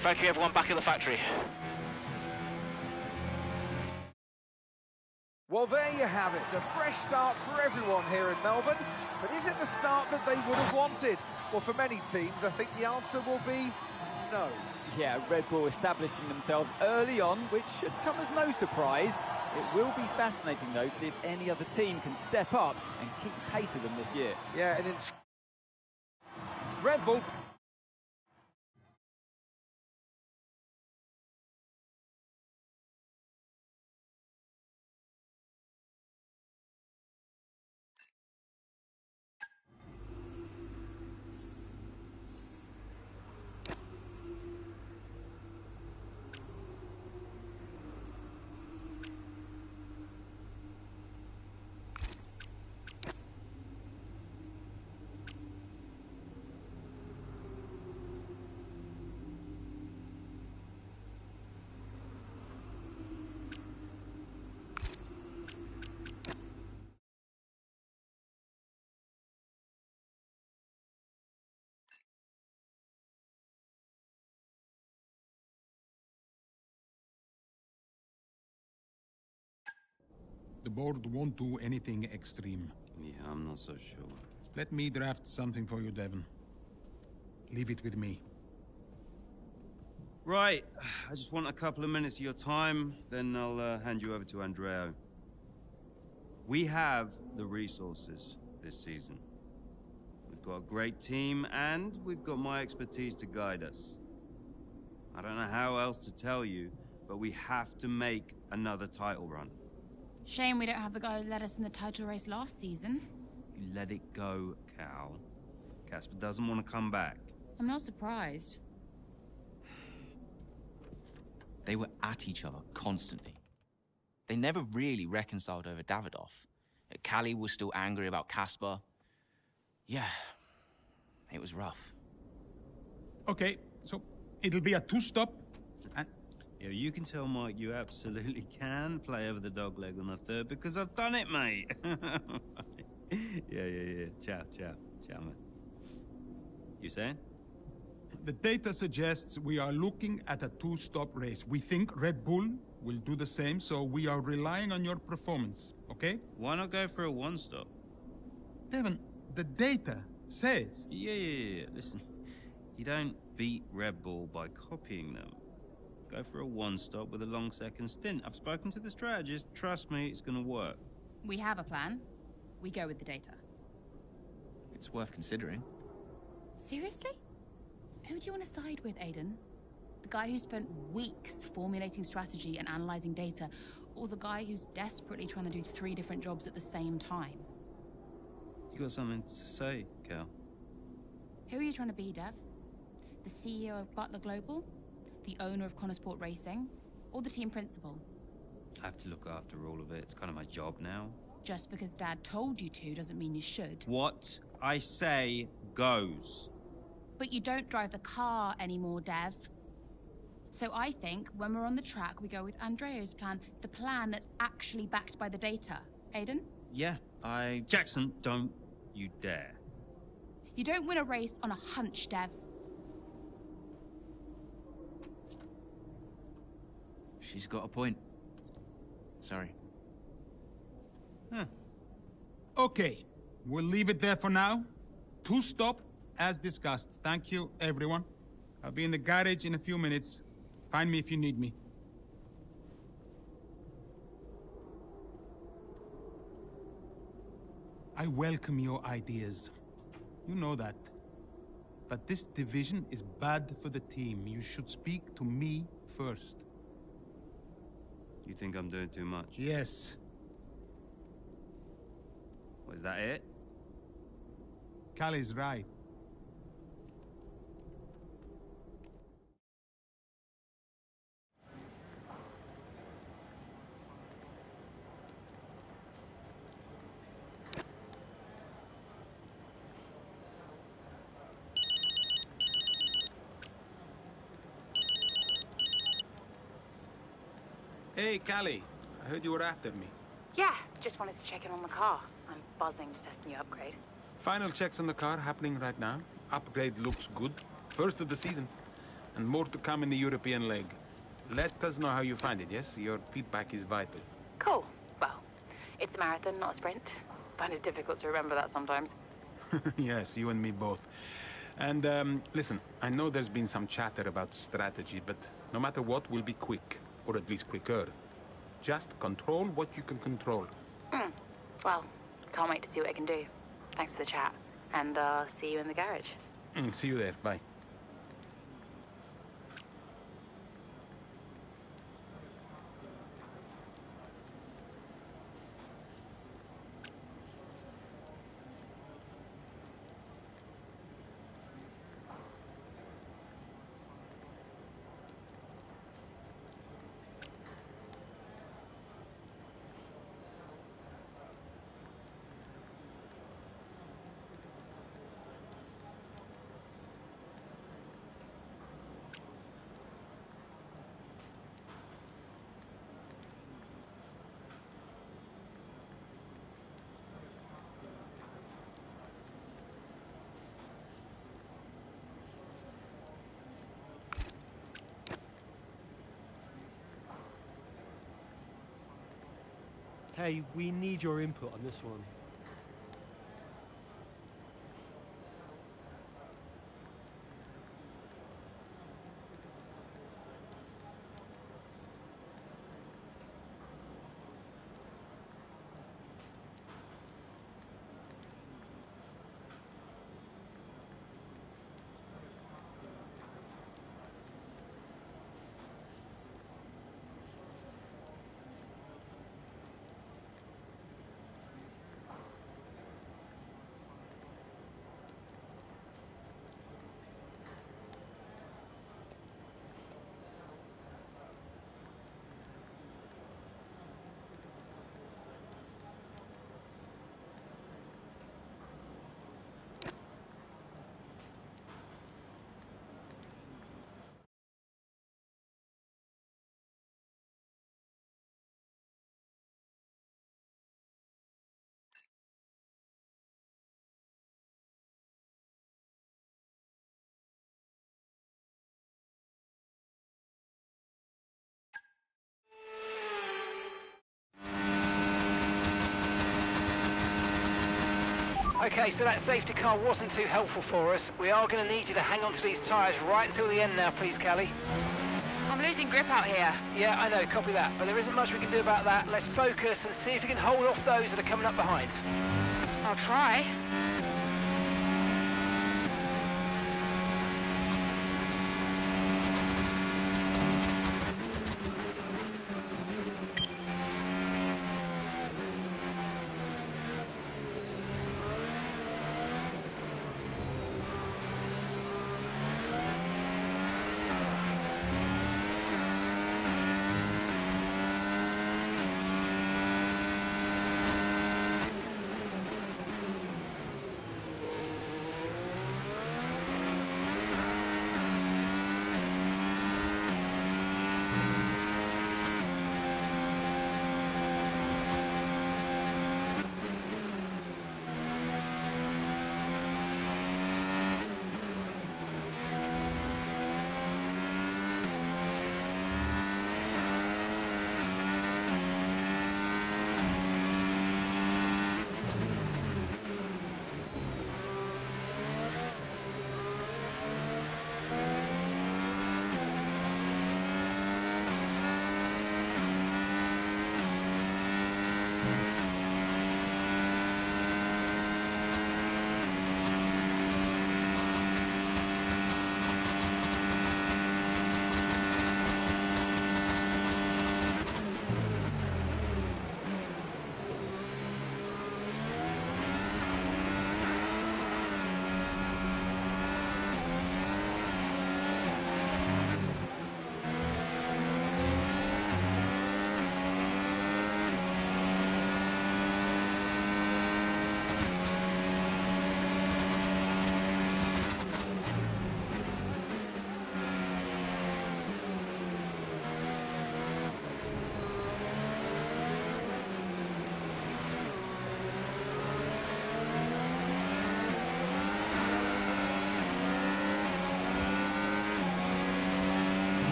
Thank you, everyone back at the factory. Well, there you have it. A fresh start for everyone here in Melbourne. But is it the start that they would have wanted? Well, for many teams, I think the answer will be no. Yeah, Red Bull establishing themselves early on, which should come as no surprise. It will be fascinating, though, to see if any other team can step up and keep pace with them this year. Yeah, and Red Bull... The board won't do anything extreme. Yeah, I'm not so sure. Let me draft something for you, Devon. Leave it with me. Right, I just want a couple of minutes of your time, then I'll hand you over to Andrea. We have the resources this season. We've got a great team, and we've got my expertise to guide us. I don't know how else to tell you, but we have to make another title run. Shame we don't have the guy who led us in the title race last season. You let it go, Cal. Casper doesn't want to come back. I'm not surprised. They were at each other constantly. They never really reconciled over Davidoff. Callie was still angry about Casper. Yeah, It was rough. Okay, so it'll be a two-stop. Yeah, you can tell Mike you absolutely can play over the dog leg on the third because I've done it, mate. Yeah. Ciao, mate. You saying? The data suggests we are looking at a two-stop race. We think Red Bull will do the same, so we are relying on your performance, okay? Why not go for a one-stop? Devon, the data says... Yeah. Listen, you don't beat Red Bull by copying them. Go for a one-stop with a long second stint. I've spoken to the strategist. Trust me, it's going to work. We have a plan. We go with the data. It's worth considering. Seriously? Who do you want to side with, Aiden? The guy who spent weeks formulating strategy and analyzing data, or the guy who's desperately trying to do 3 different jobs at the same time? You got something to say, Cal? Who are you trying to be, Dev? The CEO of Butler Global? The owner of Connorsport Racing? Or the team principal? I have to look after all of it. It's kind of my job now. Just because Dad told you to doesn't mean you should. What I say goes. But you don't drive the car anymore, Dev. So I think when we're on the track, we go with Andreo's plan, the plan that's actually backed by the data. Aiden? Yeah, Jackson, don't you dare. You don't win a race on a hunch, Dev. She's got a point. Sorry. Okay, we'll leave it there for now. Two-stop, as discussed. Thank you, everyone. I'll be in the garage in a few minutes. Find me if you need me. I welcome your ideas. You know that. But this division is bad for the team. You should speak to me first. You think I'm doing too much? Yes. Was that it? Callie's right. Hey, Callie. I heard you were after me. Yeah, just wanted to check in on the car. I'm buzzing to test the new upgrade. Final checks on the car happening right now. Upgrade looks good. First of the season. And more to come in the European leg. Let us know how you find it, yes? Your feedback is vital. Cool. Well, it's a marathon, not a sprint. Find it difficult to remember that sometimes. Yes, you and me both. And, listen, I know there's been some chatter about strategy, but no matter what, we'll be quick. Or at least quicker. Just control what you can control. Well, can't wait to see what I can do. Thanks for the chat. And, see you in the garage. See you there. Bye. Hey, we need your input on this one. Okay, so that safety car wasn't too helpful for us. We are going to need you to hang on to these tyres right until the end now, please, Callie. I'm losing grip out here. Yeah, I know, copy that. But there isn't much we can do about that. Let's focus and see if we can hold off those that are coming up behind. I'll try.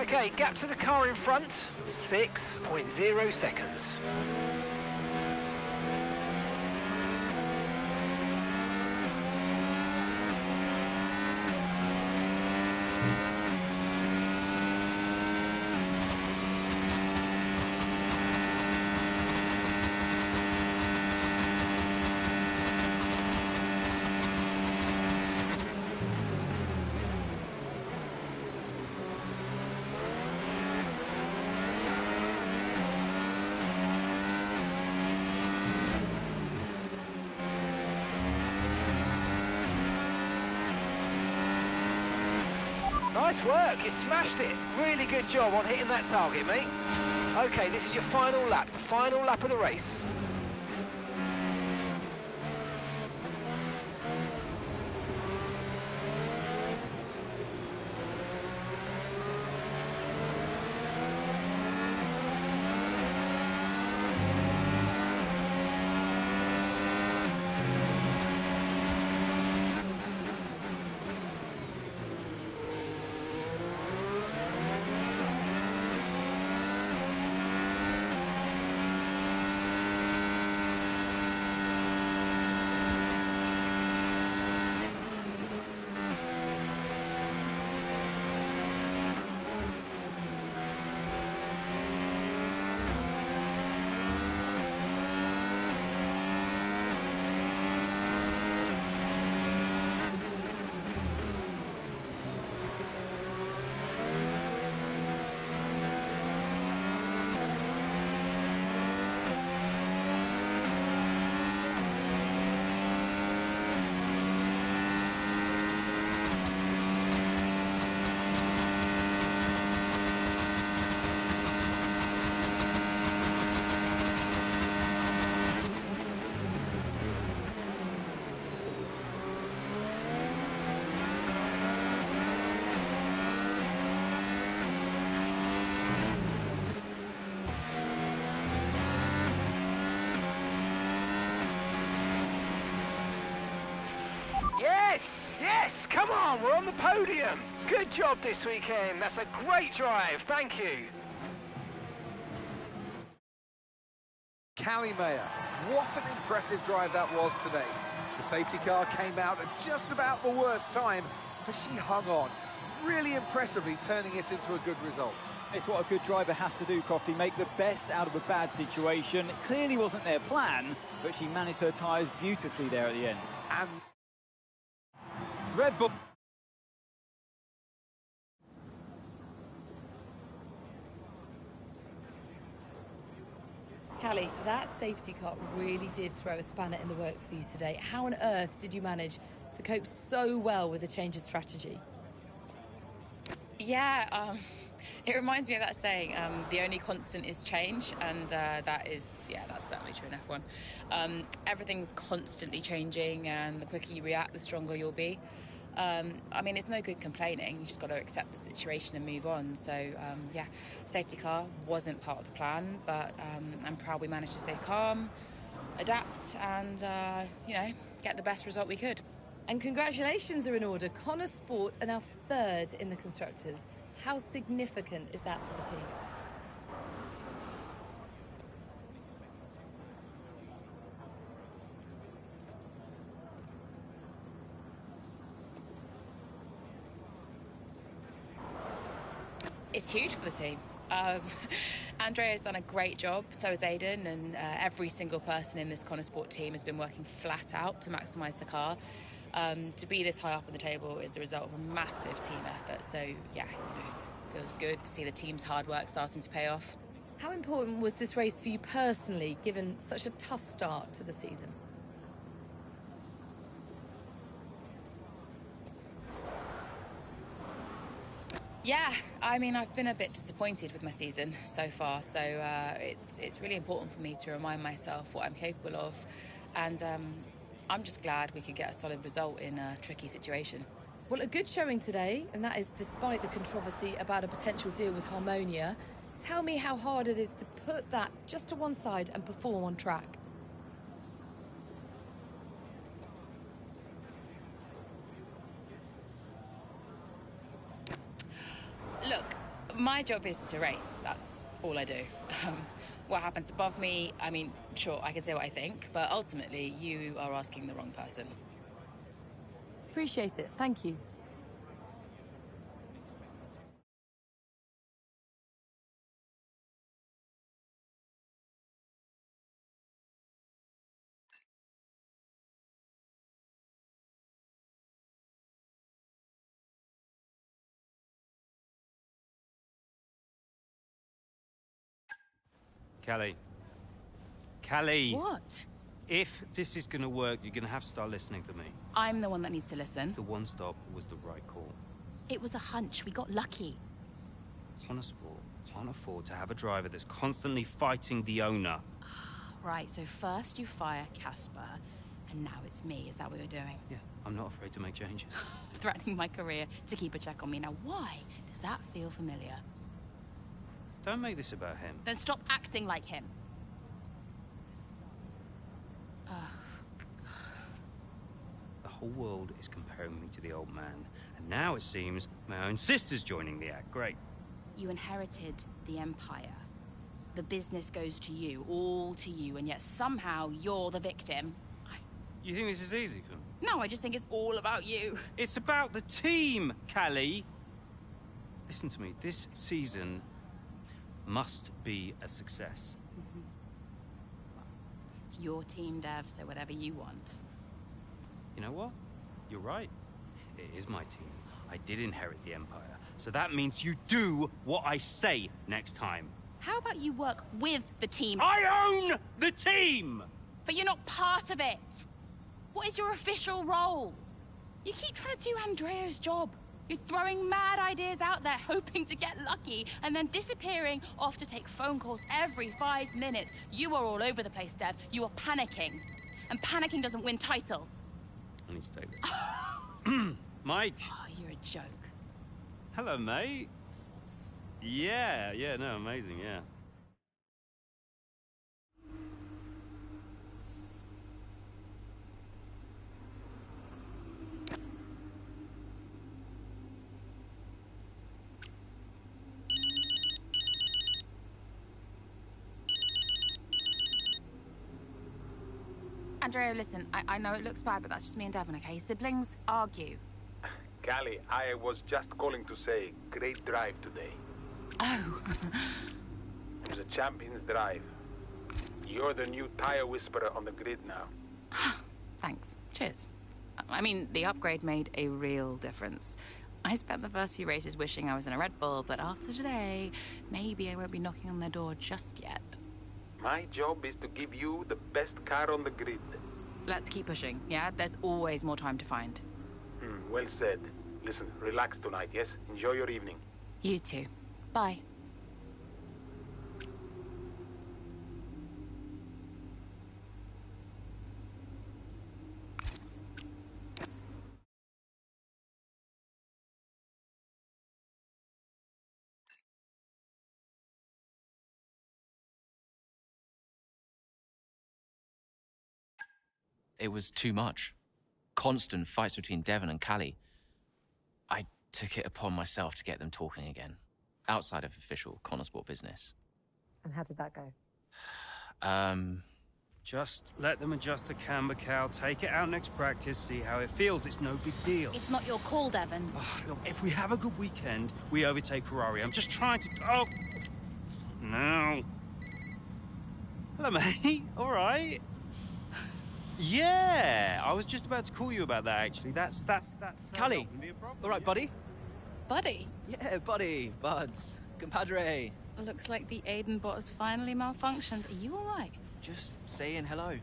Okay, gap to the car in front, 6.0 seconds. Nice work, you smashed it. Really good job on hitting that target, mate. Okay, this is your final lap of the race. Come on, we're on the podium. Good job this weekend. That's a great drive. Thank you. Callie Mayer, what an impressive drive that was today. The safety car came out at just about the worst time, but she hung on, really impressively turning it into a good result. It's what a good driver has to do, Crofty, make the best out of a bad situation. It clearly wasn't their plan, but she managed her tyres beautifully there at the end. And Red Bull... Callie, that safety car really did throw a spanner in the works for you today. How on earth did you manage to cope so well with the change of strategy? Yeah, it reminds me of that saying, the only constant is change, and that's certainly true in F1. Everything's constantly changing, and the quicker you react, the stronger you'll be. I mean, it's no good complaining. You just got to accept the situation and move on. So, safety car wasn't part of the plan, but I'm proud we managed to stay calm, adapt, and, get the best result we could. And congratulations are in order. Connor Sport are now third in the Constructors. How significant is that for the team? It's huge for the team. Andrea's done a great job, so has Aiden, and every single person in this Connor Sport team has been working flat out to maximise the car. To be this high up on the table is the result of a massive team effort, so feels good to see the team's hard work starting to pay off. How important was this race for you personally, given such a tough start to the season? Yeah, I mean, I've been a bit disappointed with my season so far, so it's really important for me to remind myself what I'm capable of, and I'm just glad we could get a solid result in a tricky situation. Well, a good showing today, and that is despite the controversy about a potential deal with Harmonia. Tell me how hard it is to put that just to one side and perform on track. Look, my job is to race. That's all I do. What happens above me, I mean, sure, I can say what I think, but ultimately, you are asking the wrong person. Appreciate it. Thank you. Callie. What? If this is going to work, you're going to have to start listening to me. I'm the one that needs to listen. The one stop was the right call. It was a hunch. We got lucky. Connor Sport can't afford to have a driver that's constantly fighting the owner. Right, so first you fire Casper, and now it's me. Is that what you're doing? Yeah, I'm not afraid to make changes. Threatening my career to keep a check on me. Now, why does that feel familiar? Don't make this about him. Then stop acting like him. The whole world is comparing me to the old man, and now it seems my own sister's joining the act. Great. You inherited the Empire. The business goes to you, all to you, and yet somehow you're the victim. You think this is easy for me? No, I just think it's all about you. It's about the team, Callie. Listen to me, this season must be a success. It's your team, Dev, so whatever you want. You know what? You're right. It is my team. I did inherit the Empire. So that means you do what I say next time. How about you work with the team? I own the team! But you're not part of it. What is your official role? You keep trying to do Andrea's job. You're throwing mad ideas out there, hoping to get lucky, and then disappearing off to take phone calls every 5 minutes. You are all over the place, Dev. You are panicking. And panicking doesn't win titles. I need to take this. Mike! Oh, you're a joke. Hello, mate. Yeah, no, amazing, yeah. Andrea, listen, I know it looks bad, but that's just me and Devon, okay? Siblings argue. Callie, I was just calling to say, great drive today. Oh. It was a champion's drive. You're the new tire whisperer on the grid now. Thanks. Cheers. I mean, the upgrade made a real difference. I spent the first few races wishing I was in a Red Bull, but after today, maybe I won't be knocking on their door just yet. My job is to give you the best car on the grid. Let's keep pushing, yeah? There's always more time to find. Well said. Listen, relax tonight, yes? Enjoy your evening. You too. Bye. It was too much. Constant fights between Devon and Callie. I took it upon myself to get them talking again, outside of official Connor Sport business. And how did that go? Just let them adjust the camber, Cal. Take it out next practice, see how it feels. It's no big deal. It's not your call, Devon. Oh, look, if we have a good weekend, we overtake Ferrari. I'm just trying to... Oh! No. Hello, mate. All right. Yeah, I was just about to call you about that, actually. That's Callie, not gonna be a problem, all right, yeah? buddy? Buddy? Yeah, buddy, buds, compadre. Looks like the Aiden bot has finally malfunctioned. Are you all right? Just saying hello.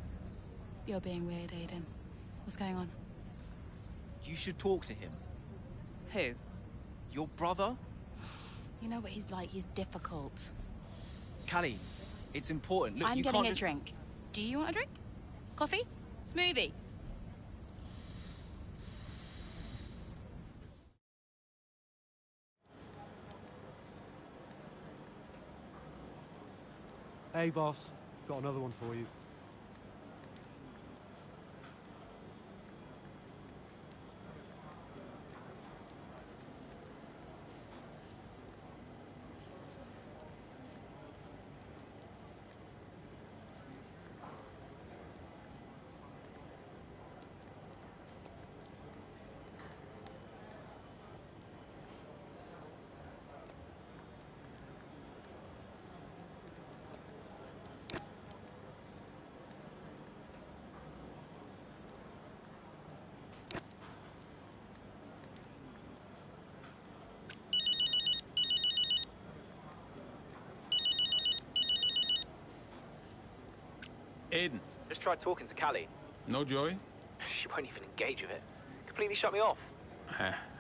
You're being weird, Aiden. What's going on? You should talk to him. Who? Your brother? You know what he's like. He's difficult. Callie, it's important. Look, I'm you getting can't a just... drink. Do you want a drink? Coffee? Smoothie? Hey, boss. Got another one for you. Aiden. Just tried talking to Callie. No joy? She won't even engage with it. Completely shut me off.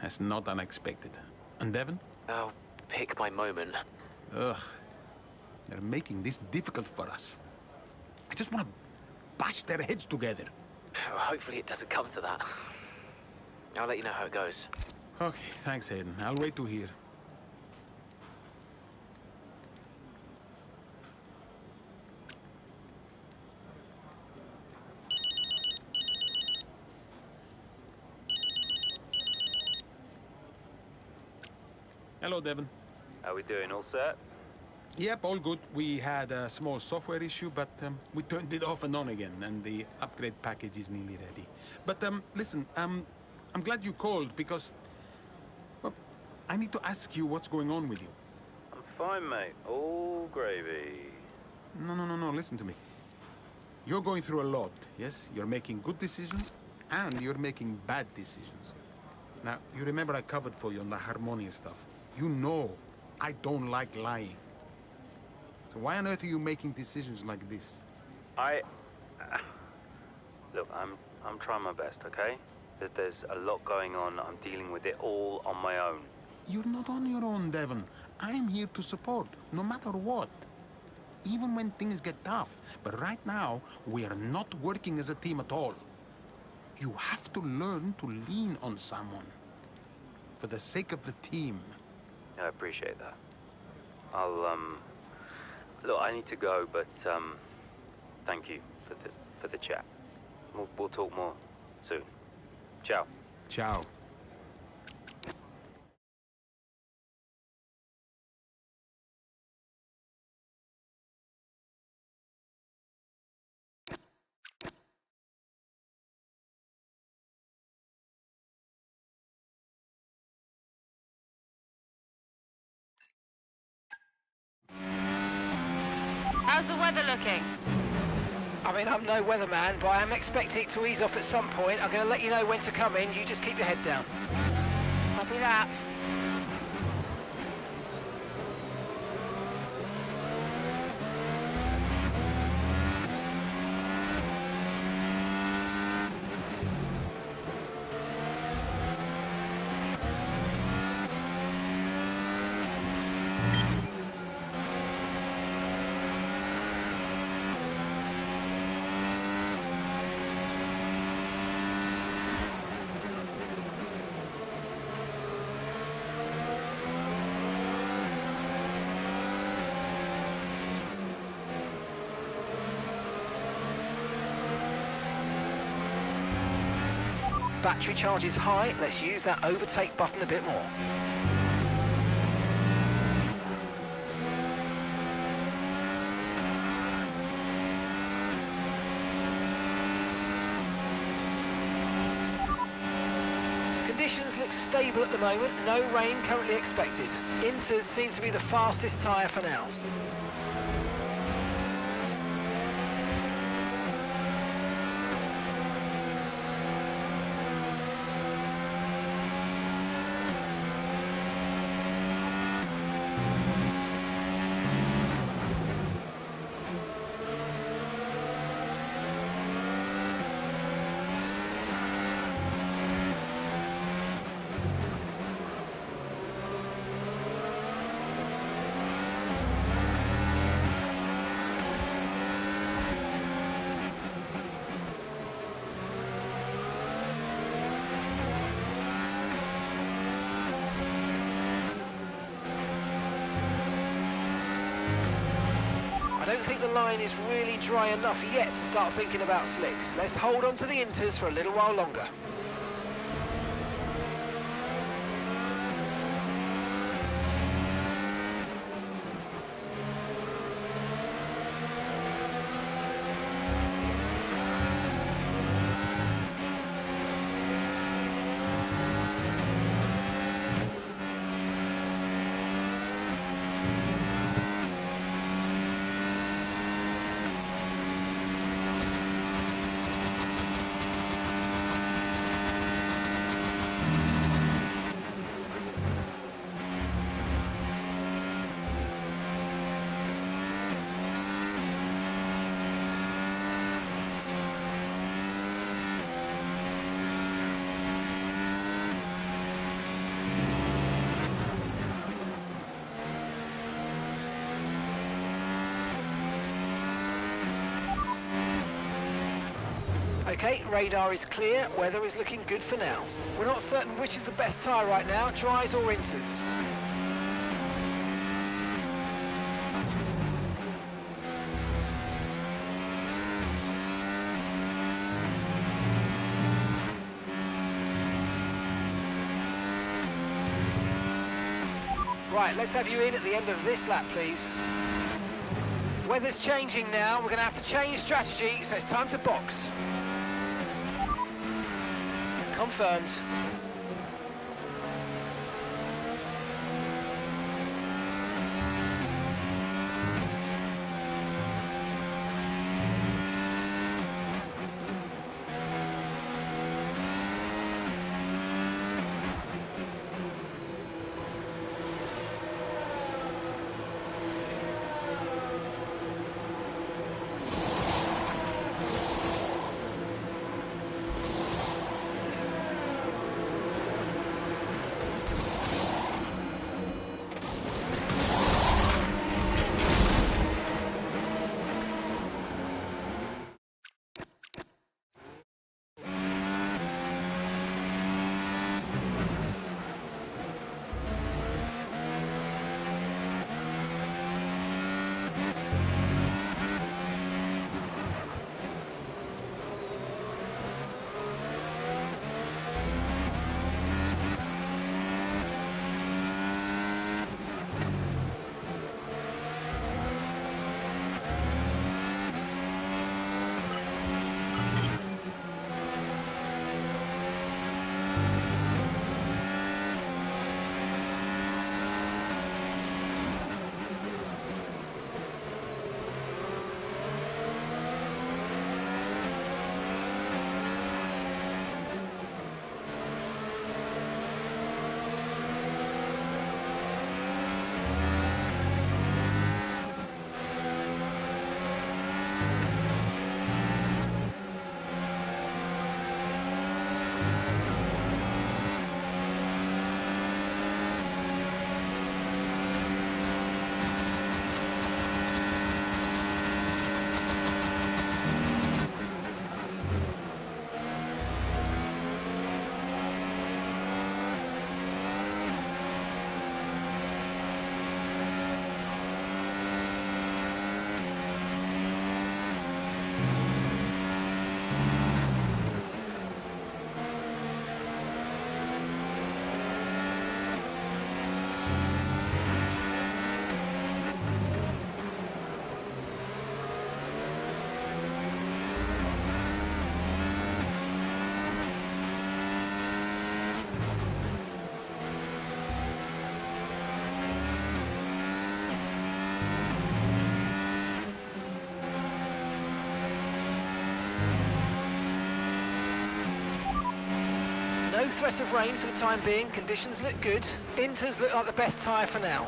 That's not unexpected. And Devon? Oh, pick my moment. Ugh. They're making this difficult for us. I just want to bash their heads together. Well, hopefully it doesn't come to that. I'll let you know how it goes. Okay, thanks, Aiden. I'll wait to hear. Hello, Devon. How we doing? All set? Yep, all good. We had a small software issue, but we turned it off and on again, and the upgrade package is nearly ready. But listen, I'm glad you called because, well, I need to ask you what's going on with you. I'm fine, mate. All gravy. No, listen to me. You're going through a lot, yes? You're making good decisions, and you're making bad decisions. Now, you remember I covered for you on the Harmonia stuff. You know I don't like lying. So why on earth are you making decisions like this? Look, I'm trying my best, okay? There's a lot going on. I'm dealing with it all on my own. You're not on your own, Devon. I'm here to support, no matter what. Even when things get tough. But right now, we are not working as a team at all. You have to learn to lean on someone. For the sake of the team. I appreciate that. Look, I need to go, but, thank you for the chat. We'll talk more soon. Ciao. Ciao. How's the weather looking? I mean, I'm no weatherman, but I am expecting it to ease off at some point. I'm going to let you know when to come in. You just keep your head down. Copy that. Battery charge is high. Let's use that overtake button a bit more. Conditions look stable at the moment. No rain currently expected. Inters seem to be the fastest tyre for now. I don't think the line is really dry enough yet to start thinking about slicks. Let's hold on to the inters for a little while longer. Okay, radar is clear, weather is looking good for now. We're not certain which is the best tyre right now, dries or inters. Right, let's have you in at the end of this lap, please. Weather's changing now, we're going to have to change strategy, so it's time to box. Confirmed. No threat of rain for the time being. Conditions look good. Inters look like the best tyre for now.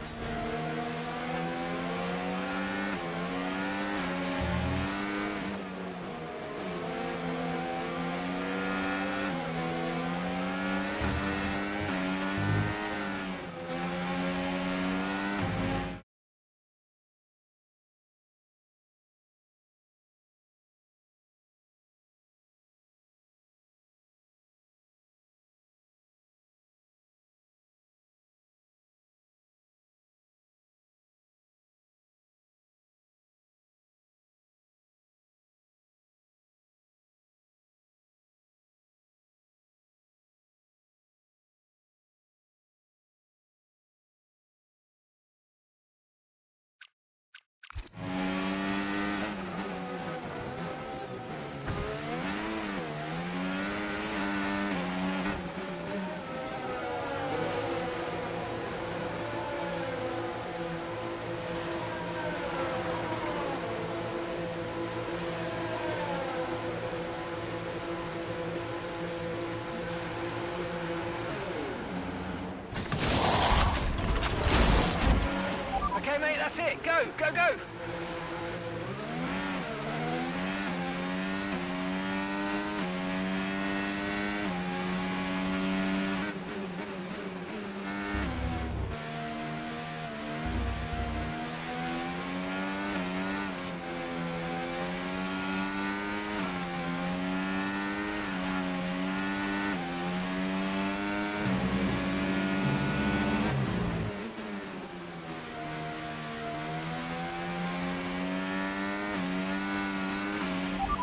Okay, mate, that's it. Go, go, go.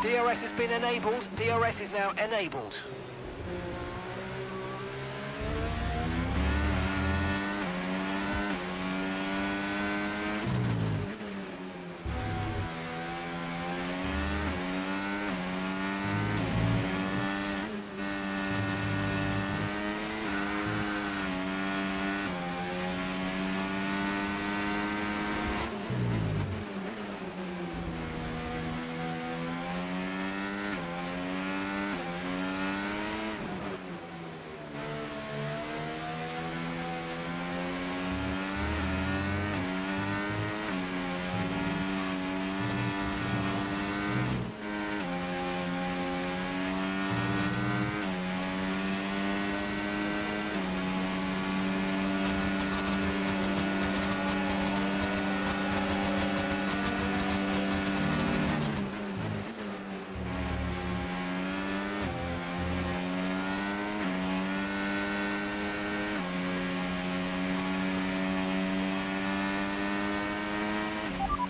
DRS has been enabled. DRS is now enabled.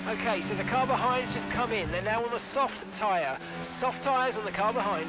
Okay, so the car behind's just come in. They're now on the soft tyre. Soft tyres on the car behind.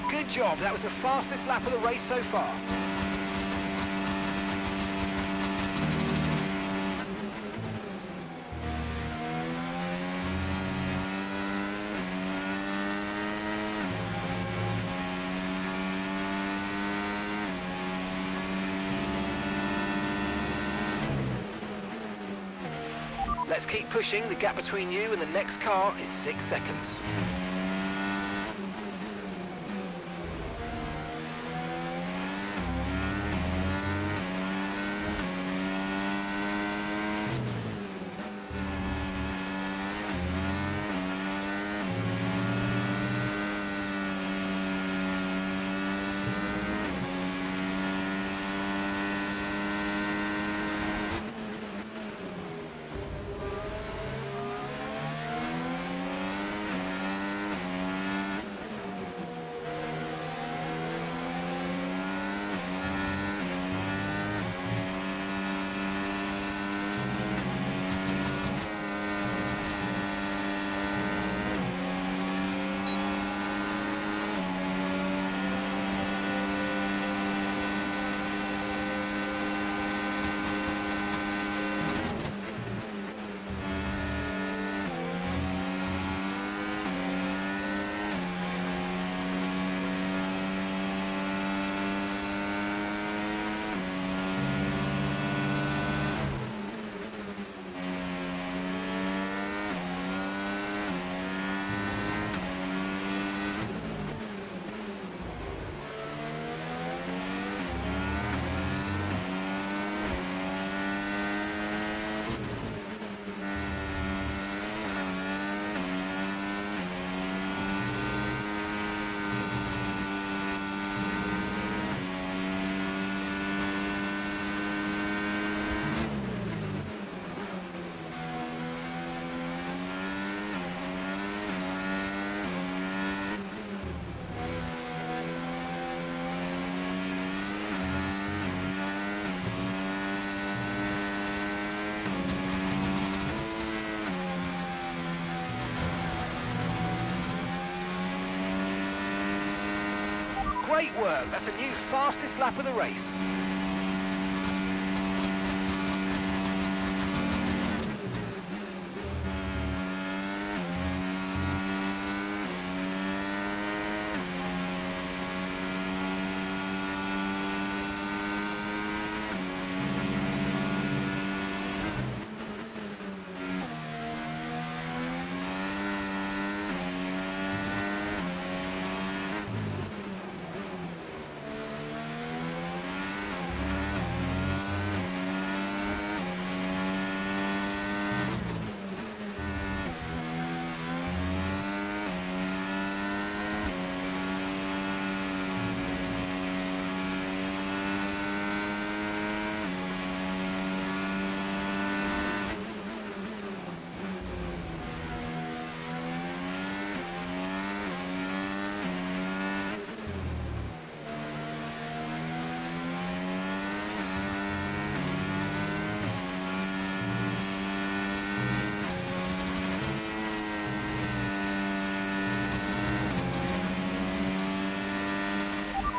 Good job, that was the fastest lap of the race so far. Let's keep pushing. The gap between you and the next car is 6 seconds. great work. That's a new fastest lap of the race.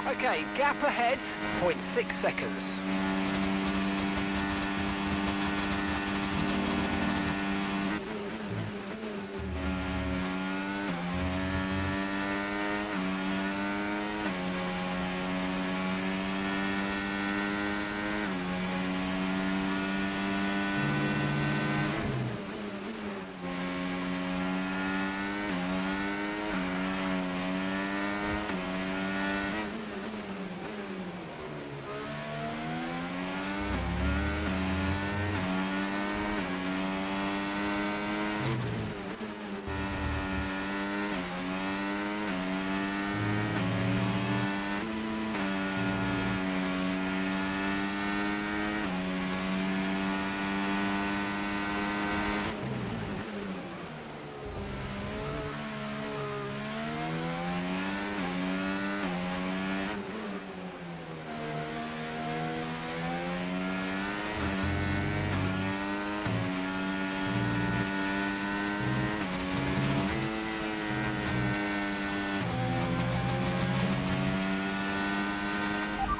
Okay, gap ahead, 0.6 seconds.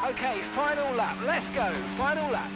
Okay, final lap. Let's go. Final lap.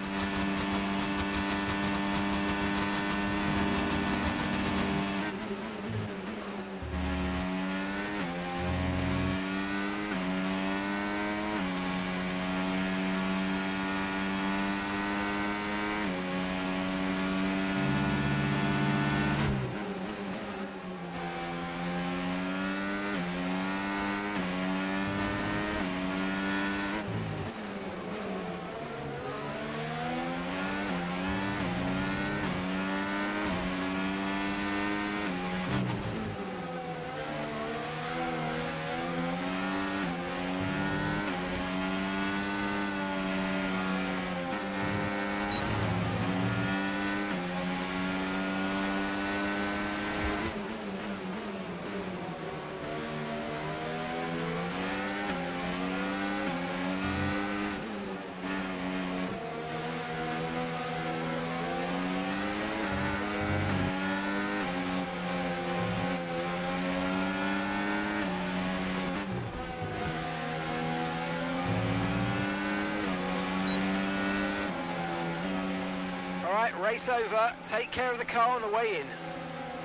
All right, race over. Take care of the car on the way in.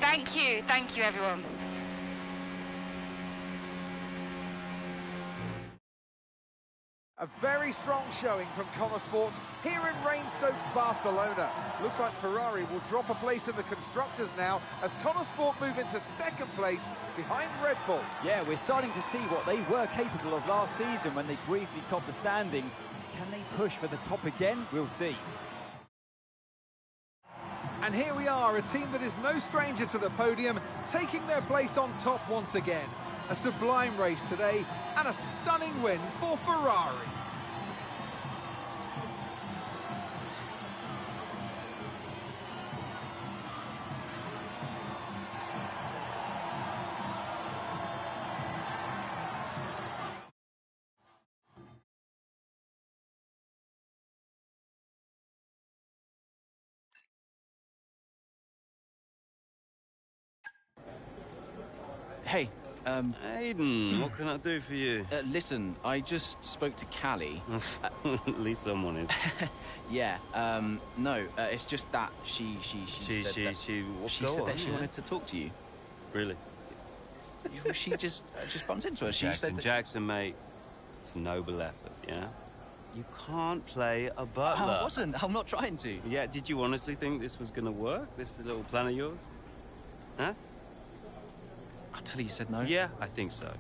Thank you everyone. A very strong showing from Connor Sports here in rain-soaked Barcelona. Looks like Ferrari will drop a place in the Constructors now as Connor Sport move into second place behind Red Bull. Yeah, we're starting to see what they were capable of last season when they briefly topped the standings. Can they push for the top again? We'll see. And here we are, a team that is no stranger to the podium, taking their place on top once again. A sublime race today, and a stunning win for Ferrari. Hey, Aiden, what can I do for you? Listen, I just spoke to Callie. At least someone is. Yeah, no, it's just that she said that she wanted to talk to you. Really? She just bumped into her. She Jackson, said that Jackson, mate, it's a noble effort, yeah? You can't play a butler. I wasn't. I'm not trying to. Yeah, did you honestly think this was gonna work? This little plan of yours? Huh? Until he said no. Yeah, I think so.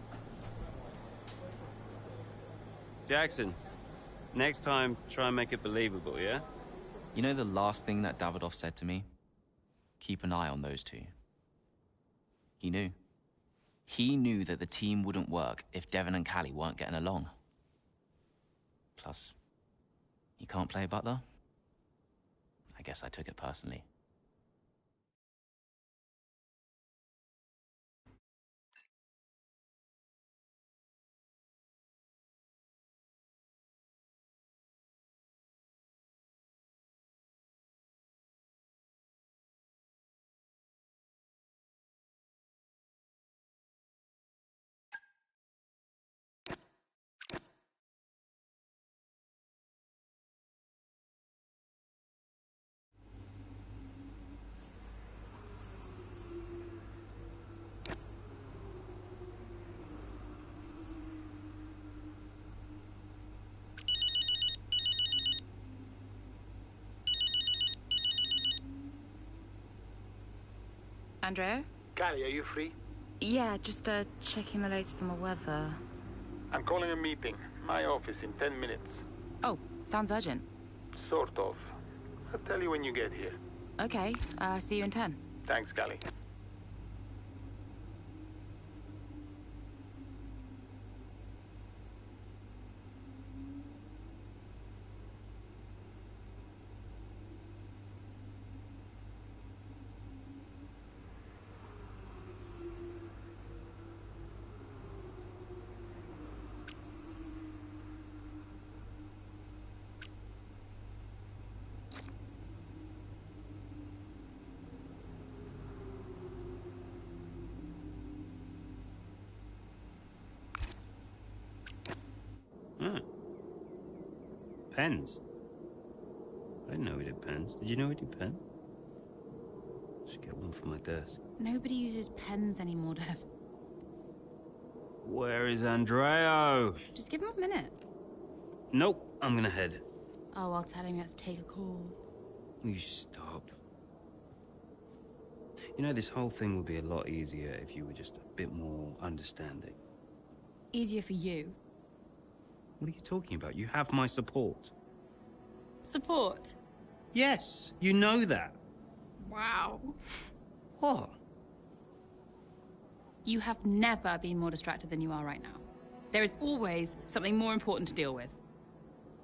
Jackson, next time, try and make it believable, yeah? You know the last thing that Davidoff said to me? Keep an eye on those two. He knew. He knew that the team wouldn't work if Devon and Callie weren't getting along. Plus, you can't play butler? I guess I took it personally. Andrea? Callie, are you free? Yeah, just checking the latest on the weather. I'm calling a meeting. My office in 10 minutes. Oh, sounds urgent. Sort of. I'll tell you when you get here. Okay, see you in 10. Thanks, Callie. Ah. Pens? I didn't know we did pens. Did you know we did pens? Should get one for my desk. Nobody uses pens anymore, Dev. Where is Andreo? Just give him a minute. Nope, I'm gonna head. Oh, I'll tell him he has to take a call. You stop. You know, this whole thing would be a lot easier if you were just a bit more understanding. Easier for you. What are you talking about? You have my support. Support? Yes, you know that. Wow. What? You have never been more distracted than you are right now. There is always something more important to deal with.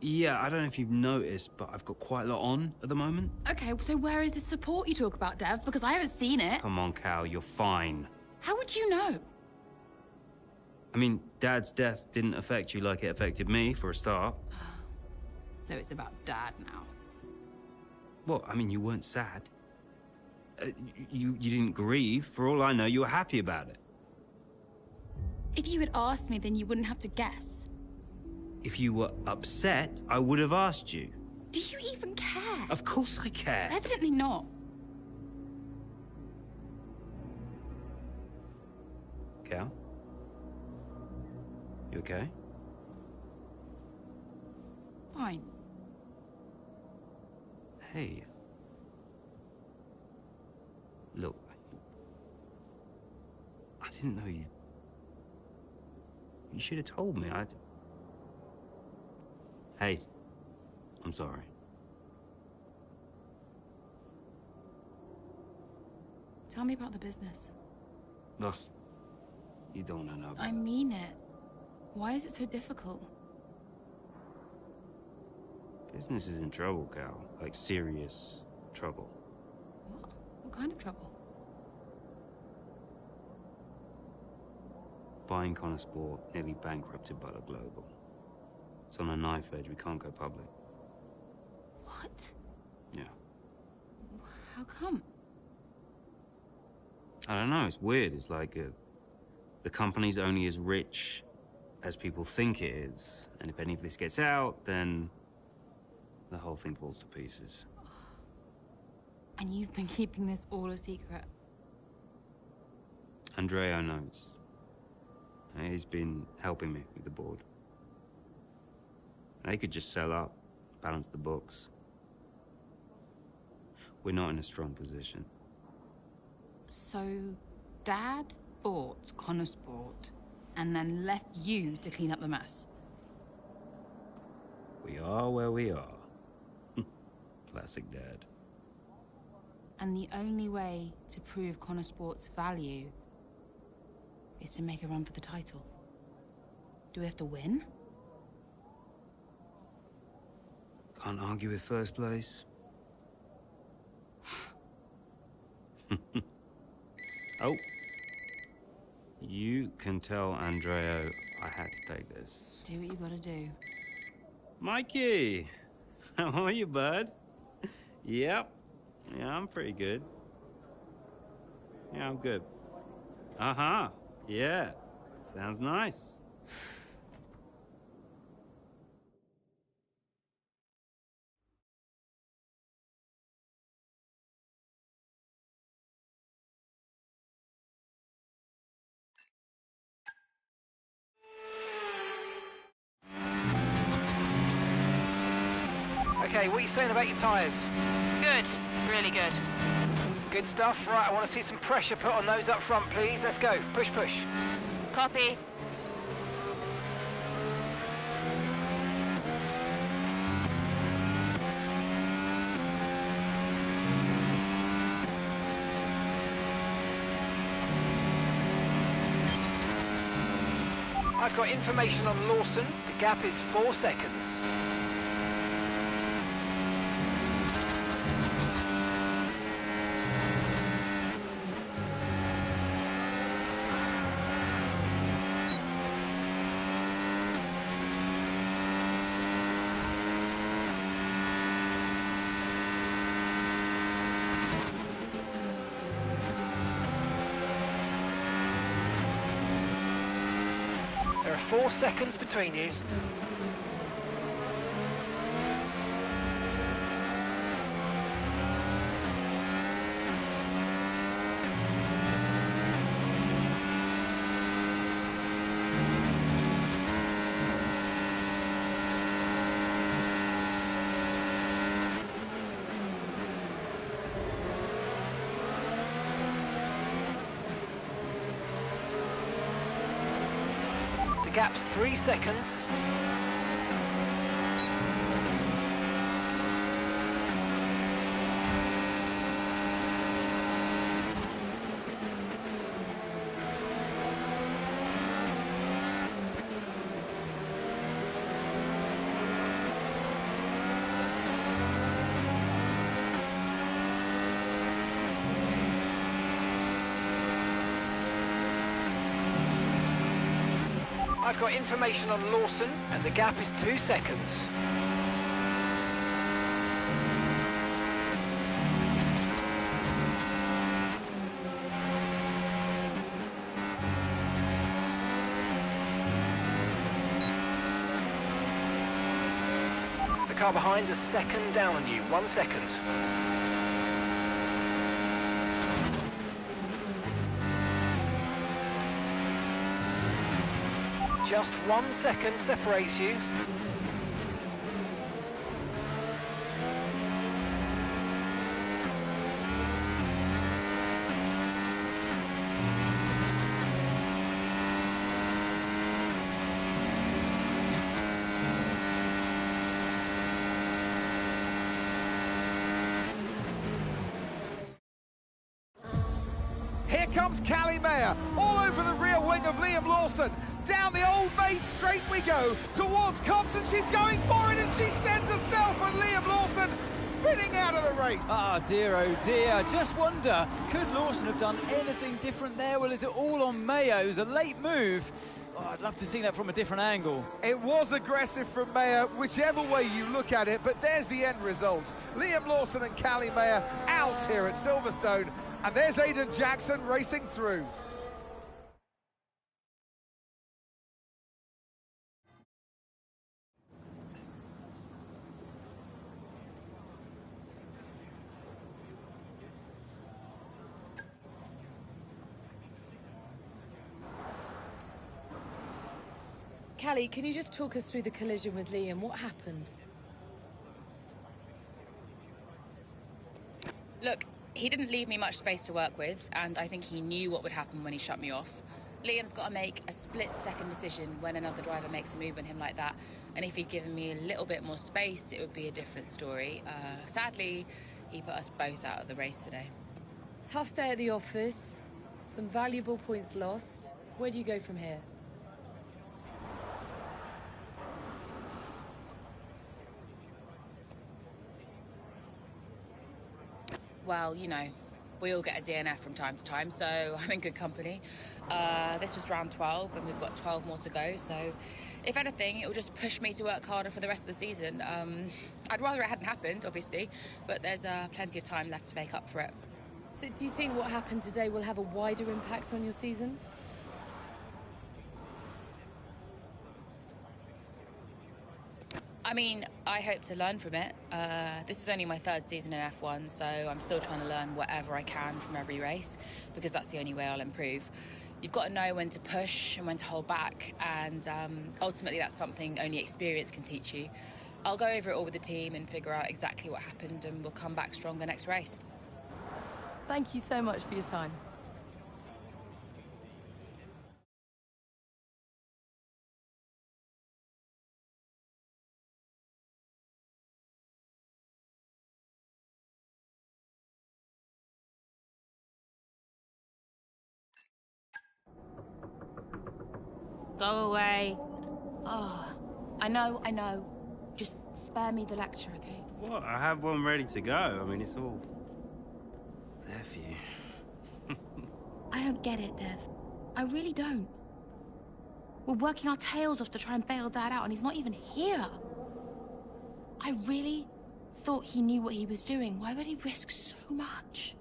Yeah, I don't know if you've noticed, but I've got quite a lot on at the moment. Okay, so where is the support you talk about, Dev? Because I haven't seen it. Come on, Cal, you're fine. How would you know? I mean, Dad's death didn't affect you like it affected me, for a start. So it's about Dad now. Well, I mean, you weren't sad. You didn't grieve. For all I know, you were happy about it. If you had asked me, then you wouldn't have to guess. If you were upset, I would have asked you. Do you even care? Of course I care. Evidently not. Cal? You okay? Fine. Hey. Look, I didn't know you... You should have told me. Hey, I'm sorry. Tell me about the business. Ugh, you don't want to know about I mean it. Why is it so difficult? Business is in trouble, Cal. Like, serious trouble. What kind of trouble? Buying Connor Sport nearly bankrupted Butler Global. It's on a knife edge. We can't go public. What? Yeah. How come? I don't know. It's weird. It's like The company's only as rich as people think it is. And if any of this gets out, then the whole thing falls to pieces. And you've been keeping this all a secret? Andrea knows. He's been helping me with the board. They could just sell up, balance the books. We're not in a strong position. So, Dad bought Connor Sport and then left you to clean up the mess? We are where we are. Classic Dad. And the only way to prove Connor Sport's value is to make a run for the title. Do we have to win? Can't argue with first place. Oh. You can tell Andrea I had to take this. Do what you gotta do. Mikey! How are you, bud? Yep. Yeah, I'm pretty good. Yeah, I'm good. Uh-huh. Yeah. Sounds nice. Okay, what are you saying about your tyres? Good. Really good. Good stuff. Right, I want to see some pressure put on those up front, please. Let's go. Push, push. Copy. I've got information on Lawson. The gap is 4 seconds. There are 4 seconds between you. The gap's 3 seconds. I've got information on Lawson, and the gap is 2 seconds. The car behind's a second down on you. 1 second. Just 1 second separates you. Here comes Callie Mayer, all over the rear wing of Liam Lawson. Down the Old Maid Straight we go, towards Copse, she's going for it, and she sends herself and Liam Lawson spinning out of the race. Ah, dear, oh dear. Just wonder, could Lawson have done anything different there? Well, is it all on Mayo? It was a late move. Oh, I'd love to see that from a different angle. It was aggressive from Mayer, whichever way you look at it, but there's the end result. Liam Lawson and Callie Mayer out here at Silverstone, and there's Aidan Jackson racing through. Callie, can you just talk us through the collision with Liam? What happened? Look, he didn't leave me much space to work with, and I think he knew what would happen when he shut me off. Liam's got to make a split-second decision when another driver makes a move on him like that, and if he'd given me a little bit more space, it would be a different story. Sadly, he put us both out of the race today. Tough day at the office, some valuable points lost. Where do you go from here? Well, you know, we all get a DNF from time to time, so I'm in good company. This was round 12, and we've got 12 more to go, so if anything, it will just push me to work harder for the rest of the season. I'd rather it hadn't happened, obviously, but there's plenty of time left to make up for it. So do you think what happened today will have a wider impact on your season? I mean, I hope to learn from it. This is only my third season in F1, so I'm still trying to learn whatever I can from every race, because that's the only way I'll improve. You've got to know when to push and when to hold back, and ultimately that's something only experience can teach you. I'll go over it all with the team and figure out exactly what happened, and we'll come back stronger next race. Thank you so much for your time. Go away. Oh, I know. Just spare me the lecture, okay? What? I have one ready to go. I mean, it's all there for you. I don't get it, Dev. I really don't. We're working our tails off to try and bail Dad out, and he's not even here. I really thought he knew what he was doing. Why would he risk so much?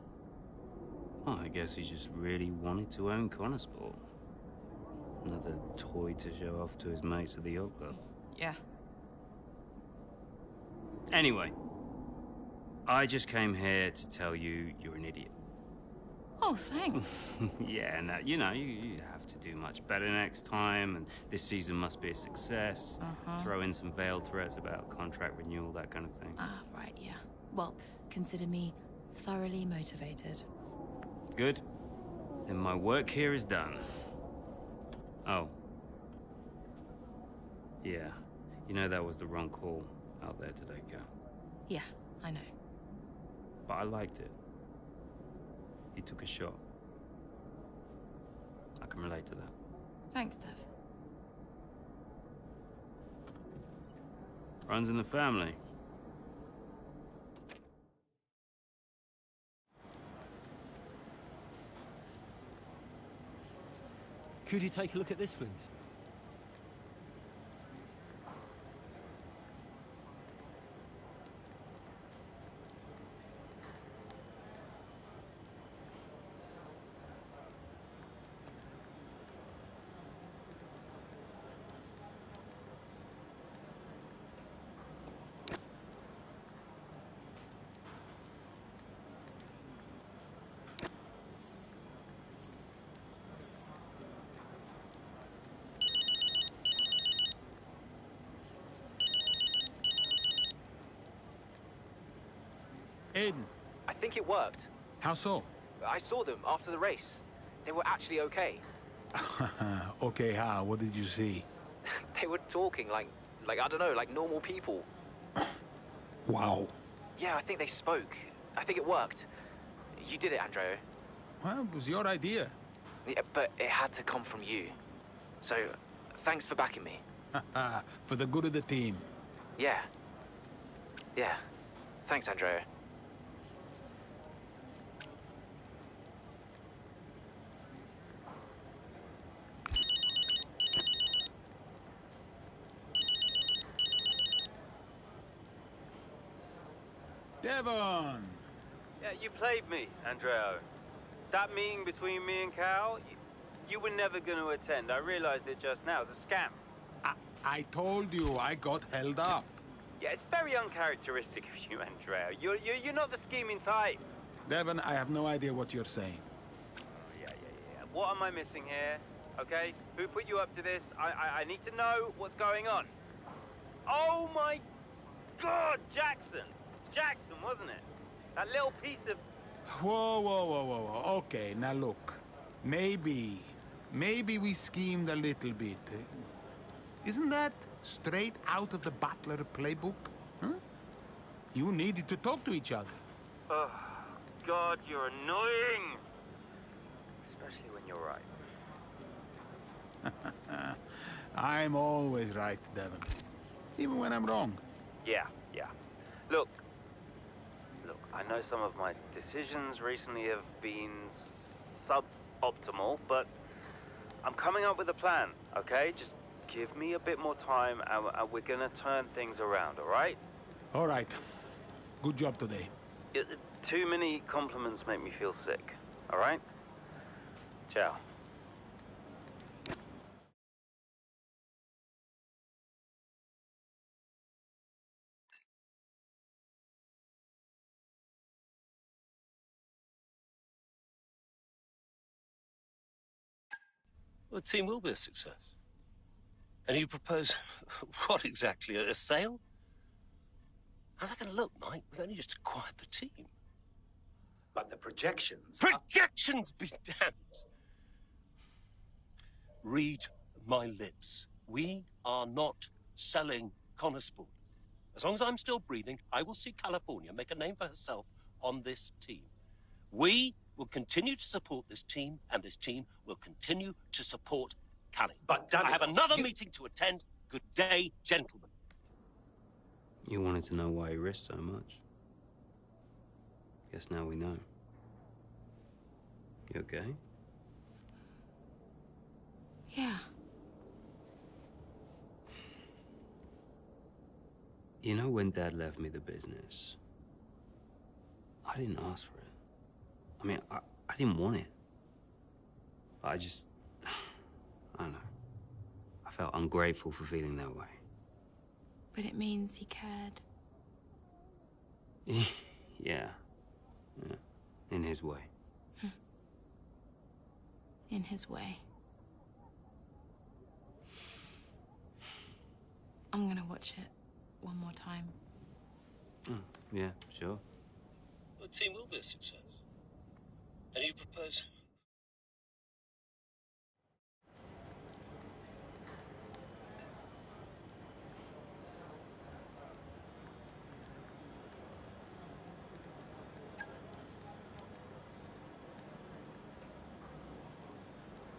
Well, I guess he just really wanted to own Connorsport. Another toy to show off to his mates at the yacht club. Yeah. Anyway, I just came here to tell you you're an idiot. Oh, thanks. Yeah, and you know, you have to do much better next time, and this season must be a success. Throw in some veiled threats about contract renewal, that kind of thing. Ah, right, yeah. Well, consider me thoroughly motivated. Good. Then my work here is done. Oh. Yeah. You know that was the wrong call out there today, Cal. Yeah, I know. But I liked it. He took a shot. I can relate to that. Thanks, Dev. Runs in the family. Could you take a look at this, please? Aiden. I think it worked. How so? I saw them after the race. They were actually okay. Okay, how? What did you see? They were talking like I don't know, like normal people. Wow. Yeah, I think they spoke. I think it worked. You did it, Andrea. Well, it was your idea. Yeah, but it had to come from you. So, thanks for backing me. For the good of the team. Yeah. Yeah. Thanks, Andrea. Devon! Yeah, you played me, Andreo. That meeting between me and Cal, you were never going to attend. I realized it just now. It's a scam. I told you I got held up. Yeah, it's very uncharacteristic of you, Andreo. You're not the scheming type. Devon, I have no idea what you're saying. Yeah. What am I missing here? okay? Who put you up to this? I need to know what's going on. Oh my God, Jackson! Jackson, wasn't it? That little piece of... Whoa. Okay, now look. Maybe we schemed a little bit. Isn't that straight out of the Butler playbook? Huh? You needed to talk to each other. Oh, God, you're annoying! Especially when you're right. I'm always right, Devon. Even when I'm wrong. Yeah. Look, I know some of my decisions recently have been suboptimal, but I'm coming up with a plan, okay? Just give me a bit more time and we're gonna turn things around, all right? All right. Good job today. Too many compliments make me feel sick, all right? Ciao. Well, the team will be a success. And you propose what exactly? A sale? How's that going to look, Mike? We've only just acquired the team. But the projections... Projections be damned! Read my lips. We are not selling Connorsport. As long as I'm still breathing, I will see California make a name for herself on this team. We will continue to support this team, and this team will continue to support Cali. But I have another meeting to attend. Good day, gentlemen. You wanted to know why he risked so much. Guess now we know. You okay? Yeah. You know, when Dad left me the business, I didn't ask for it. I mean, I didn't want it. I just... I don't know. I felt ungrateful for feeling that way. But it means he cared. Yeah. In his way. In his way. I'm gonna watch it one more time. Yeah, sure. The team will be a success. And you propose...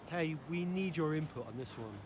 Hey, we need your input on this one.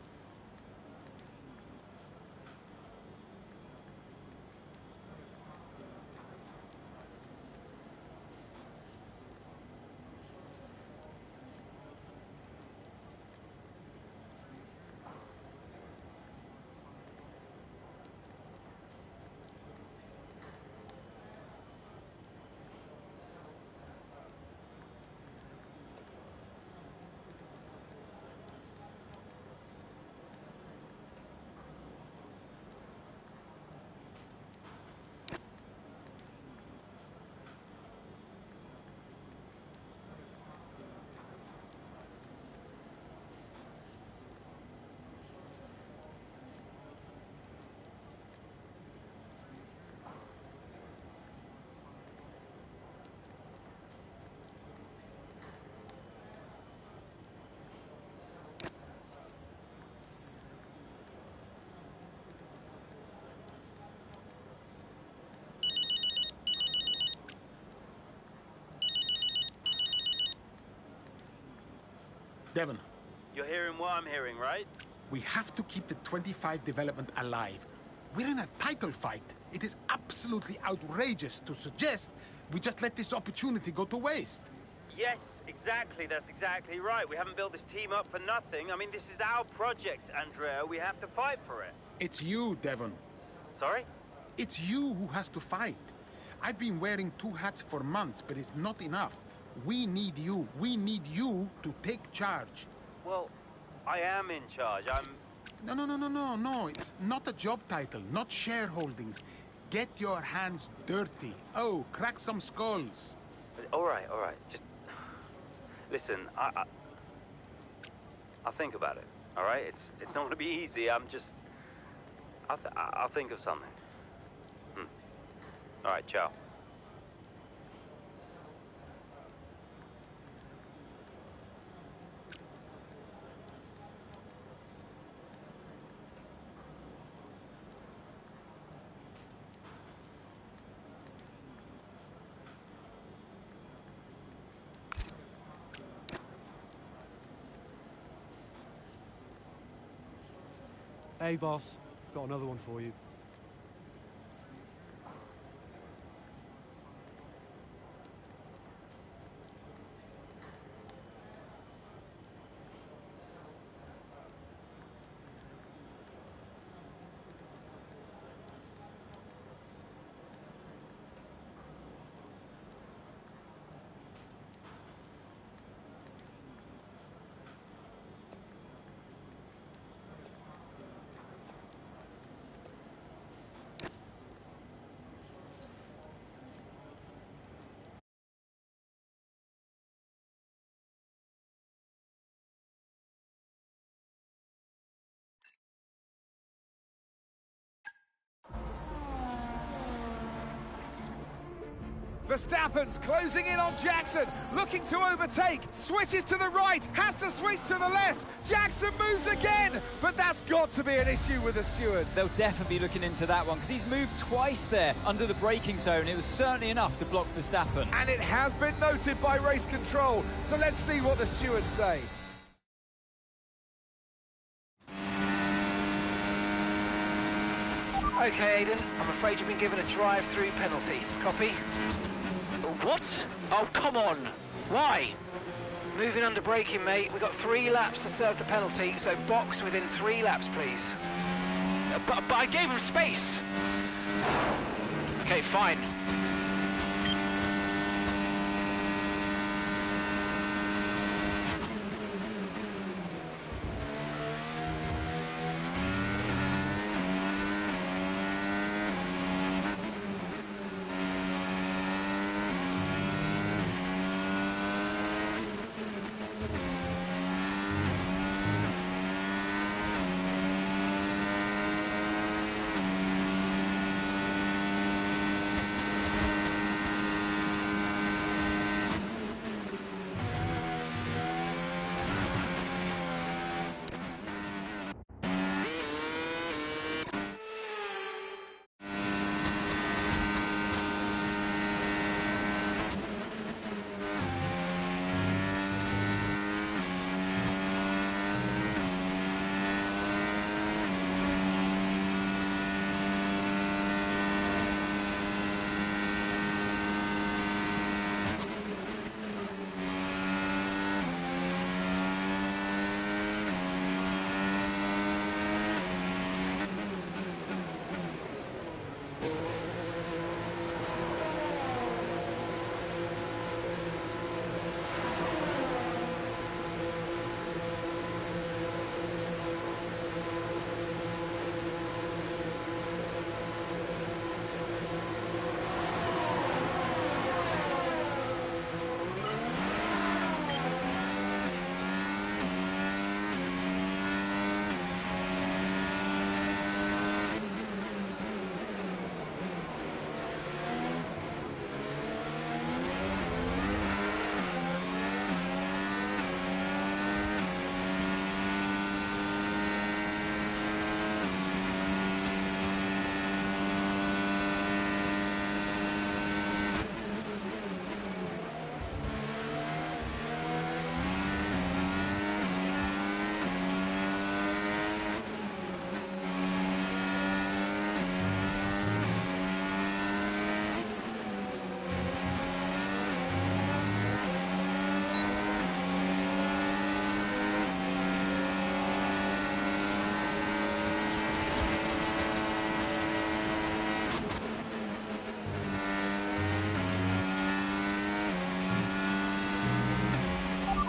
Devon. You're hearing what I'm hearing, right? We have to keep the 25 development alive. We're in a title fight. It is absolutely outrageous to suggest we just let this opportunity go to waste. Yes, exactly. That's exactly right. We haven't built this team up for nothing. I mean, this is our project, Andrea. We have to fight for it. It's you, Devon. Sorry? It's you who has to fight. I've been wearing two hats for months, but it's not enough. We need you. We need you to take charge. Well, I am in charge. I'm... No. It's not a job title, not shareholdings. Get your hands dirty. Oh, crack some skulls. All right. Just... Listen, I'll think about it. All right? It's not going to be easy. I'll think of something. All right, ciao. Hey, boss. Got another one for you. Verstappen's closing in on Jackson, looking to overtake, switches to the right, has to switch to the left, Jackson moves again, but that's got to be an issue with the stewards. They'll definitely be looking into that one, because he's moved twice there under the braking zone. It was certainly enough to block Verstappen. And it has been noted by race control, so let's see what the stewards say. Okay, Aiden, I'm afraid you've been given a drive-through penalty. Copy? What? Oh, come on. Why? Moving under braking, mate. We've got 3 laps to serve the penalty, so box within 3 laps, please. But I gave him space. Okay, fine.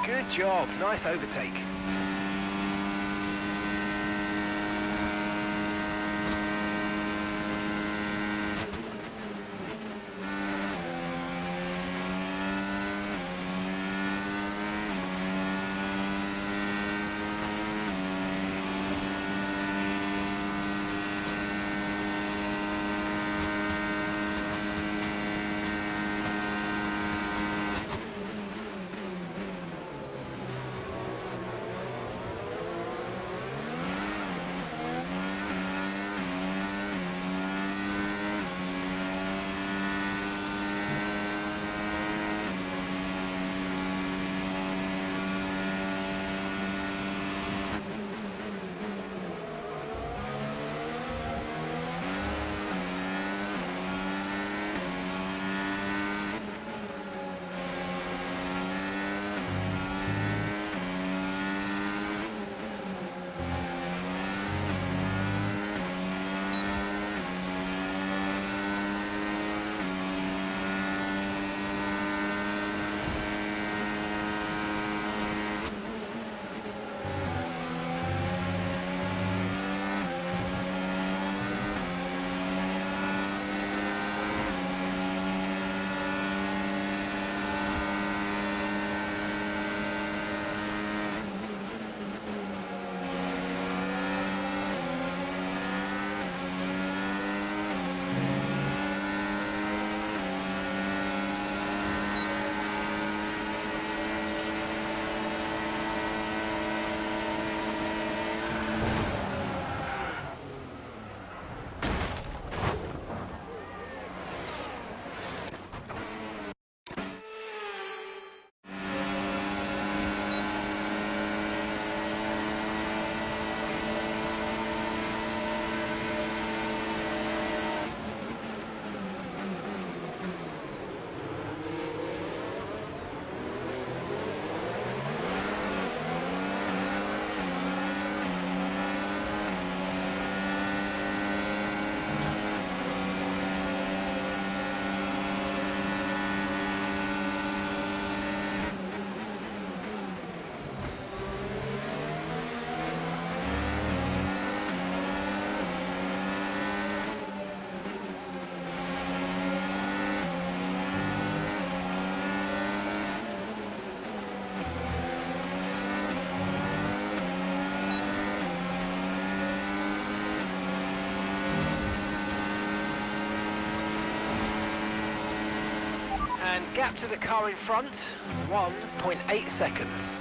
Good job. Nice overtake. And gap to the car in front, 1.8 seconds.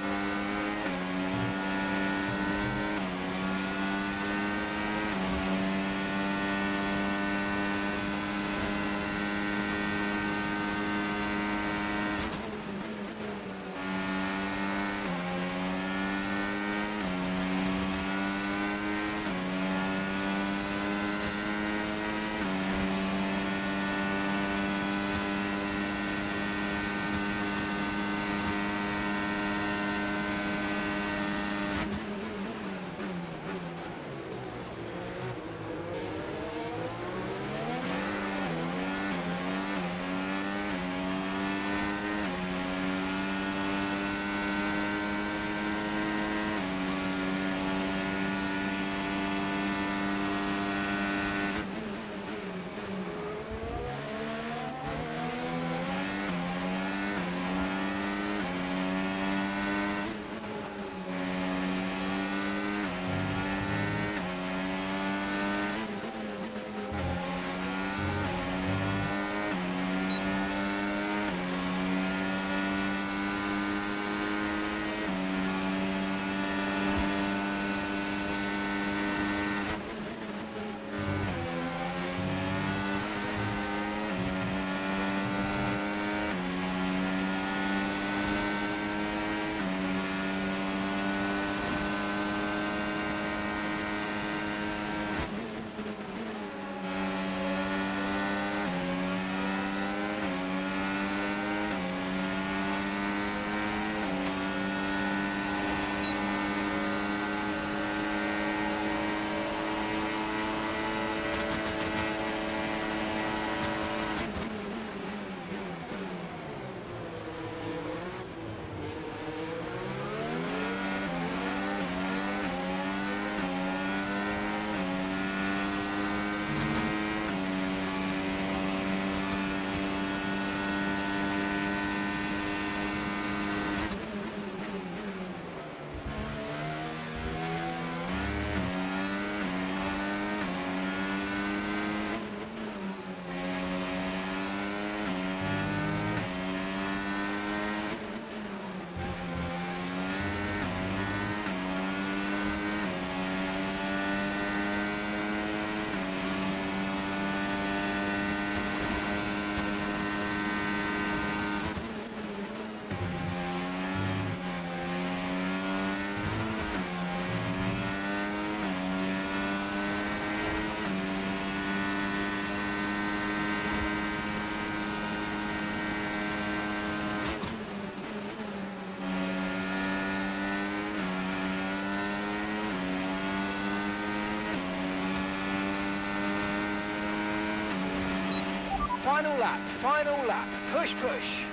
Final lap, push, push.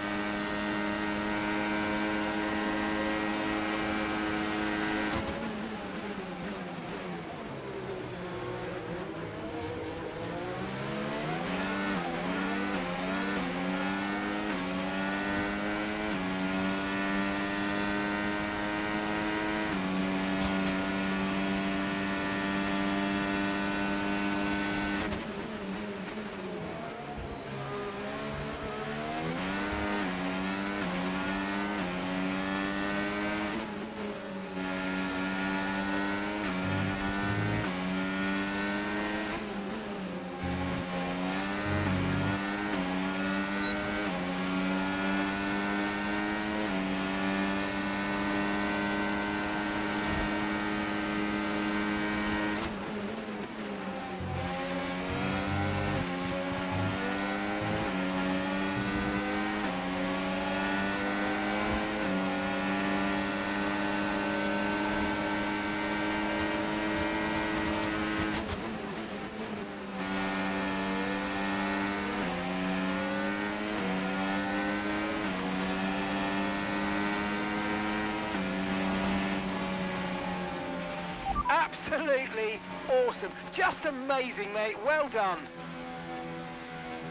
Absolutely awesome. Just amazing, mate. Well done.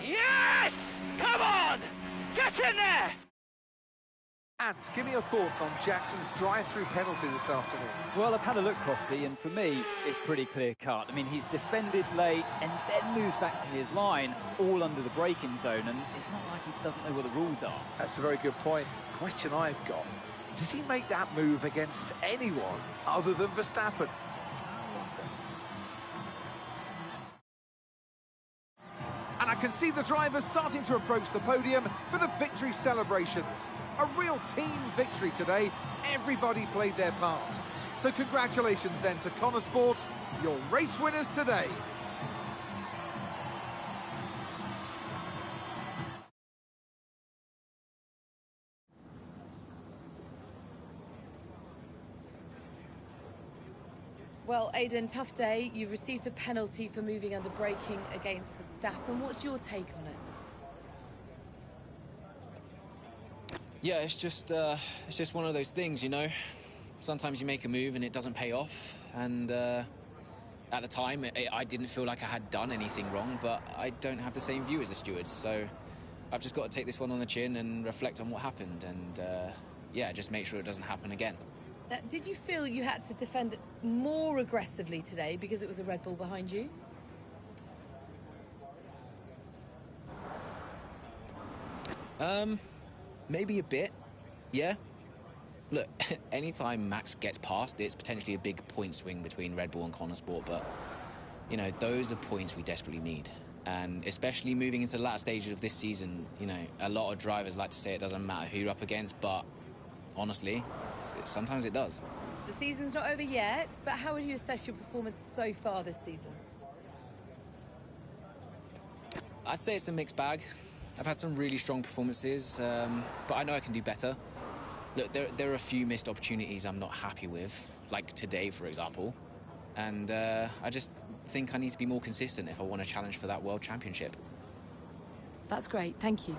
Yes! Come on! Get in there! And give me your thoughts on Jackson's drive-through penalty this afternoon. Well, I've had a look, Crofty, and for me, it's pretty clear-cut. I mean, he's defended late and then moves back to his line, all under the braking zone, and it's not like he doesn't know what the rules are. That's a very good point. Question I've got, does he make that move against anyone other than Verstappen? And I can see the drivers starting to approach the podium for the victory celebrations. A real team victory today. Everybody played their part. So congratulations then to Connor Sport, your race winners today. Well, Aidan, tough day. You've received a penalty for moving under braking against Verstappen. What's your take on it? Yeah, it's just one of those things, you know. Sometimes you make a move and it doesn't pay off. And at the time, I didn't feel like I had done anything wrong, but I don't have the same view as the stewards. So I've just got to take this one on the chin and reflect on what happened. And yeah, just make sure it doesn't happen again. Did you feel you had to defend more aggressively today because it was a Red Bull behind you? Maybe a bit, yeah. Look, anytime Max gets past, it's potentially a big point swing between Red Bull and Connor Sport, but, you know, those are points we desperately need. And especially moving into the latter stages of this season, you know, a lot of drivers like to say it doesn't matter who you're up against, but honestly, sometimes it does. The season's not over yet, but how would you assess your performance so far this season? I'd say it's a mixed bag. I've had some really strong performances, but I know I can do better. Look, there are a few missed opportunities I'm not happy with, like today, for example. And I just think I need to be more consistent if I want to challenge for that World Championship. That's great, thank you.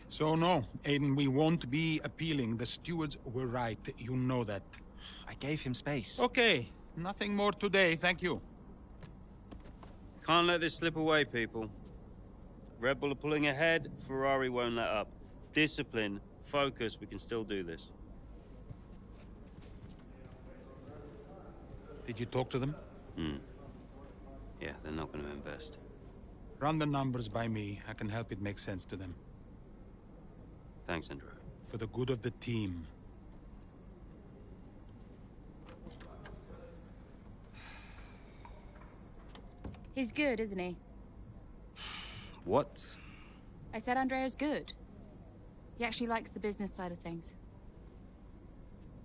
So no, Aiden, we won't be appealing. The stewards were right. You know that. I gave him space. Okay, nothing more today, thank you. Can't let this slip away, people. Red Bull are pulling ahead, Ferrari won't let up. Discipline, focus, we can still do this. Did you talk to them? Yeah, they're not going to invest. Run the numbers by me. I can help it make sense to them. Thanks, Andrew. For the good of the team. He's good, isn't he? What? I said Andrea's good. He actually likes the business side of things.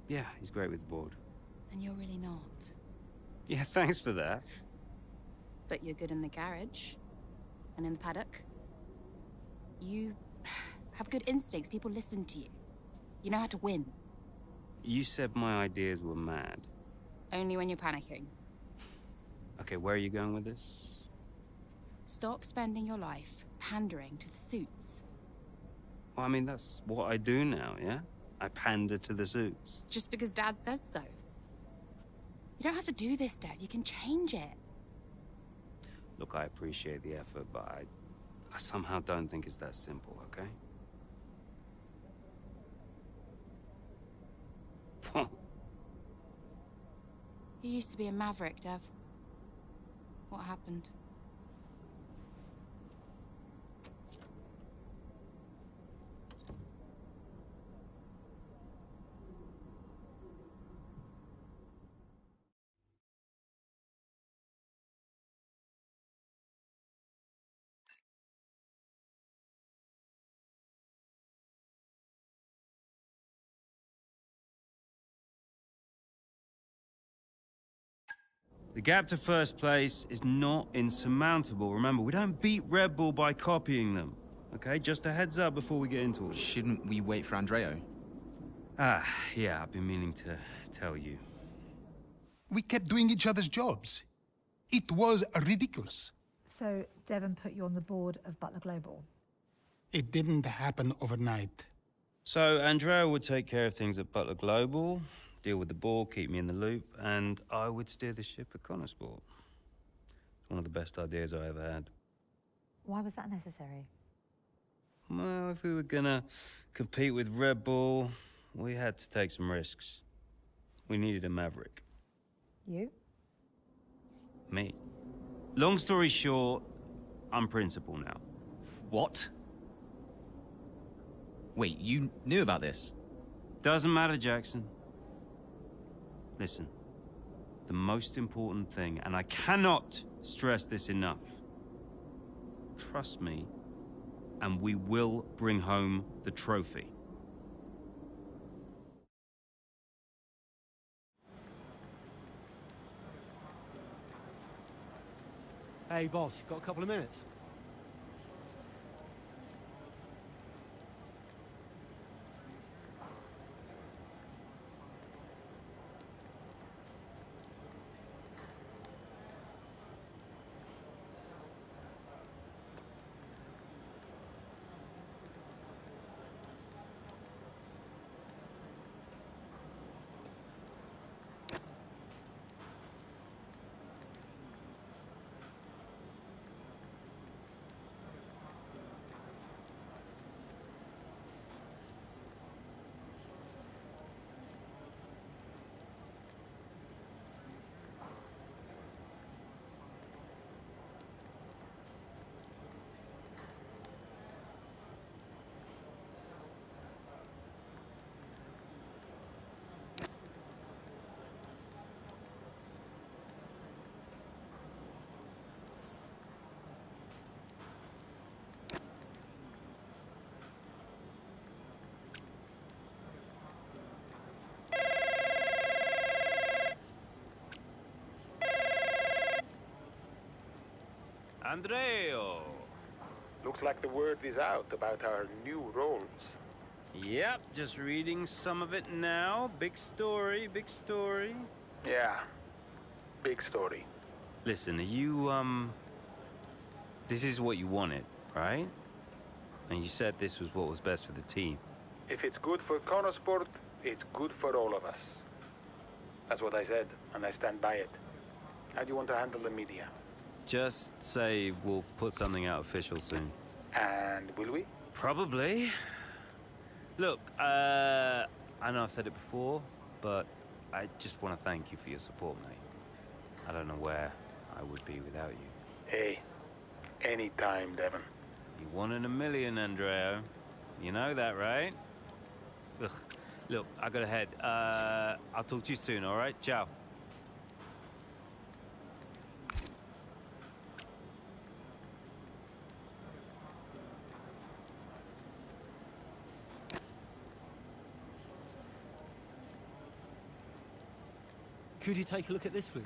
Yeah, he's great with the board. And you're really not. Yeah, thanks for that. But you're good in the garage. And in the paddock. You have good instincts. People listen to you. You know how to win. You said my ideas were mad. Only when you're panicking. Okay, where are you going with this? Stop spending your life pandering to the suits. Well, I mean, that's what I do now, yeah? I pander to the suits. Just because Dad says so. You don't have to do this, Dad. You can change it. Look, I appreciate the effort, but I somehow don't think it's that simple, okay? You used to be a maverick, Dev. What happened? The gap to first place is not insurmountable. Remember, we don't beat Red Bull by copying them. Okay, just a heads up before we get into it. Shouldn't we wait for Andreo? Yeah, I've been meaning to tell you. We kept doing each other's jobs. It was ridiculous. So Devon put you on the board of Butler Global? It didn't happen overnight. So, Andrea would take care of things at Butler Global, deal with the board, keep me in the loop, and I would steer the ship at Connorsport. It's one of the best ideas I ever had. Why was that necessary? Well, if we were gonna compete with Red Bull, we had to take some risks. We needed a maverick. You? Me. Long story short, I'm principal now. What? Wait, you knew about this? Doesn't matter, Jackson. Listen, the most important thing, and I cannot stress this enough, trust me, and we will bring home the trophy. Hey, boss, got a couple of minutes? Andreo! Looks like the word is out about our new roles. Yep, just reading some of it now. Big story, big story. Yeah, big story. Listen, are you, this is what you wanted, right? And you said this was what was best for the team. If it's good for Connorsport, it's good for all of us. That's what I said, and I stand by it. How do you want to handle the media? Just say we'll put something out official soon. And will we? Probably. Look, I know I've said it before, but I just want to thank you for your support, mate. I don't know where I would be without you. Hey, anytime, Devon. You 1 in a million, Andreo. You know that, right? Ugh. Look, I gotta head. I'll talk to you soon, all right? Ciao. Could you take a look at this, please?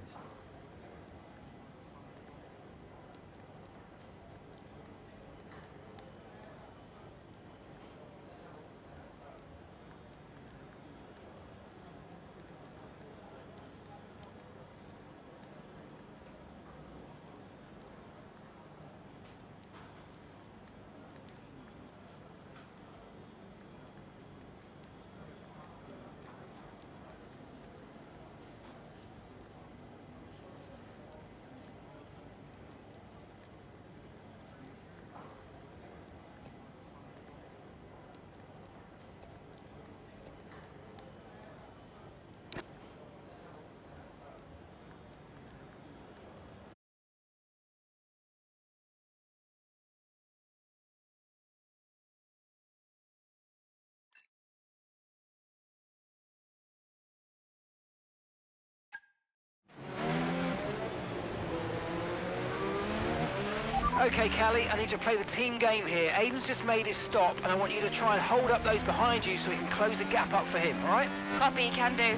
Okay, Callie, I need to play the team game here. Aiden's just made his stop, and I want you to try and hold up those behind you so we can close the gap up for him, all right? Copy, can do.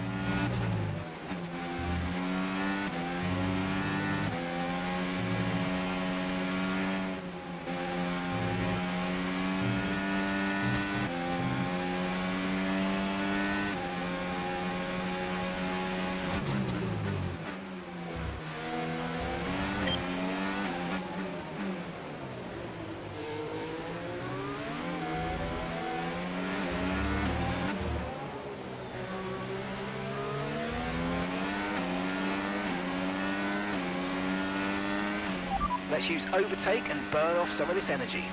Let's use overtake and burn off some of this energy.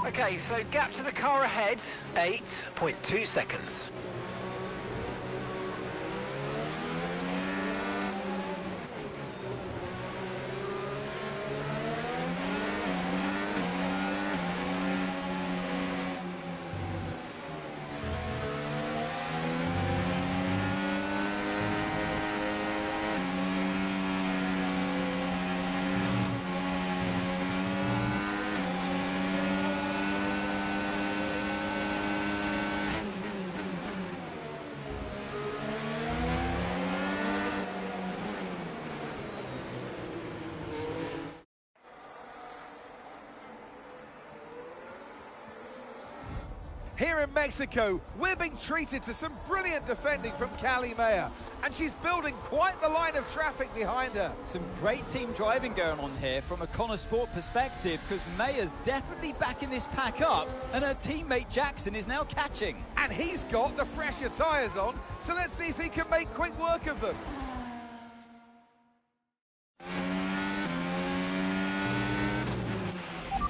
Okay, so gap to the car ahead, 8.2 seconds. Here in Mexico, we're being treated to some brilliant defending from Callie Mayer, and she's building quite the line of traffic behind her. Some great team driving going on here from a Connor Sport perspective, because Mayer's definitely backing this pack up, and her teammate Jackson is now catching. And he's got the fresher tyres on, so let's see if he can make quick work of them.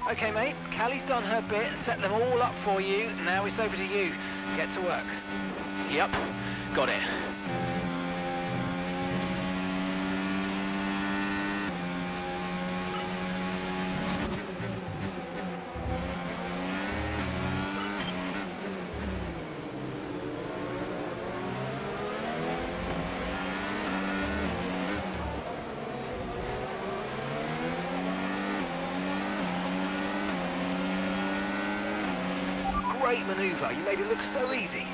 Okay, mate, Callie's done her bit and set them all up for you. Now it's over to you. Get to work. Yep, got it. Great manoeuvre, you made it look so easy.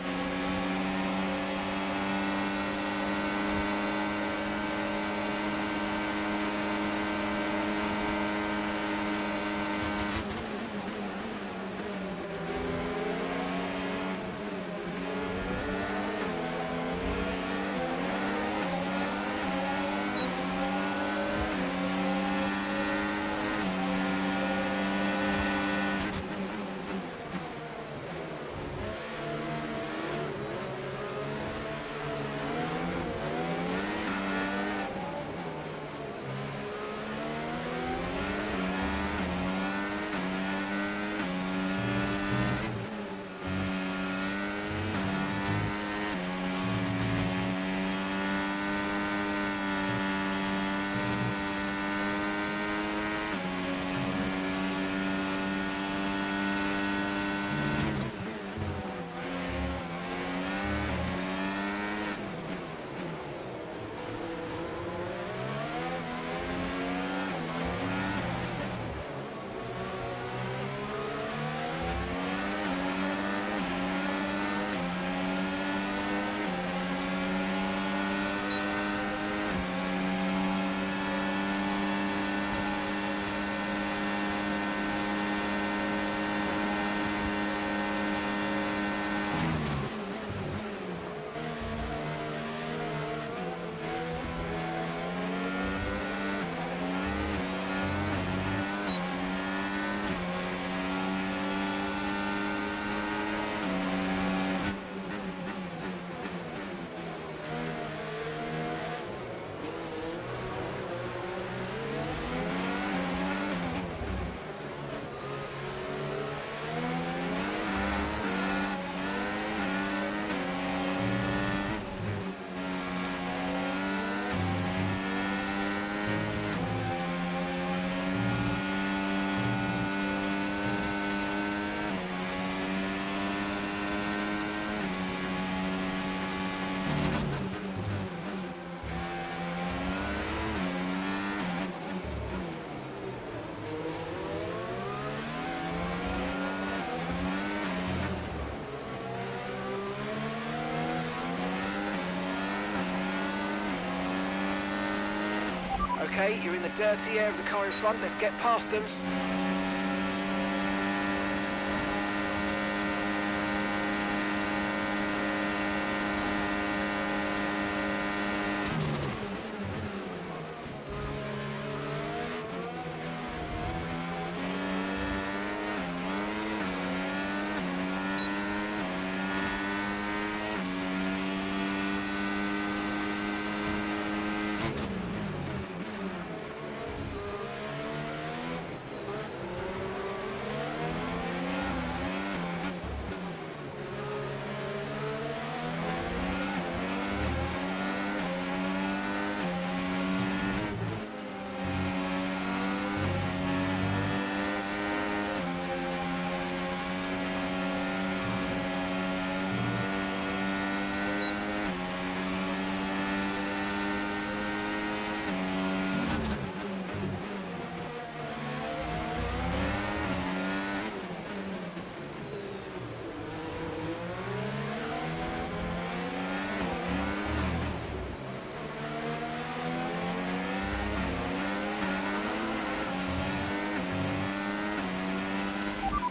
Okay, you're in the dirty air of the car in front. Let's get past them.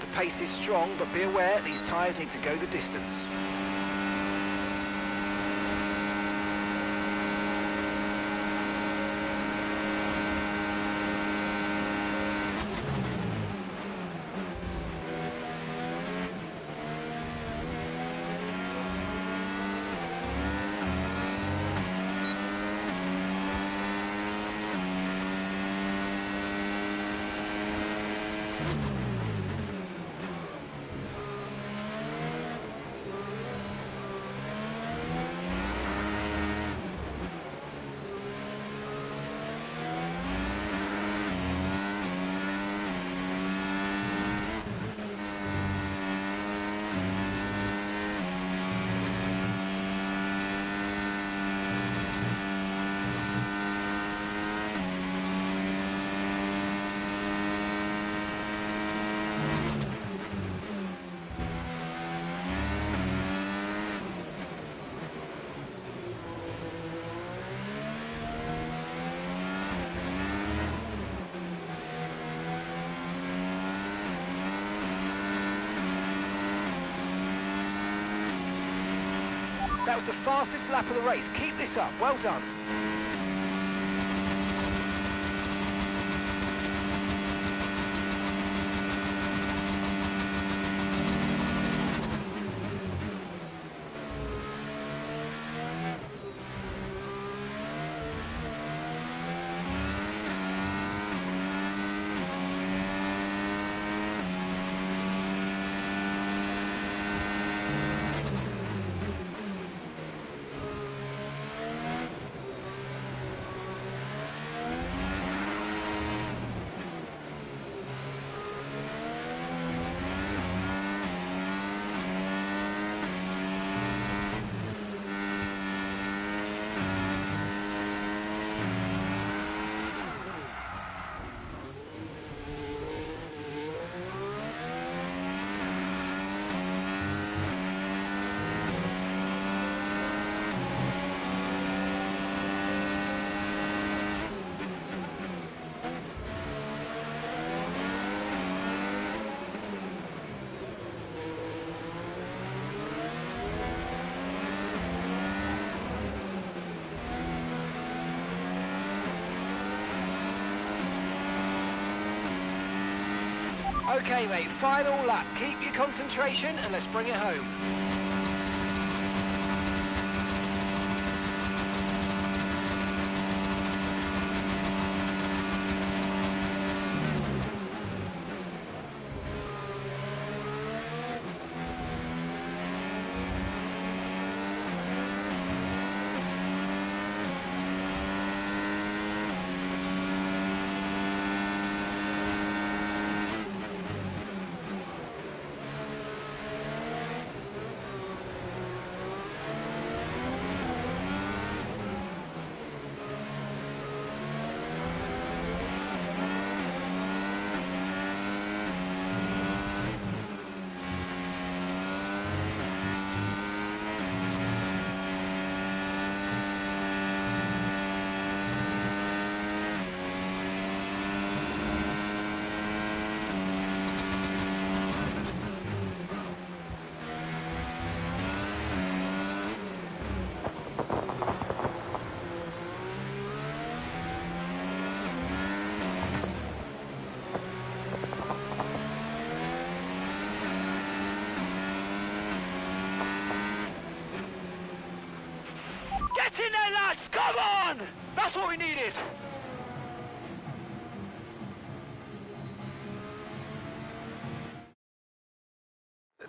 The pace is strong, but be aware these tyres need to go the distance. That was the fastest lap of the race. Keep this up. Well done. Okay, mate, final lap. Keep your concentration and let's bring it home. Get in there, lads! Come on! That's what we needed!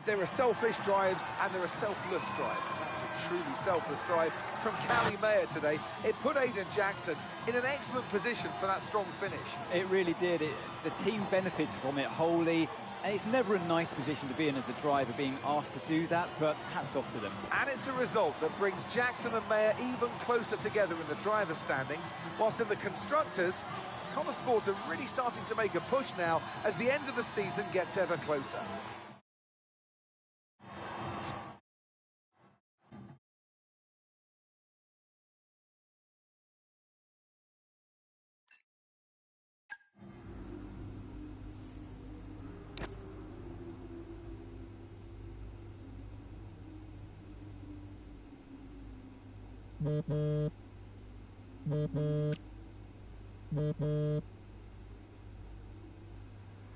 There are selfish drives and there are selfless drives, and that was a truly selfless drive from Callie Mayer today. It put Aidan Jackson in an excellent position for that strong finish. It really did. The team benefited from it wholly, and it's never a nice position to be in as the driver, being asked to do that, but hats off to them. And it's a result that brings Jackson and Mayer even closer together in the driver's standings, whilst in the constructors, Connor Sport are really starting to make a push now as the end of the season gets ever closer.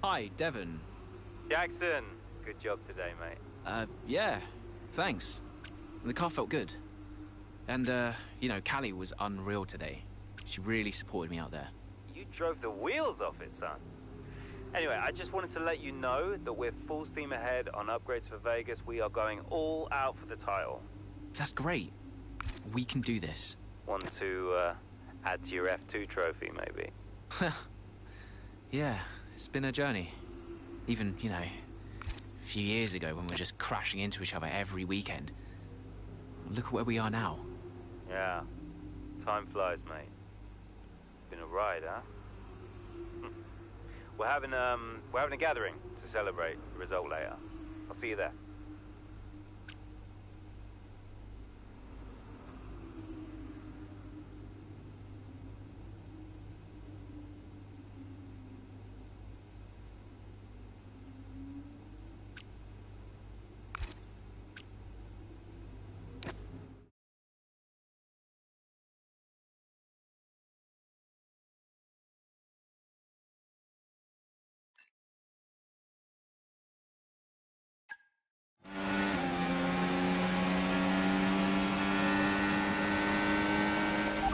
Hi, Devon. Jackson, good job today, mate. Yeah, thanks. The car felt good. And, you know, Callie was unreal today. She really supported me out there. You drove the wheels off it, son. Anyway, I just wanted to let you know that we're full steam ahead on upgrades for Vegas. We are going all out for the title. That's great. We can do this. Want to add to your F2 trophy, maybe? Yeah, it's been a journey. Even, you know, a few years ago when we were just crashing into each other every weekend. Look at where we are now. Yeah, time flies, mate. It's been a ride, huh? We're having a gathering to celebrate the result later. I'll see you there.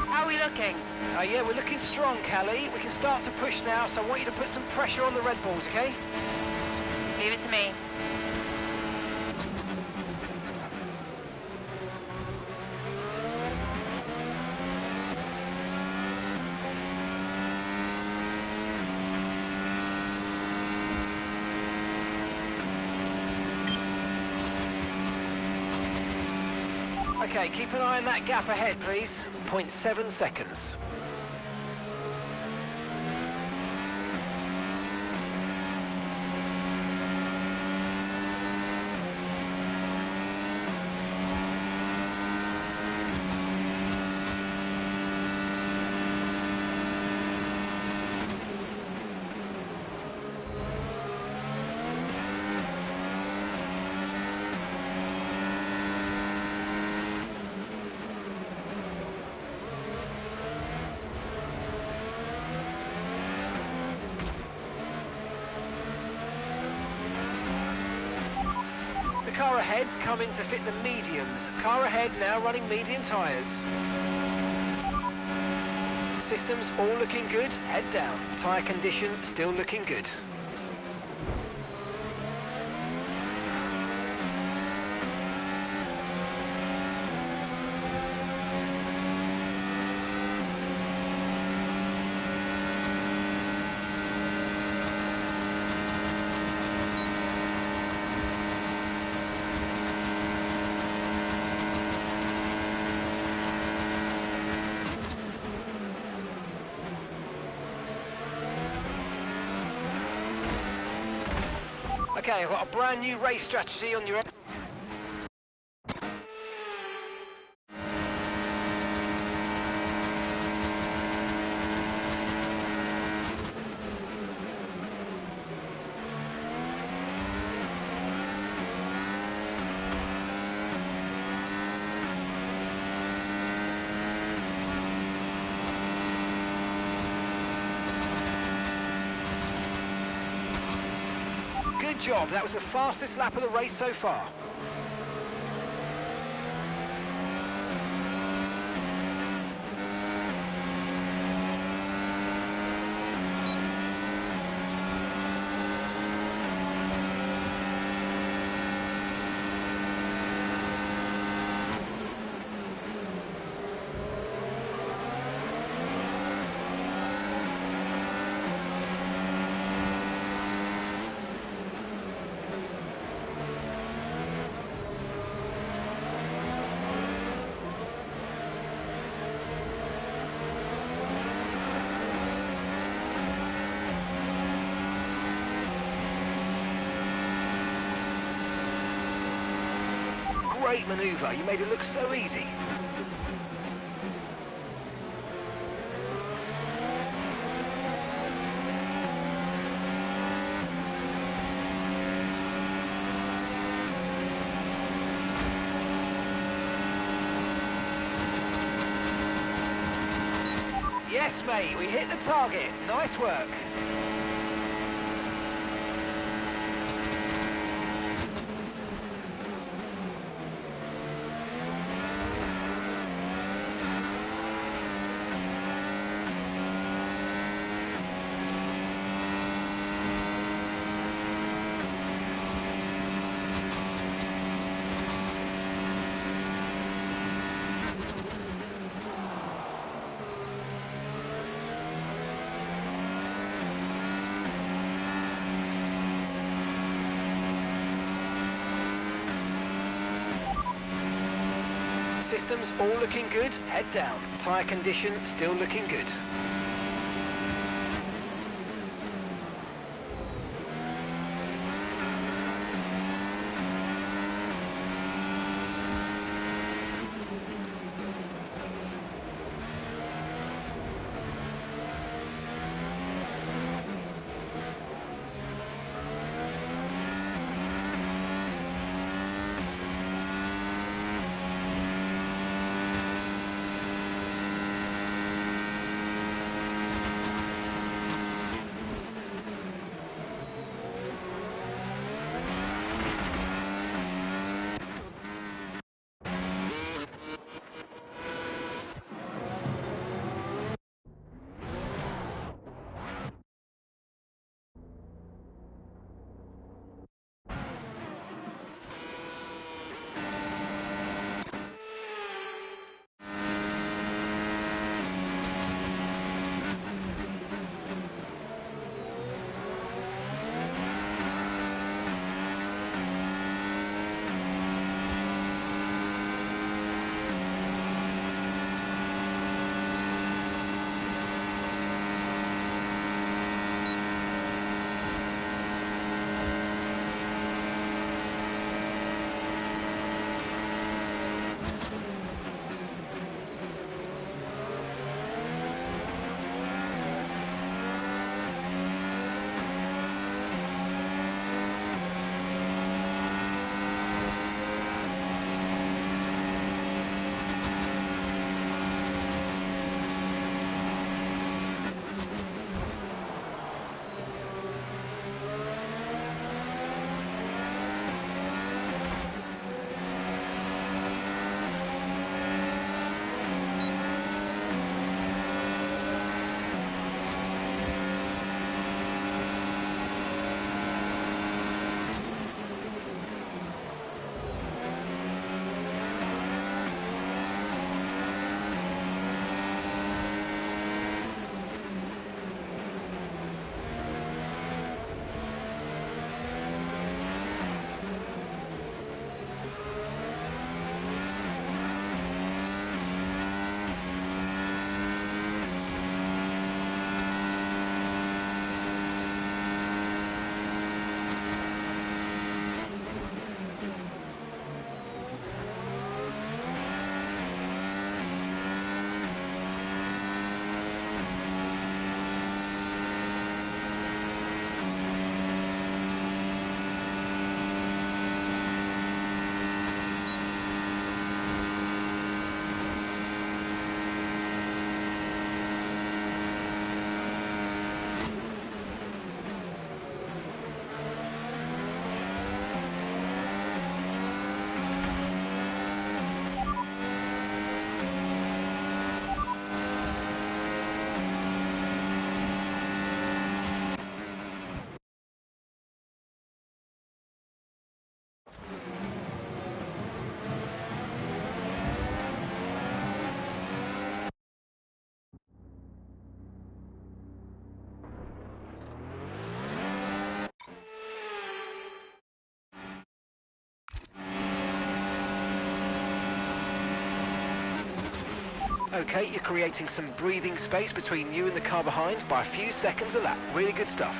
How are we looking? Yeah, we're looking strong, Callie. We can start to push now, so I want you to put some pressure on the Red Bulls, okay? Leave it to me. Okay, keep an eye on that gap ahead, please. 0.7 seconds. Car ahead's coming to fit the mediums. Car ahead now running medium tyres. Systems all looking good. Head down. Tyre condition still looking good. Okay, I've got a brand new race strategy on your... Good job, that was the fastest lap of the race so far. great manoeuvre. You made it look so easy. Yes, mate, we hit the target. Nice work. Systems all looking good, head down. Tyre condition still looking good. Okay, you're creating some breathing space between you and the car behind by a few seconds a lap. Really good stuff.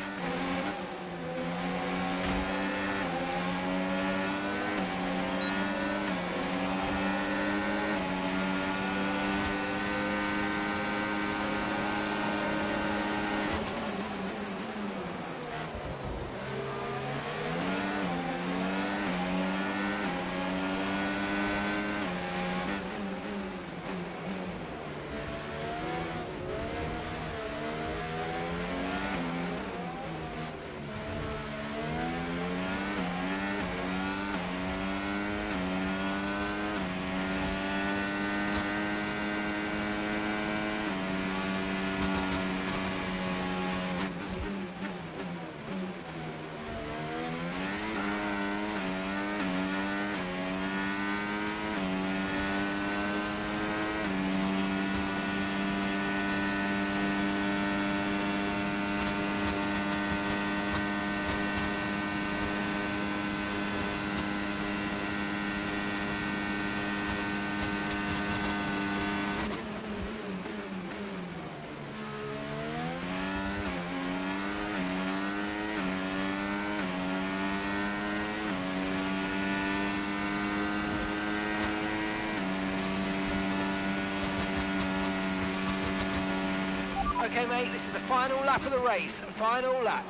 Okay, mate, this is the final lap of the race. Final lap.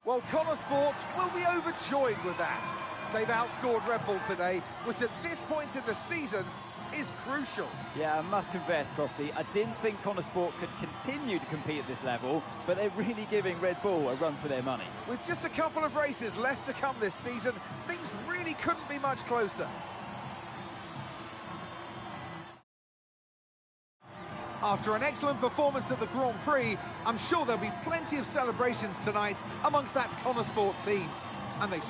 Well, Connor Sports will be overjoyed with that. They've outscored Red Bull today, which at this point in the season is crucial. Yeah, I must confess, Crofty, I didn't think Connor Sport could continue to compete at this level, but they're really giving Red Bull a run for their money. With just a couple of races left to come this season, things really couldn't be much closer. After an excellent performance at the Grand Prix, I'm sure there'll be plenty of celebrations tonight amongst that Connor Sport team. And they...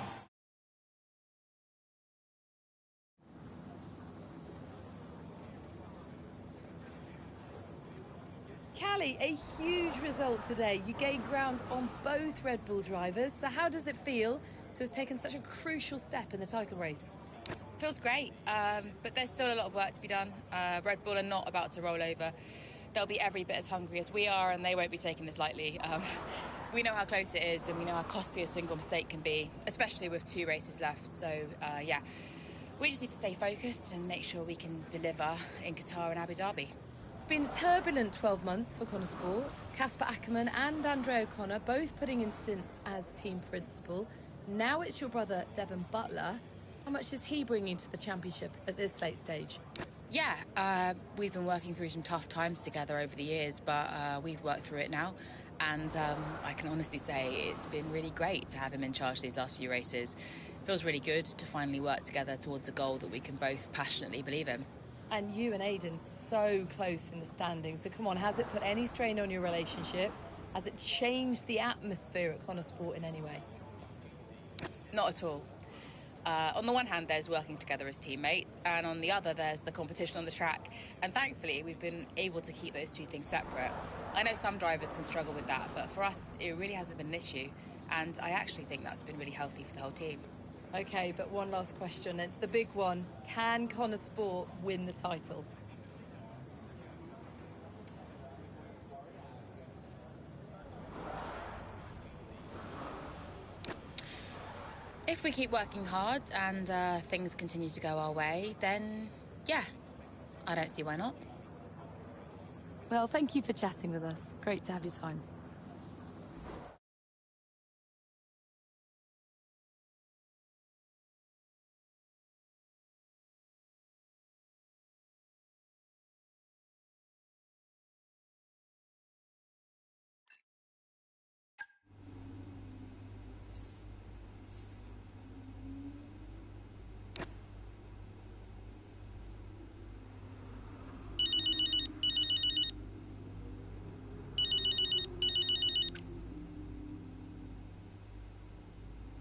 Callie, a huge result today. You gained ground on both Red Bull drivers. So how does it feel to have taken such a crucial step in the title race? Feels great, but there's still a lot of work to be done. Red Bull are not about to roll over. They'll be every bit as hungry as we are, and they won't be taking this lightly. We know how close it is, and we know how costly a single mistake can be, especially with 2 races left. So, yeah, we just need to stay focused and make sure we can deliver in Qatar and Abu Dhabi. It's been a turbulent 12 months for Connor Sport. Casper Ackermann and Andre O'Connor both putting in stints as team principal. Now it's your brother, Devon Butler. How much is he bringing to the championship at this late stage? Yeah, we've been working through some tough times together over the years, but we've worked through it now. And I can honestly say it's been really great to have him in charge these last few races. It feels really good to finally work together towards a goal that we can both passionately believe in. And you and Aidan so close in the standings. So come on, has it put any strain on your relationship? Has it changed the atmosphere at Connor Sport in any way? Not at all. On the one hand, there's working together as teammates, and on the other, there's the competition on the track. And thankfully, we've been able to keep those two things separate. I know some drivers can struggle with that, but for us, it really hasn't been an issue. And I actually think that's been really healthy for the whole team. Okay, but one last question. It's the big one. Can Connor Sport win the title? If we keep working hard and things continue to go our way, then yeah, I don't see why not. Well, thank you for chatting with us. Great to have your time.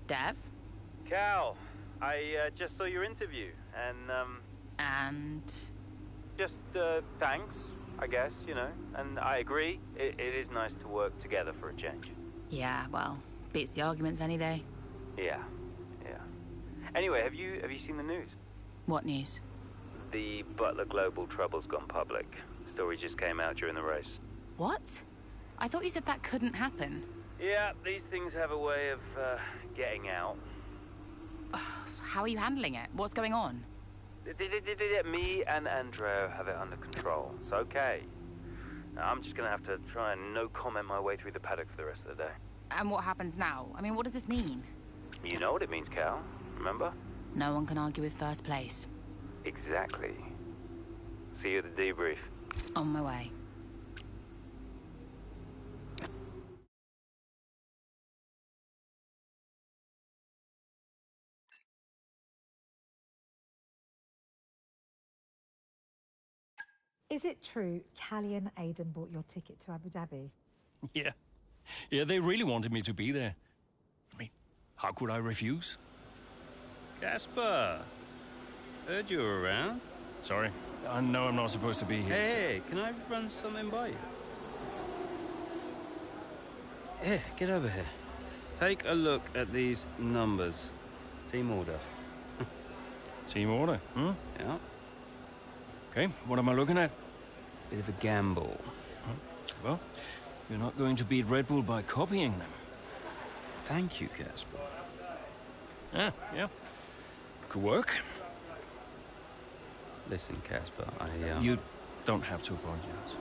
Dev? Cal, I just saw your interview, and And? just thanks I guess, you know. And I agree, it is nice to work together for a change. Yeah, well, beats the arguments any day. Yeah, yeah. Anyway, have you seen the news? What news? The Butler Global trouble's gone public. Story just came out during the race. What? I thought you said that couldn't happen. Yeah, these things have a way of getting out. How are you handling it? What's going on? Me and Andreo have it under control. It's okay. Now, I'm just gonna have to try and no-comment my way through the paddock for the rest of the day. And what happens now? I mean, what does this mean? You know what it means, Cal. Remember? No one can argue with first place. Exactly. See you at the debrief. On my way. Is it true Callie and Aidan bought your ticket to Abu Dhabi? Yeah. Yeah, they really wanted me to be there. I mean, how could I refuse? Casper! Heard you were around. Sorry. I know I'm not supposed to be here. Hey, can I run something by you? Here, get over here. Take a look at these numbers. Team order. Team order, hmm? Yeah. Okay, what am I looking at? Bit of a gamble. Well, you're not going to beat Red Bull by copying them. Thank you, Casper. Yeah. Could work. Listen, Casper, You don't have to apologize.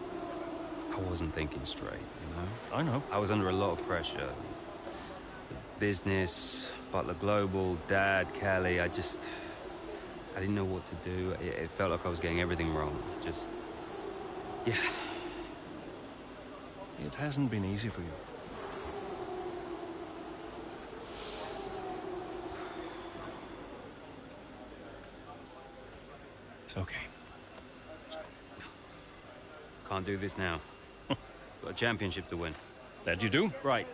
I wasn't thinking straight, you know? I know. I was under a lot of pressure. Business, Butler Global, Dad, Callie, I didn't know what to do. It felt like I was getting everything wrong. Yeah. It hasn't been easy for you. It's okay. Can't do this now. Got a championship to win. That you do? Right.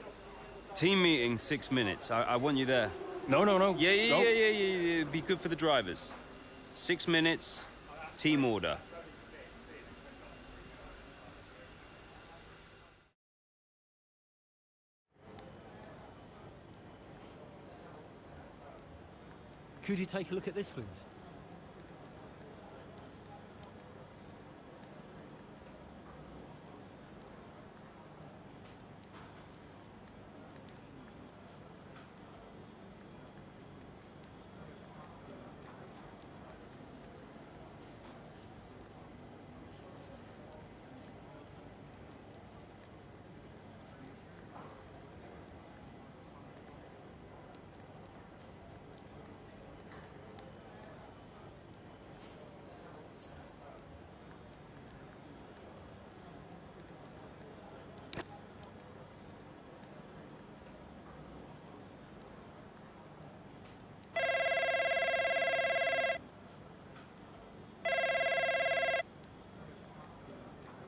Team meeting, 6 minutes. I want you there. No. Yeah. Be good for the drivers. 6 minutes, team order. Could you take a look at this, please?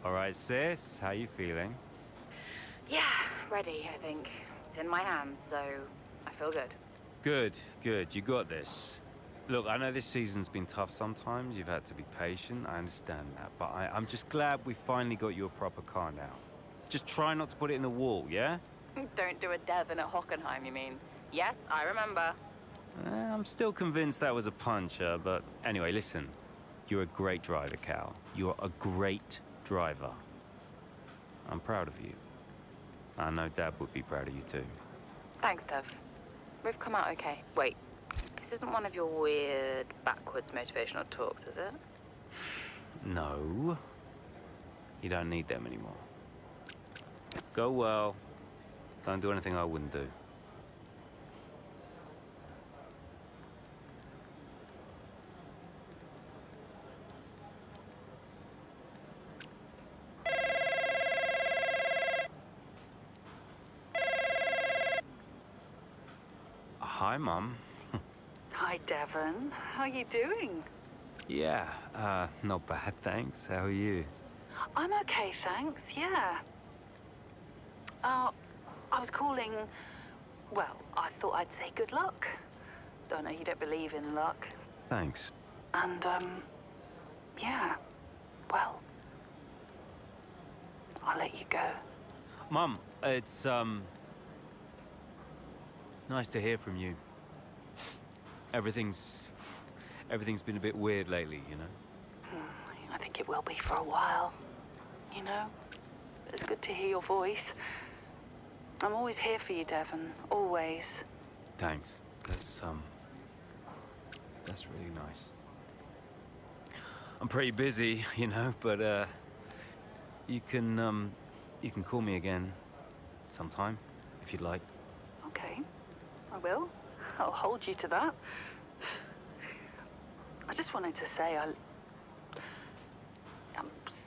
All right, sis, how you feeling? Yeah, ready, I think. It's in my hands, so I feel good. Good. You got this. Look, I know this season's been tough sometimes. You've had to be patient. I understand that. But I'm just glad we finally got you a proper car now. Just try not to put it in the wall, yeah? Don't do a Devon at Hockenheim, you mean? Yes, I remember. I'm still convinced that was a puncher, but anyway, listen. You're a great driver, Cal. You're a great driver. I'm proud of you. I know Dad would be proud of you too. Thanks, Dev. We've come out okay. Wait, this isn't one of your weird, backwards motivational talks, is it? No. You don't need them anymore. Go well. Don't do anything I wouldn't do. Hi, Mum. Hi, Devon. How are you doing? Yeah, not bad, thanks. How are you? I'm okay, thanks, yeah. I was calling... Well, I thought I'd say good luck. Don't know you don't believe in luck. Thanks. And, yeah. Well, you go. Mum, it's, nice to hear from you. Everything's been a bit weird lately, you know? I think it will be for a while. You know? It's good to hear your voice. I'm always here for you, Devon. Always. Thanks. That's really nice. I'm pretty busy, you know, but, you can call me again sometime, if you'd like. Okay. I will. I'll hold you to that. I just wanted to say I'm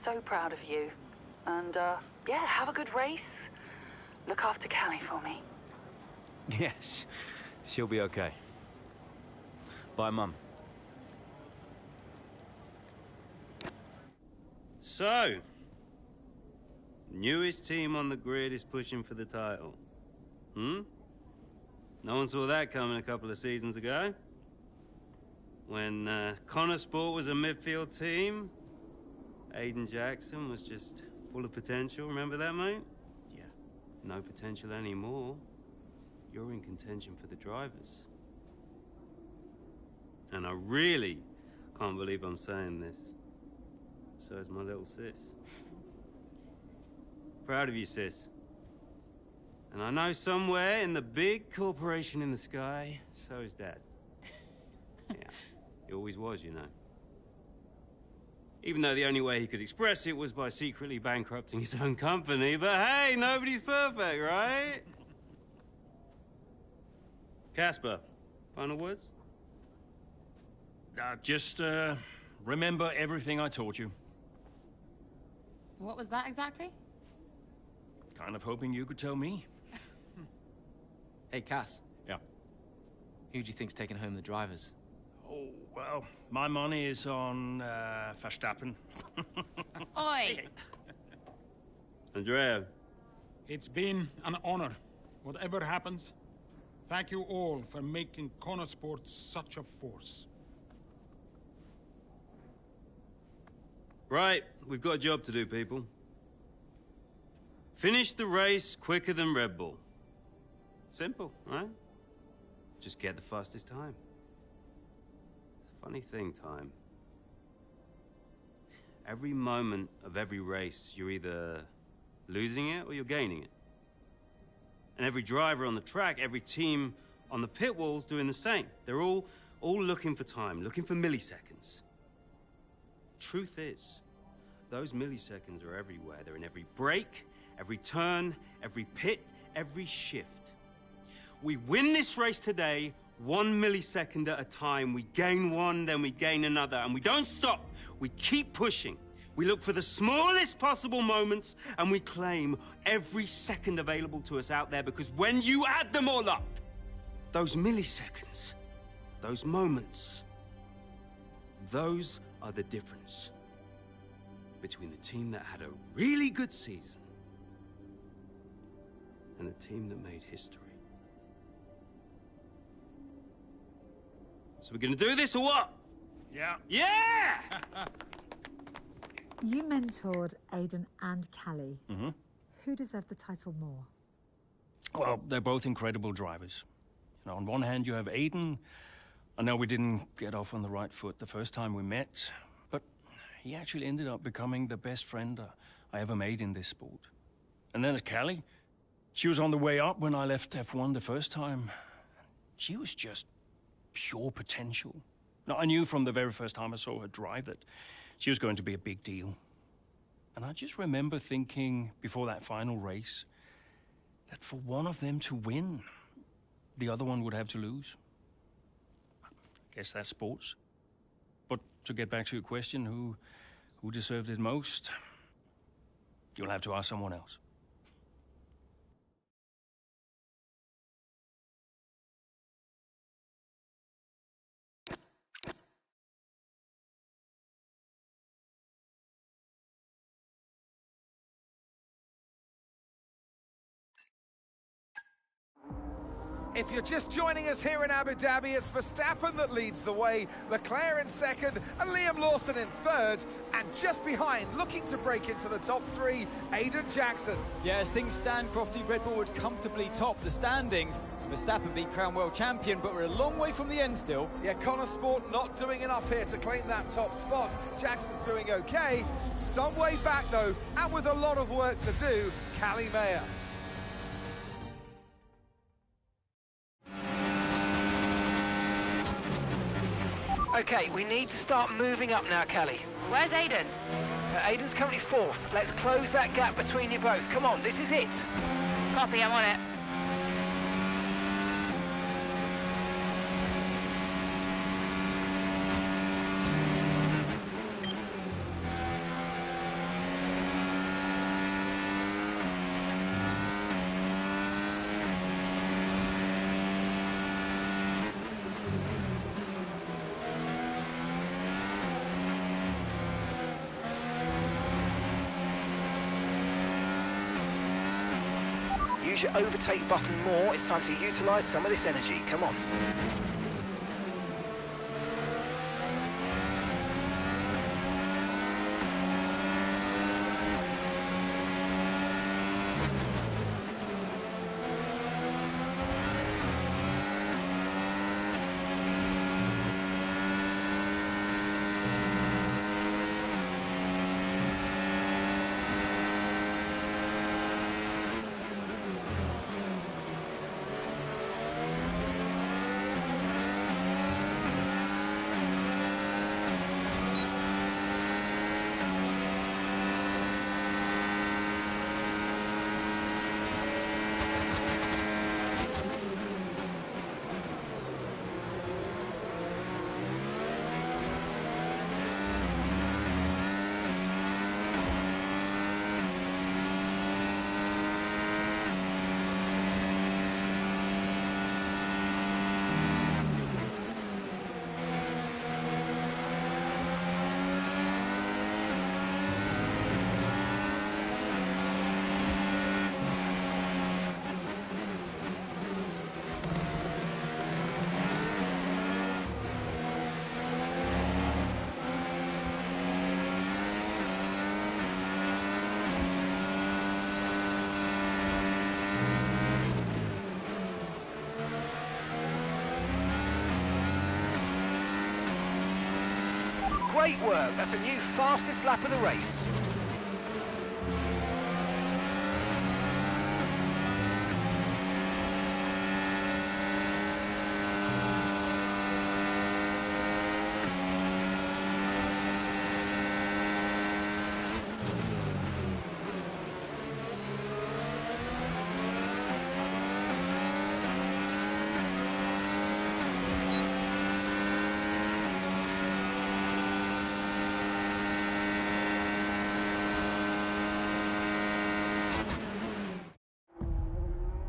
so proud of you. And, yeah, have a good race. Look after Callie for me. Yes, she'll be okay. Bye, Mum. So, newest team on the grid is pushing for the title. Hmm? No one saw that coming a couple of seasons ago. When Connor Sport was a midfield team, Aiden Jackson was just full of potential. Remember that, mate? Yeah. No potential anymore. You're in contention for the drivers. And I really can't believe I'm saying this. So is my little sis. Proud of you, sis. And I know somewhere in the big corporation in the sky, so is Dad. Yeah, he always was, you know. Even though the only way he could express it was by secretly bankrupting his own company. But hey, nobody's perfect, right? Casper, final words? Just remember everything I taught you. What was that exactly? Kind of hoping you could tell me. Hey, Cass. Yeah. Who do you think's taking home the drivers? Oh, well, my money is on Verstappen. Oi! Andrea. It's been an honor. Whatever happens, thank you all for making Connor Sports such a force. Right, we've got a job to do, people. Finish the race quicker than Red Bull. Simple, right? Just get the fastest time. It's a funny thing, time. Every moment of every race, you're either losing it or you're gaining it. And every driver on the track, every team on the pit wall's doing the same. They're all looking for time, looking for milliseconds. Truth is, those milliseconds are everywhere. They're in every brake, every turn, every pit, every shift. We win this race today 1 millisecond at a time. We gain one, then we gain another, and we don't stop. We keep pushing. We look for the smallest possible moments, and we claim every second available to us out there, because when you add them all up, those milliseconds, those moments, those are the difference between the team that had a really good season and the team that made history. So we're gonna do this or what? Yeah. Yeah! You mentored Aiden and Callie. Mm-hmm. Who deserved the title more? Well, they're both incredible drivers. You know, on one hand, you have Aiden. I know we didn't get off on the right foot the first time we met, but he actually ended up becoming the best friend I ever made in this sport. And then at Callie, she was on the way up when I left F1 the first time. She was just pure potential. Now, I knew from the very first time I saw her drive that she was going to be a big deal. And I just remember thinking before that final race that for one of them to win, the other one would have to lose. I guess that's sports. But to get back to your question, who deserved it most? You'll have to ask someone else. If you're just joining us here in Abu Dhabi, it's Verstappen that leads the way, Leclerc in second and Liam Lawson in third, and just behind, looking to break into the top three, Aiden Jackson. Yeah, as things stand, Crofty, Red Bull would comfortably top the standings. Verstappen being crowned world champion, but we're a long way from the end still. Yeah, Connor Sport not doing enough here to claim that top spot. Jackson's doing okay. Some way back though, and with a lot of work to do, Callie Mayer. Okay, we need to start moving up now, Kelly. Where's Aiden? Aiden's currently fourth. Let's close that gap between you both. Come on, this is it. Copy, I'm on it. Use your overtake button more. It's time to utilise some of this energy. Come on. Great work. That's a new fastest lap of the race.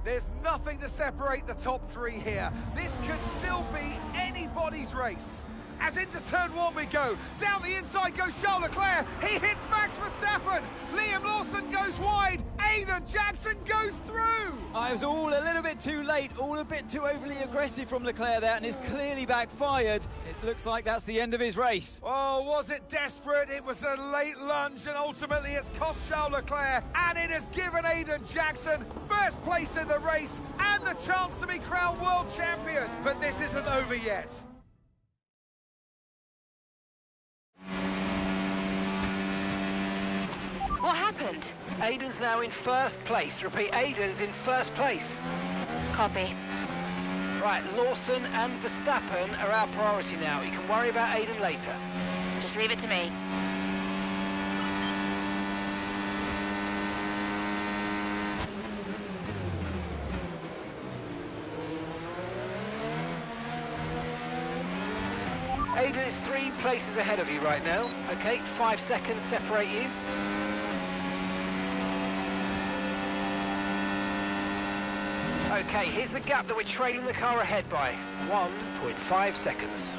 There's nothing to separate the top three here. This could still be anybody's race. As into turn one we go. Down the inside goes Charles Leclerc. He hits Max Verstappen. Liam Lawson goes wide. Aiden Jackson goes through. I was all a little bit too late, all a bit too overly aggressive from Leclerc there, and it's clearly backfired. It looks like that's the end of his race. Oh, was it desperate? It was a late lunge, and ultimately it's cost Charles Leclerc, and it has given Aiden Jackson first place in the race and the chance to be crowned world champion. But this isn't over yet. What happened? Aiden's now in first place. Repeat, Aiden's in first place. Copy. Right, Lawson and Verstappen are our priority now. You can worry about Aiden later. Just leave it to me. Aiden is 3 places ahead of you right now. Okay, 5 seconds separate you. Okay, here's the gap that we're trailing the car ahead by. 1.5 seconds.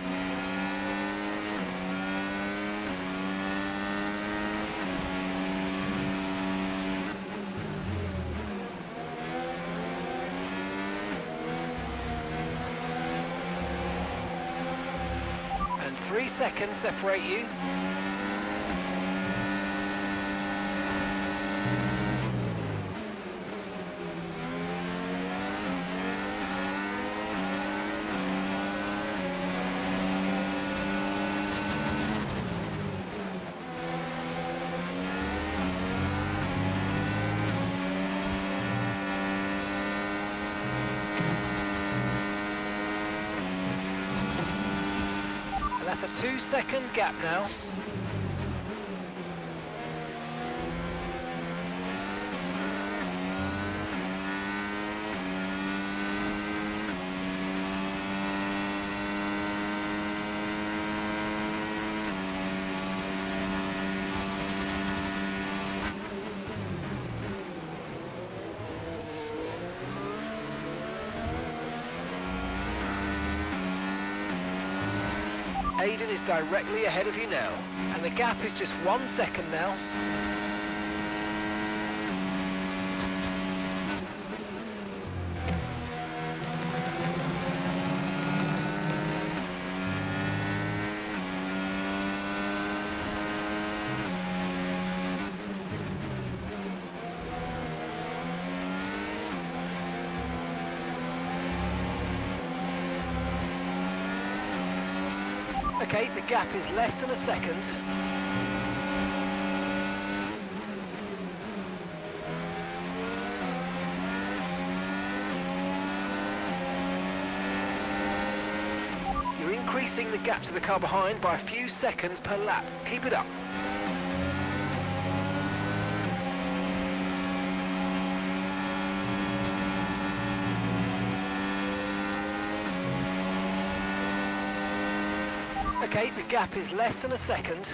3 seconds separate you. That's a 2-second gap now. Aiden is directly ahead of you now, and the gap is just 1 second now. Okay, the gap is less than a second. You're increasing the gap to the car behind by a few seconds per lap. Keep it up. Okay, the gap is less than a second.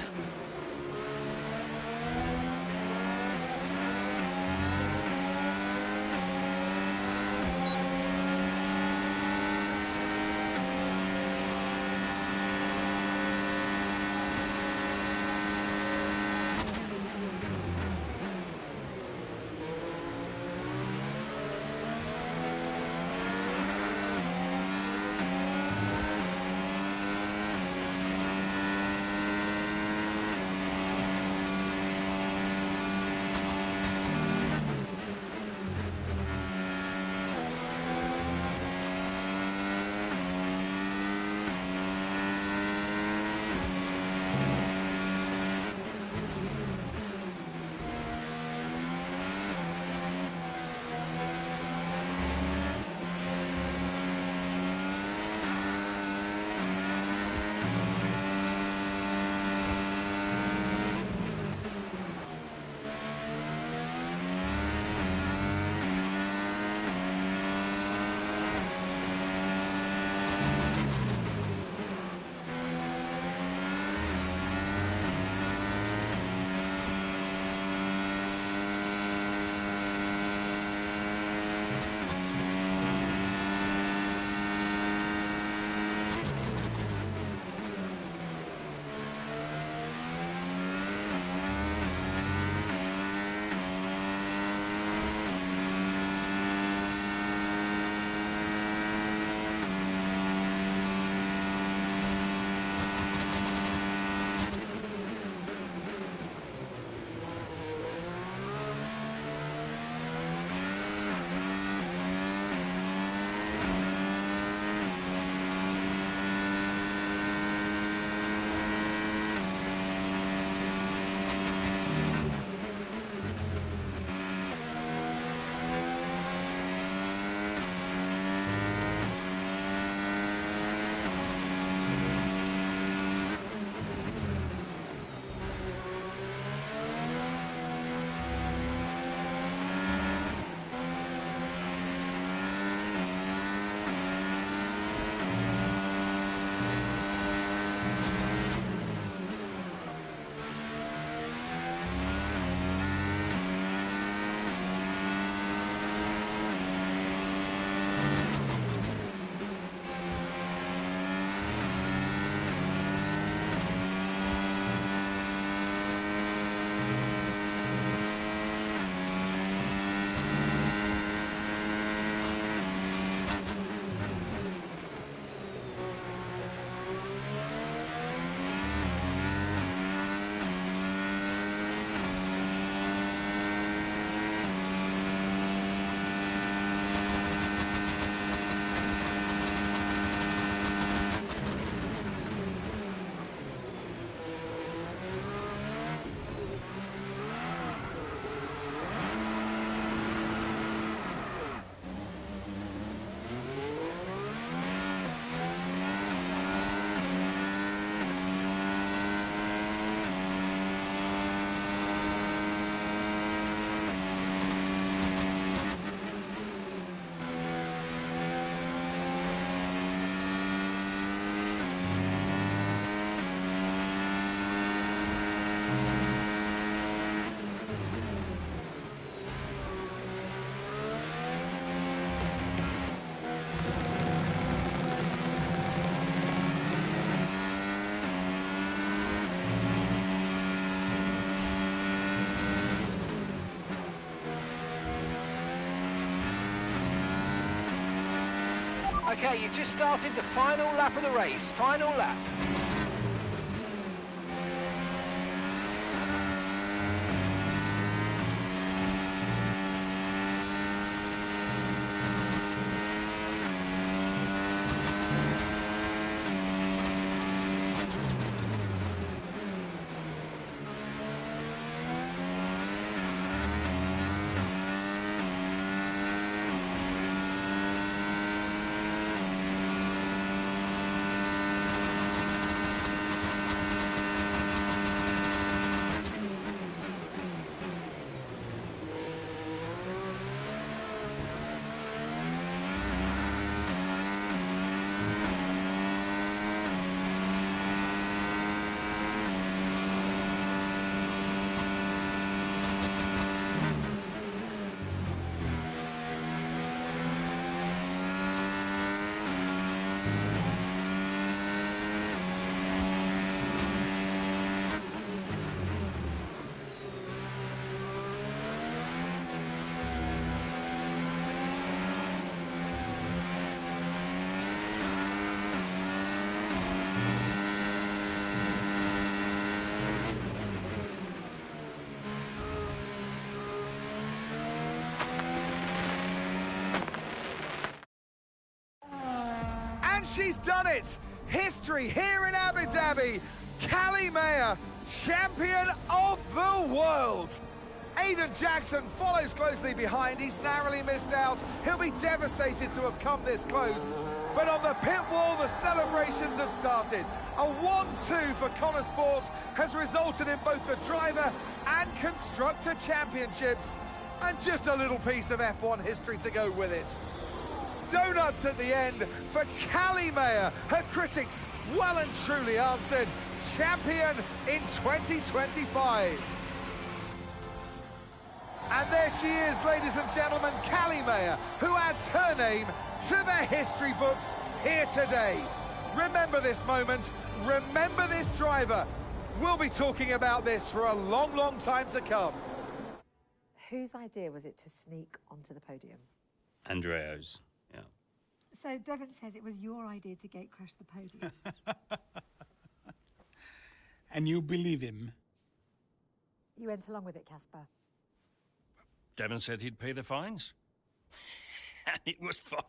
Okay, you've just started the final lap of the race. Final lap. And she's done it! History here in Abu Dhabi. Callie Mayer, champion of the world. Aidan Jackson follows closely behind. He's narrowly missed out. He'll be devastated to have come this close. But on the pit wall, the celebrations have started. A 1-2 for Connor Sport has resulted in both the driver and constructor championships. And just a little piece of F1 history to go with it. Donuts at the end for Callie Mayer. Her critics well and truly answered. Champion in 2025. And there she is, ladies and gentlemen, Callie Mayer, who adds her name to the history books here today. Remember this moment, remember this driver. We'll be talking about this for a long, long time to come. Whose idea was it to sneak onto the podium? Andreo's, yeah. So Devon says it was your idea to gate crash the podium. And you believe him? You went along with it, Casper. Devon said he'd pay the fines. And it was fun.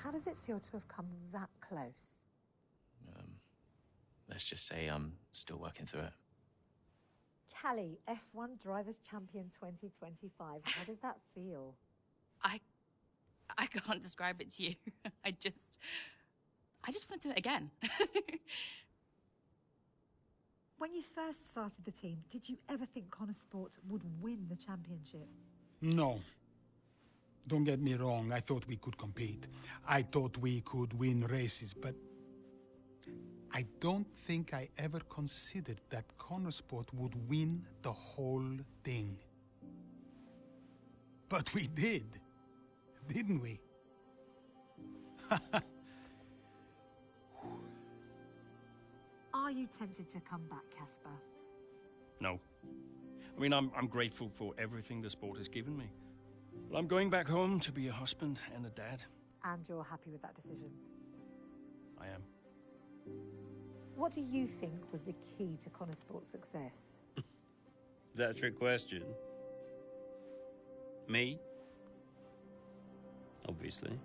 How does it feel to have come that close? Let's just say I'm still working through it. Callie, F1 Drivers' Champion 2025. How does that feel? I can't describe it to you. I just want to do it again. When you first started the team, did you ever think Connor Sport would win the championship? No. Don't get me wrong, I thought we could compete. I thought we could win races, but I don't think I ever considered that Connor Sport would win the whole thing. But we did, didn't we? Are you tempted to come back, Casper? No. I mean, I'm grateful for everything the sport has given me. Well, I'm going back home to be a husband and a dad. And you're happy with that decision? I am. What do you think was the key to Connor Sport's success? That's a trick question. Me? Obviously.